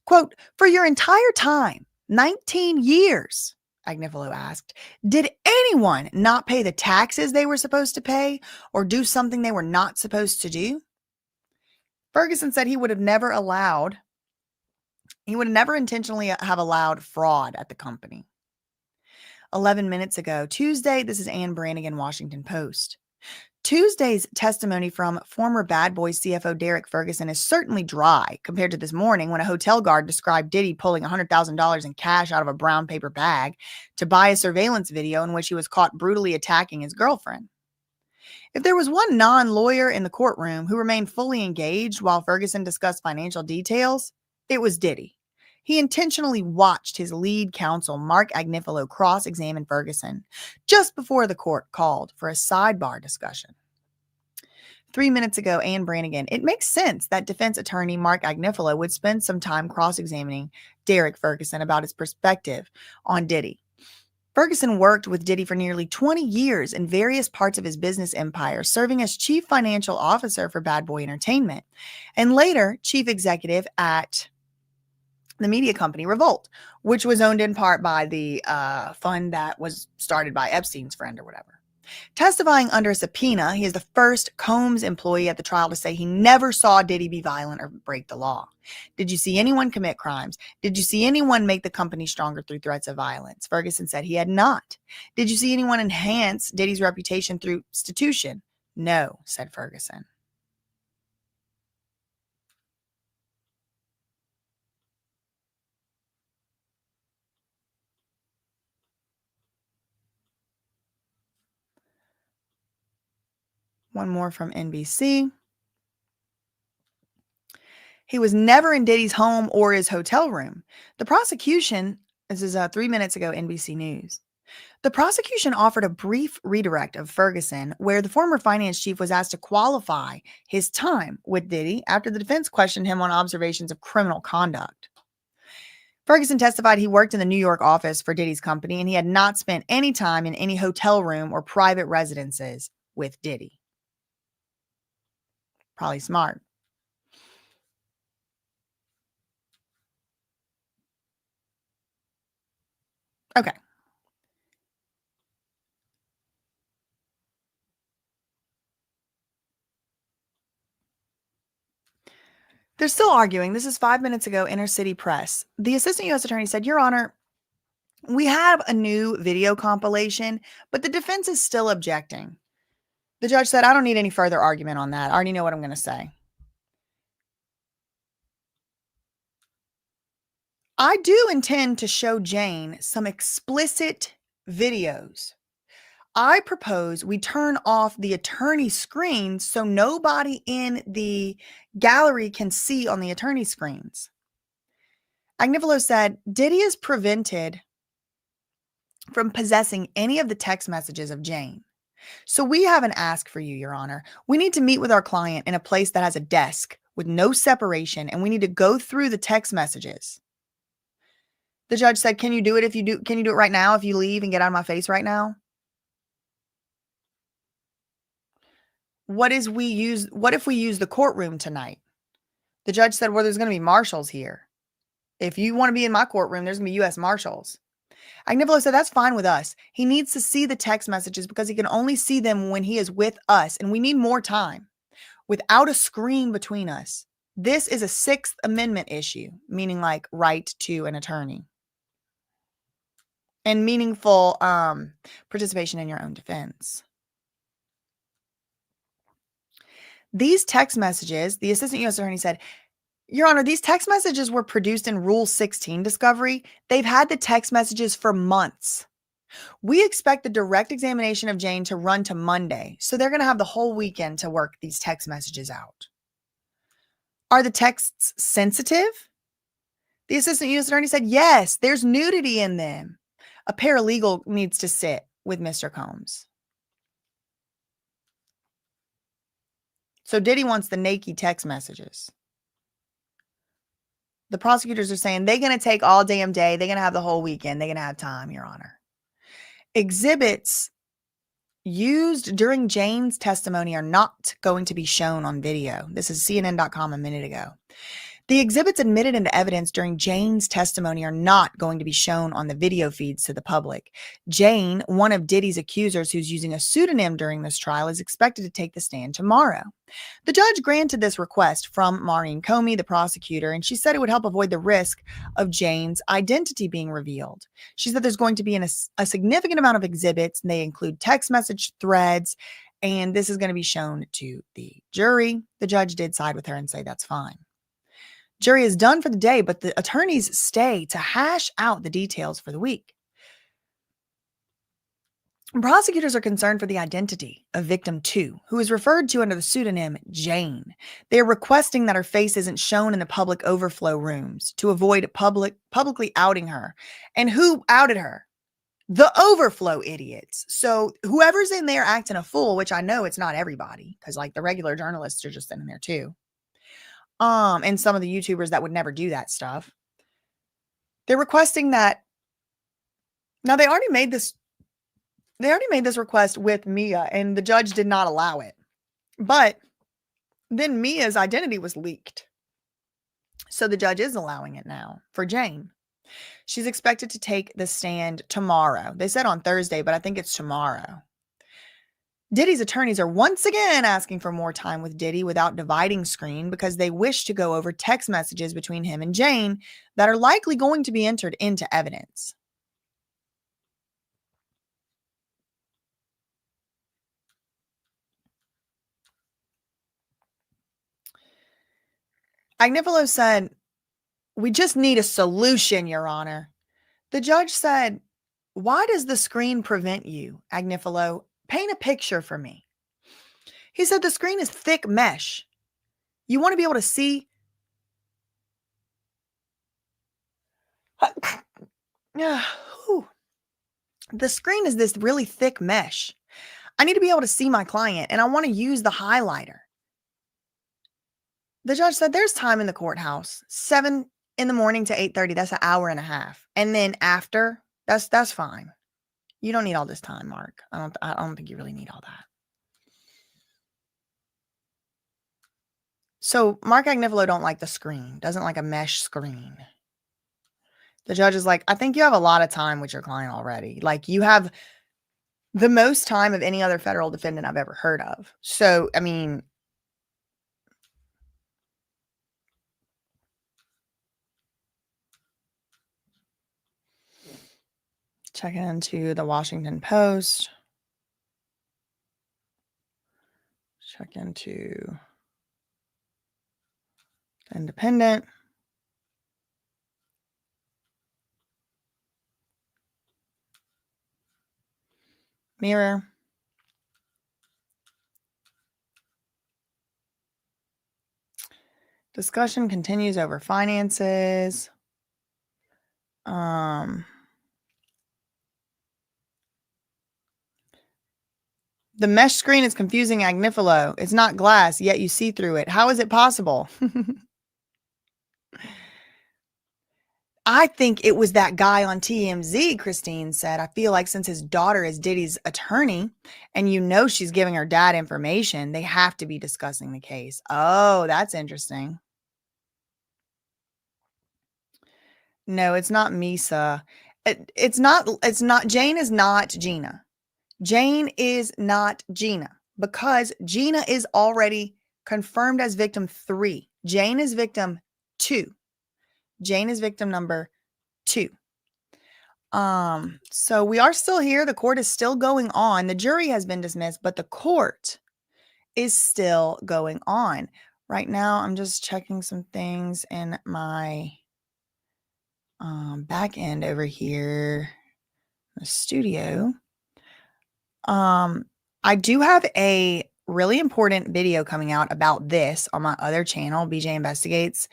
B: Quote, "For your entire time, 19 years," Agnifilo asked, "did anyone not pay the taxes they were supposed to pay or do something they were not supposed to do?" Ferguson said he would have never intentionally have allowed fraud at the company. 11 minutes ago, Tuesday, this is Ann Brannigan, Washington Post. Tuesday's testimony from former Bad Boys CFO Derek Ferguson is certainly dry compared to this morning when a hotel guard described Diddy pulling $100,000 in cash out of a brown paper bag to buy a surveillance video in which he was caught brutally attacking his girlfriend. If there was one non-lawyer in the courtroom who remained fully engaged while Ferguson discussed financial details, it was Diddy. He intentionally watched his lead counsel, Mark Agnifilo, cross-examine Ferguson just before the court called for a sidebar discussion. 3 minutes ago, Ann Brannigan, it makes sense that defense attorney Mark Agnifilo would spend some time cross-examining Derek Ferguson about his perspective on Diddy. Ferguson worked with Diddy for nearly 20 years in various parts of his business empire, serving as chief financial officer for Bad Boy Entertainment, and later chief executive at the media company Revolt, which was owned in part by the fund that was started by Epstein's friend or whatever. Testifying under a subpoena, he is the first Combs employee at the trial to say he never saw Diddy be violent or break the law. Did you see anyone commit crimes? Did you see anyone make the company stronger through threats of violence? Ferguson said he had not. Did you see anyone enhance Diddy's reputation through institution? No, said Ferguson. One more from NBC. He was never in Diddy's home or his hotel room. The prosecution, this is 3 minutes ago, NBC News. The prosecution offered a brief redirect of Ferguson, where the former finance chief was asked to qualify his time with Diddy after the defense questioned him on observations of criminal conduct. Ferguson testified he worked in the New York office for Diddy's company and he had not spent any time in any hotel room or private residences with Diddy. Probably smart. Okay. They're still arguing. This is 5 minutes ago, Inner City Press. The assistant U.S. attorney said, Your Honor, we have a new video compilation, but the defense is still objecting. The judge said, I don't need any further argument on that. I already know what I'm going to say. I do intend to show Jane some explicit videos. I propose we turn off the attorney screen so nobody in the gallery can see on the attorney screens. Agnifilo said, Diddy is prevented from possessing any of the text messages of Jane. So we have an ask for you, Your Honor. We need to meet with our client in a place that has a desk with no separation, and we need to go through the text messages. The judge said, Can you do it Can you do it right now if you leave and get out of my face right now? What if we use the courtroom tonight? The judge said, well, there's going to be marshals here. If you want to be in my courtroom, there's going to be U.S. Marshals. Agnifilo said, that's fine with us. He needs to see the text messages because he can only see them when he is with us. And we need more time without a screen between us. This is a Sixth Amendment issue, meaning like right to an attorney and meaningful participation in your own defense. These text messages, the assistant U.S. attorney said, Your Honor, these text messages were produced in Rule 16 discovery. They've had the text messages for months. We expect the direct examination of Jane to run to Monday, so they're going to have the whole weekend to work these text messages out. Are the texts sensitive? The assistant U.S. attorney said, yes, there's nudity in them. A paralegal needs to sit with Mr. Combs. So Diddy wants the naked text messages. The prosecutors are saying they're going to take all damn day. They're going to have the whole weekend. They're going to have time, Your Honor. Exhibits used during Jane's testimony are not going to be shown on video. This is CNN.com a minute ago. The exhibits admitted into evidence during Jane's testimony are not going to be shown on the video feeds to the public. Jane, one of Diddy's accusers who's using a pseudonym during this trial, is expected to take the stand tomorrow. The judge granted this request from Maureen Comey, the prosecutor, and she said it would help avoid the risk of Jane's identity being revealed. She said there's going to be a significant amount of exhibits, and they include text message threads, and this is going to be shown to the jury. The judge did side with her and say that's fine. Jury is done for the day, but the attorneys stay to hash out the details for the week. Prosecutors are concerned for the identity of victim 2, who is referred to under the pseudonym Jane. They are requesting that her face isn't shown in the public overflow rooms to avoid publicly outing her. And who outed her? The overflow idiots. So whoever's in there acting a fool, which I know it's not everybody, because like the regular journalists are just in there too. And some of the YouTubers that would never do that stuff. They're requesting that. Now they already made this request with Mia, and the judge did not allow it. But then Mia's identity was leaked. So the judge is allowing it now for Jane. She's expected to take the stand tomorrow. They said on Thursday, but I think it's tomorrow. Diddy's attorneys are once again asking for more time with Diddy without dividing screen because they wish to go over text messages between him and Jane that are likely going to be entered into evidence. Agnifilo said, "We just need a solution, Your Honor." The judge said, "Why does the screen prevent you, Agnifilo? Paint a picture for me." He said, "The screen is thick mesh. You want to be able to see." The screen is this really thick mesh. I need to be able to see my client, and I want to use the highlighter. The judge said, "There's time in the courthouse, 7 in the morning to 8:30. That's an hour and a half. And then after, that's fine. You don't need all this time, Mark. I don't think you really need all that." So Mark Agnifilo don't like the screen, doesn't like a mesh screen. The judge is like, "I think you have a lot of time with your client already. Like, you have the most time of any other federal defendant I've ever heard of." So, I mean, checking into the Washington Post. Check into the Independent. Mirror. Discussion continues over finances. The mesh screen is confusing Agnifilo. It's not glass, yet you see through it. How is it possible? I think it was that guy on TMZ, Christine said. "I feel like since his daughter is Diddy's attorney and you know she's giving her dad information, they have to be discussing the case." Oh, that's interesting. No, it's not Misa. It's not, Jane is not Gina. Jane is not Gina because Gina is already confirmed as victim 3. Jane is victim 2. Jane is victim number 2. So we are still here. The court is still going on. The jury has been dismissed, but the court is still going on. Right now, I'm just checking some things in my back end over here in the studio. I do have a really important video coming out about this on my other channel, BJ Investigates.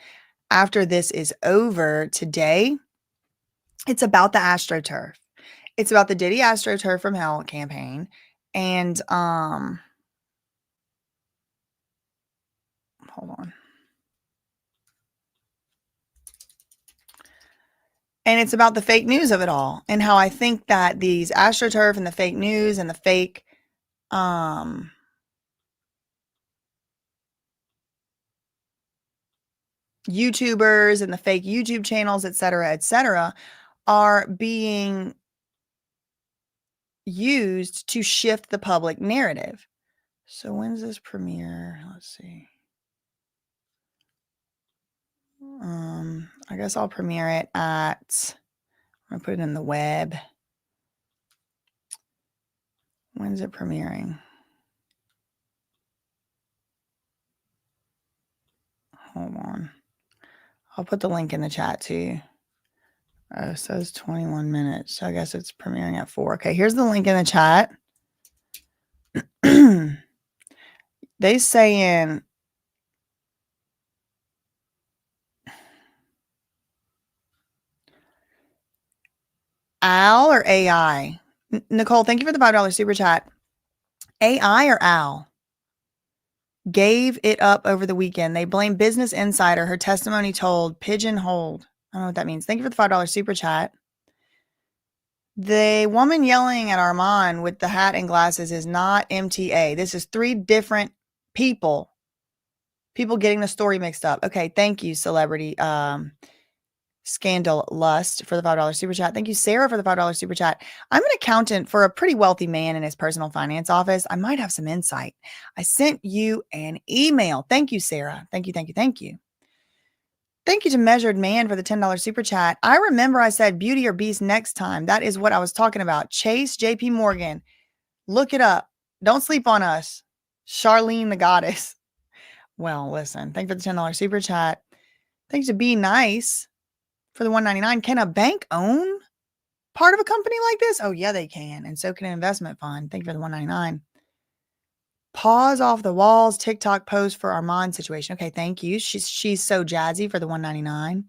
B: After this is over today, it's about the AstroTurf. It's about the Diddy AstroTurf from Hell campaign. And Hold on. And it's about the fake news of it all and how I think that these AstroTurf and the fake news and the fake YouTubers and the fake YouTube channels, et cetera, are being used to shift the public narrative. So when's this premiere? Let's see. I guess I'll premiere it at, I'm gonna put it in the web. When's it premiering? Hold on. I'll put the link in the chat too. Oh, it says 21 minutes. So I guess it's premiering at 4. Okay, here's the link in the chat. They saying Al or AI? Nicole, thank you for the $5 super chat. AI or Al? Gave it up over the weekend. They blame Business Insider. Her testimony told pigeonholed. I don't know what that means. Thank you for the $5 super chat. The woman yelling at Armand with the hat and glasses is not MTA. This is 3 different people. People getting the story mixed up. Okay, thank you, celebrity Scandal Lust, for the $5 super chat. Thank you, Sarah, for the $5 super chat. I'm an accountant for a pretty wealthy man in his personal finance office. I might have some insight. I sent you an email. Thank you, Sarah. Thank you, thank you, thank you. Thank you to Measured Man for the $10 super chat. I remember I said Beauty or Beast next time. That is what I was talking about. Chase JP Morgan. Look it up. Don't sleep on us. Charlene the Goddess. Well, listen. Thank you for the $10 super chat. Thanks to Be Nice for the $1.99. Can a bank own part of a company like this? Oh, yeah, they can. And so can an investment fund. Thank you for the $1.99. Pause off the walls TikTok post for Armand situation. Okay, thank you. She's so jazzy for the $1.99.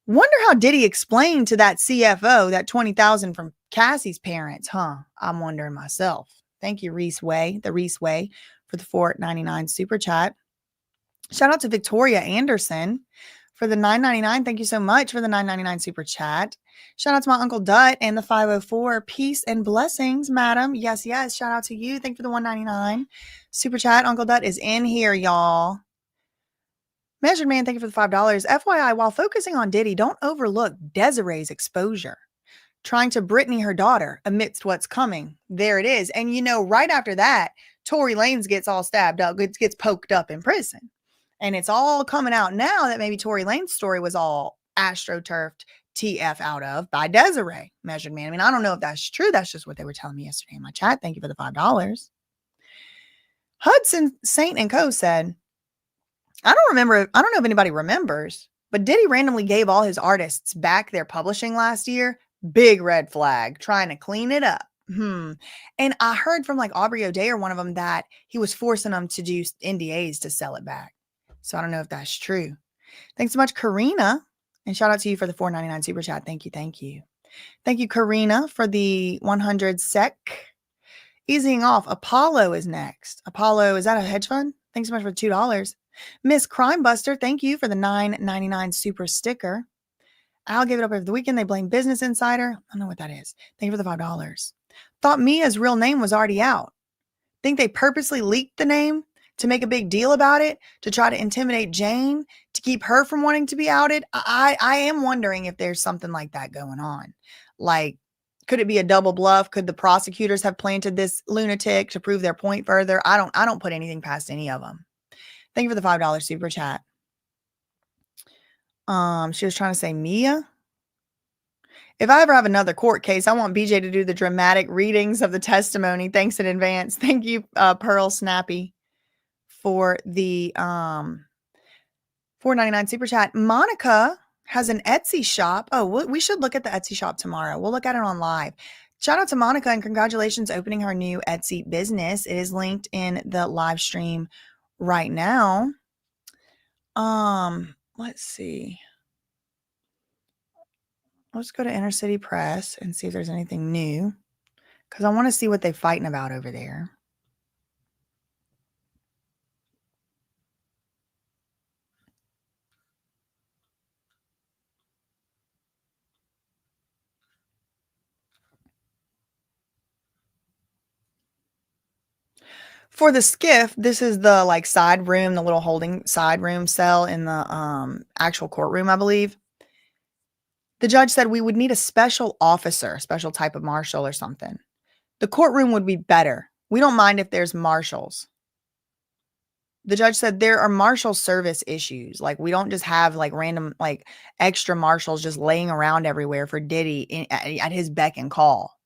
B: Wonder how Diddy explained to that CFO that $20,000 from Cassie's parents, huh? I'm wondering myself. Thank you, Reese Way, the Reese Way, for the $4.99 super chat. Shout out to Victoria Anderson for the $9.99. Thank you so much for the $9.99 super chat. Shout out to my Uncle Dut and the 504. Peace and blessings, madam. Yes, yes. Shout out to you. Thank you for the $1.99 super chat. Uncle Dut is in here, y'all. Measured Man, thank you for the $5. FYI, while focusing on Diddy, don't overlook Desiree's exposure. Trying to Brittany her daughter amidst what's coming. There it is. And right after that, Tory Lanez gets all stabbed up, gets poked up in prison. And it's all coming out now that maybe Tory Lanez story was all astroturfed TF out of by Desiree, Measured Man. I mean, I don't know if that's true. That's just what they were telling me yesterday in my chat. Thank you for the $5. Hudson Saint and Co. said, I don't know if anybody remembers, but Diddy randomly gave all his artists back their publishing last year. Big red flag, trying to clean it up. And I heard from Aubrey O'Day or one of them that he was forcing them to do NDAs to sell it back. So I don't know if that's true. Thanks so much, Karina. And shout out to you for the $4.99 super chat. Thank you. Thank you. Thank you, Karina, for the 100 sec. Easing off. Apollo is next. Apollo, is that a hedge fund? Thanks so much for the $2. Miss Crime Buster, thank you for the $9.99 super sticker. Al gave it up over the weekend. They blame Business Insider. I don't know what that is. Thank you for the $5. Thought Mia's real name was already out. Think they purposely leaked the name to make a big deal about it, to try to intimidate Jane, to keep her from wanting to be outed. I am wondering if there's something like that going on. Could it be a double bluff? Could the prosecutors have planted this lunatic to prove their point further? I don't put anything past any of them. Thank you for the $5 super chat. She was trying to say Mia. If I ever have another court case, I want BJ to do the dramatic readings of the testimony. Thanks in advance. Thank you, Pearl Snappy, for the $4.99 super chat. Monica has an Etsy shop. Oh, we should look at the Etsy shop tomorrow. We'll look at it on live. Shout out to Monica and congratulations opening her new Etsy business. It is linked in the live stream right now. Let's see. Let's go to Inner City Press and see if there's anything new, because I want to see what they're fighting about over there. For the skiff, this is the like side room, the little holding side room cell in the actual courtroom, I believe. The judge said we would need a special officer, special type of marshal or something. The courtroom would be better. We don't mind if there's marshals. The judge said there are marshal service issues. Like we don't just have like random like extra marshals just laying around everywhere for Diddy at his beck and call.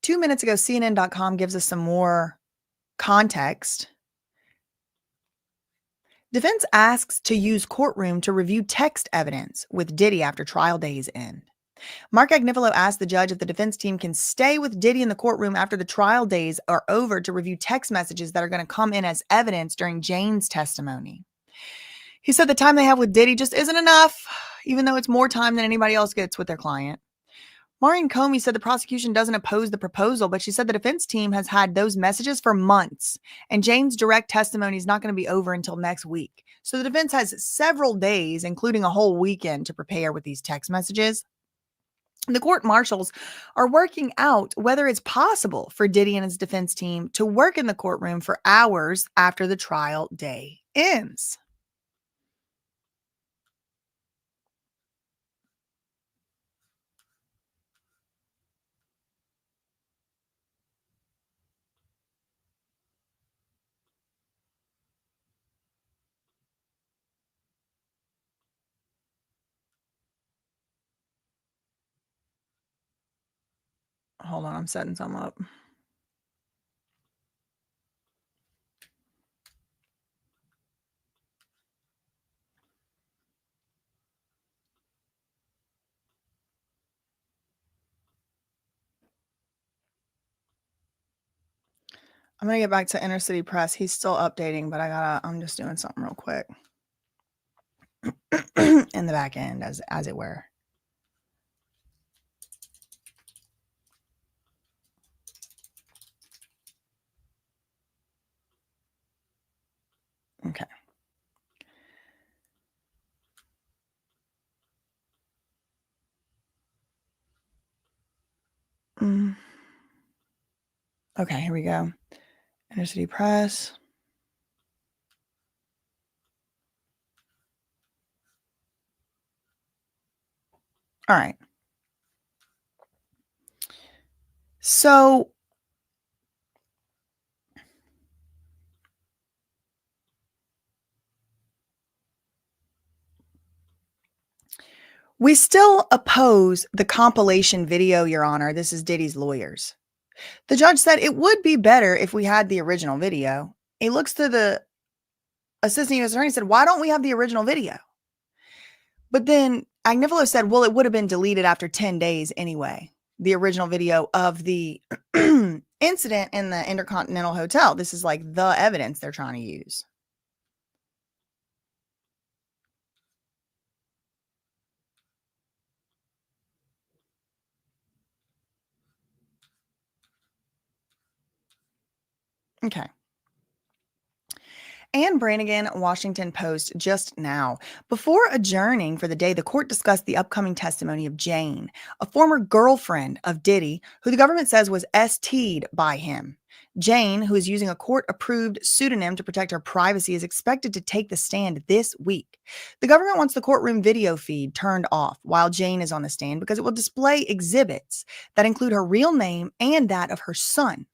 B: 2 minutes ago, CNN.com gives us some more context. Defense asks to use courtroom to review text evidence with Diddy after trial days end. Mark Agnifilo asked the judge if the defense team can stay with Diddy in the courtroom after the trial days are over to review text messages that are going to come in as evidence during Jane's testimony. He said the time they have with Diddy just isn't enough, even though it's more time than anybody else gets with their client. Maureen Comey said the prosecution doesn't oppose the proposal, but she said the defense team has had those messages for months, and Jane's direct testimony is not going to be over until next week. So the defense has several days, including a whole weekend, to prepare with these text messages. The court marshals are working out whether it's possible for Diddy and his defense team to work in the courtroom for hours after the trial day ends. Hold on, I'm setting some up. I'm going to get back to Inner City Press. He's still updating, but I'm just doing something real quick in the back end as it were. Okay. Okay, here we go. Inner City Press. All right. So we still oppose the compilation video, Your Honor. This is Diddy's lawyers. The judge said it would be better if we had the original video. He looks to the assistant U.S. attorney and said, why don't we have the original video? But then Agnifilo said, well, it would have been deleted after 10 days anyway. The original video of the incident in the Intercontinental Hotel. This is like the evidence they're trying to use. Okay. Anne Brannigan, Washington Post, just now. Before adjourning for the day, the court discussed the upcoming testimony of Jane, a former girlfriend of Diddy, who the government says was ST'd by him. Jane, who is using a court-approved pseudonym to protect her privacy, is expected to take the stand this week. The government wants the courtroom video feed turned off while Jane is on the stand because it will display exhibits that include her real name and that of her son.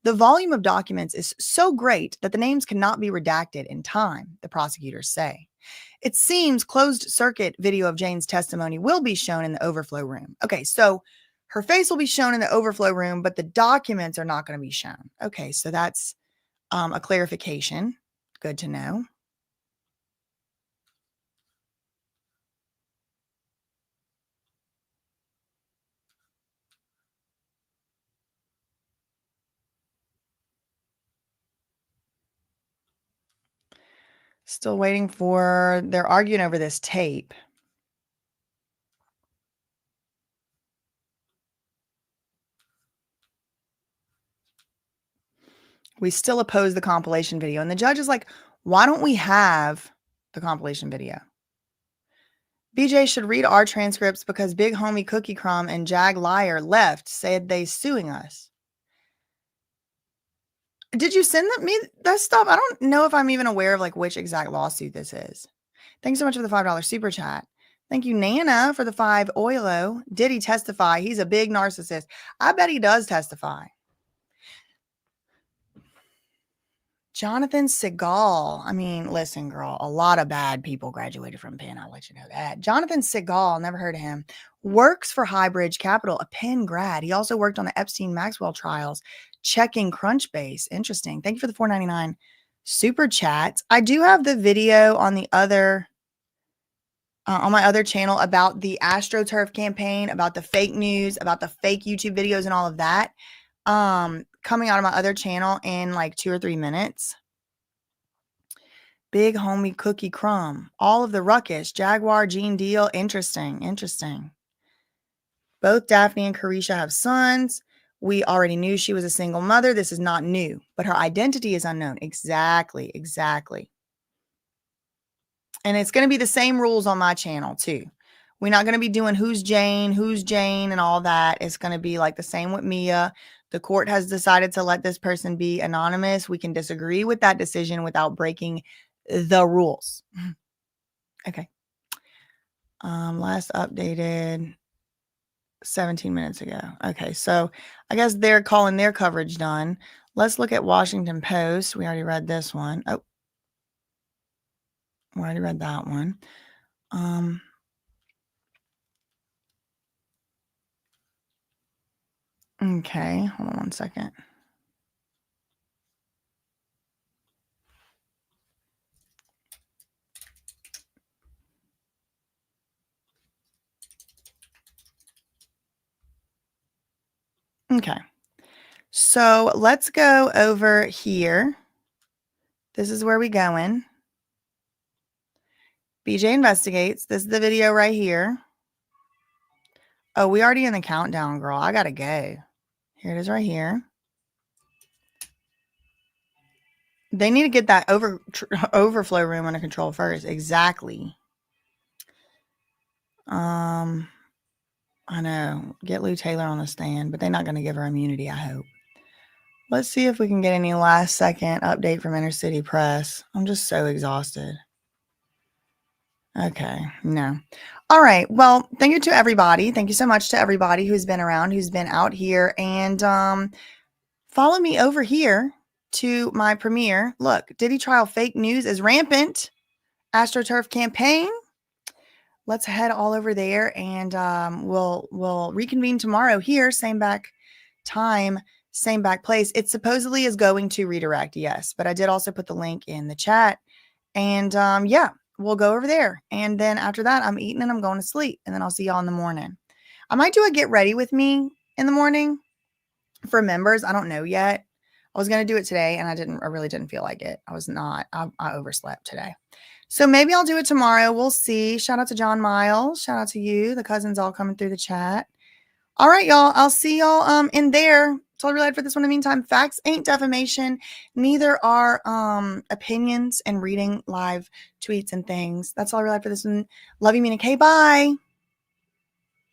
B: The volume of documents is so great that the names cannot be redacted in time, the prosecutors say. It seems closed circuit video of Jane's testimony will be shown in the overflow room. Okay, so her face will be shown in the overflow room, but the documents are not going to be shown. Okay, so that's a clarification. Good to know. Still waiting for, they're arguing over this tape. We still oppose the compilation video. And the judge is like, why don't we have the compilation video? BJ should read our transcripts because Big Homie Cookie Crumb and Jag Liar left, said they suing us. Did you send me that stuff? I don't know if I'm even aware of like which exact lawsuit this is. Thanks so much for the $5 super chat. Thank you, Nana, for the 5 Oilo. Did he testify? He's a big narcissist. I bet he does testify. Jonathan Segal. I mean, listen, girl, a lot of bad people graduated from Penn. I'll let you know that. Jonathan Segal, never heard of him, works for Highbridge Capital, a Penn grad. He also worked on the Epstein-Maxwell trials, checking Crunchbase. Interesting. Thank you for the $4.99 super chats. I do have the video on the other on my other channel about the AstroTurf campaign, about the fake news, about the fake YouTube videos and all of that. Coming out of my other channel in like 2 or 3 minutes. Big homie Cookie Crumb. All of the ruckus. Jaguar, Gene Deal. Interesting. Interesting. Both Daphne and Carisha have sons. We already knew she was a single mother. This is not new, but her identity is unknown. Exactly. Exactly. And it's going to be the same rules on my channel too. We're not going to be doing who's Jane, and all that. It's going to be like the same with Mia. The court has decided to let this person be anonymous. We can disagree with that decision without breaking the rules. Okay. Last updated 17 minutes ago. Okay. So I guess they're calling their coverage done. Let's look at Washington Post. We already read this one. Oh, we already read that one. Okay, hold on one second. Okay, so let's go over here. This is where we going. BJ investigates. This is the video right here. Oh, we already in the countdown, girl. I gotta go. Here it is right here. They need to get that overflow room under control first. Exactly. I know. Get Lou Taylor on the stand, but they're not going to give her immunity, I hope. Let's see if we can get any last second update from Inner City Press. I'm just so exhausted. Okay, no. All right. Well, thank you to everybody. Thank you so much to everybody who's been around, who's been out here. And follow me over here to my premiere. Look, Diddy trial fake news is rampant. AstroTurf campaign. Let's head all over there, and we'll reconvene tomorrow here, same back time, same back place. It supposedly is going to redirect, yes, but I did also put the link in the chat, and yeah, we'll go over there. And then after that, I'm eating and I'm going to sleep, and then I'll see y'all in the morning. I might do a get ready with me in the morning for members. I don't know yet. I was going to do it today, and I really didn't feel like it. I overslept today. So maybe I'll do it tomorrow. We'll see. Shout out to John Miles. Shout out to you. The cousins all coming through the chat. All right, y'all. I'll see y'all in there. That's all I realized for this one. In the meantime, facts ain't defamation. Neither are opinions and reading live tweets and things. That's all I realized for this one. Love you, Mina K. Bye.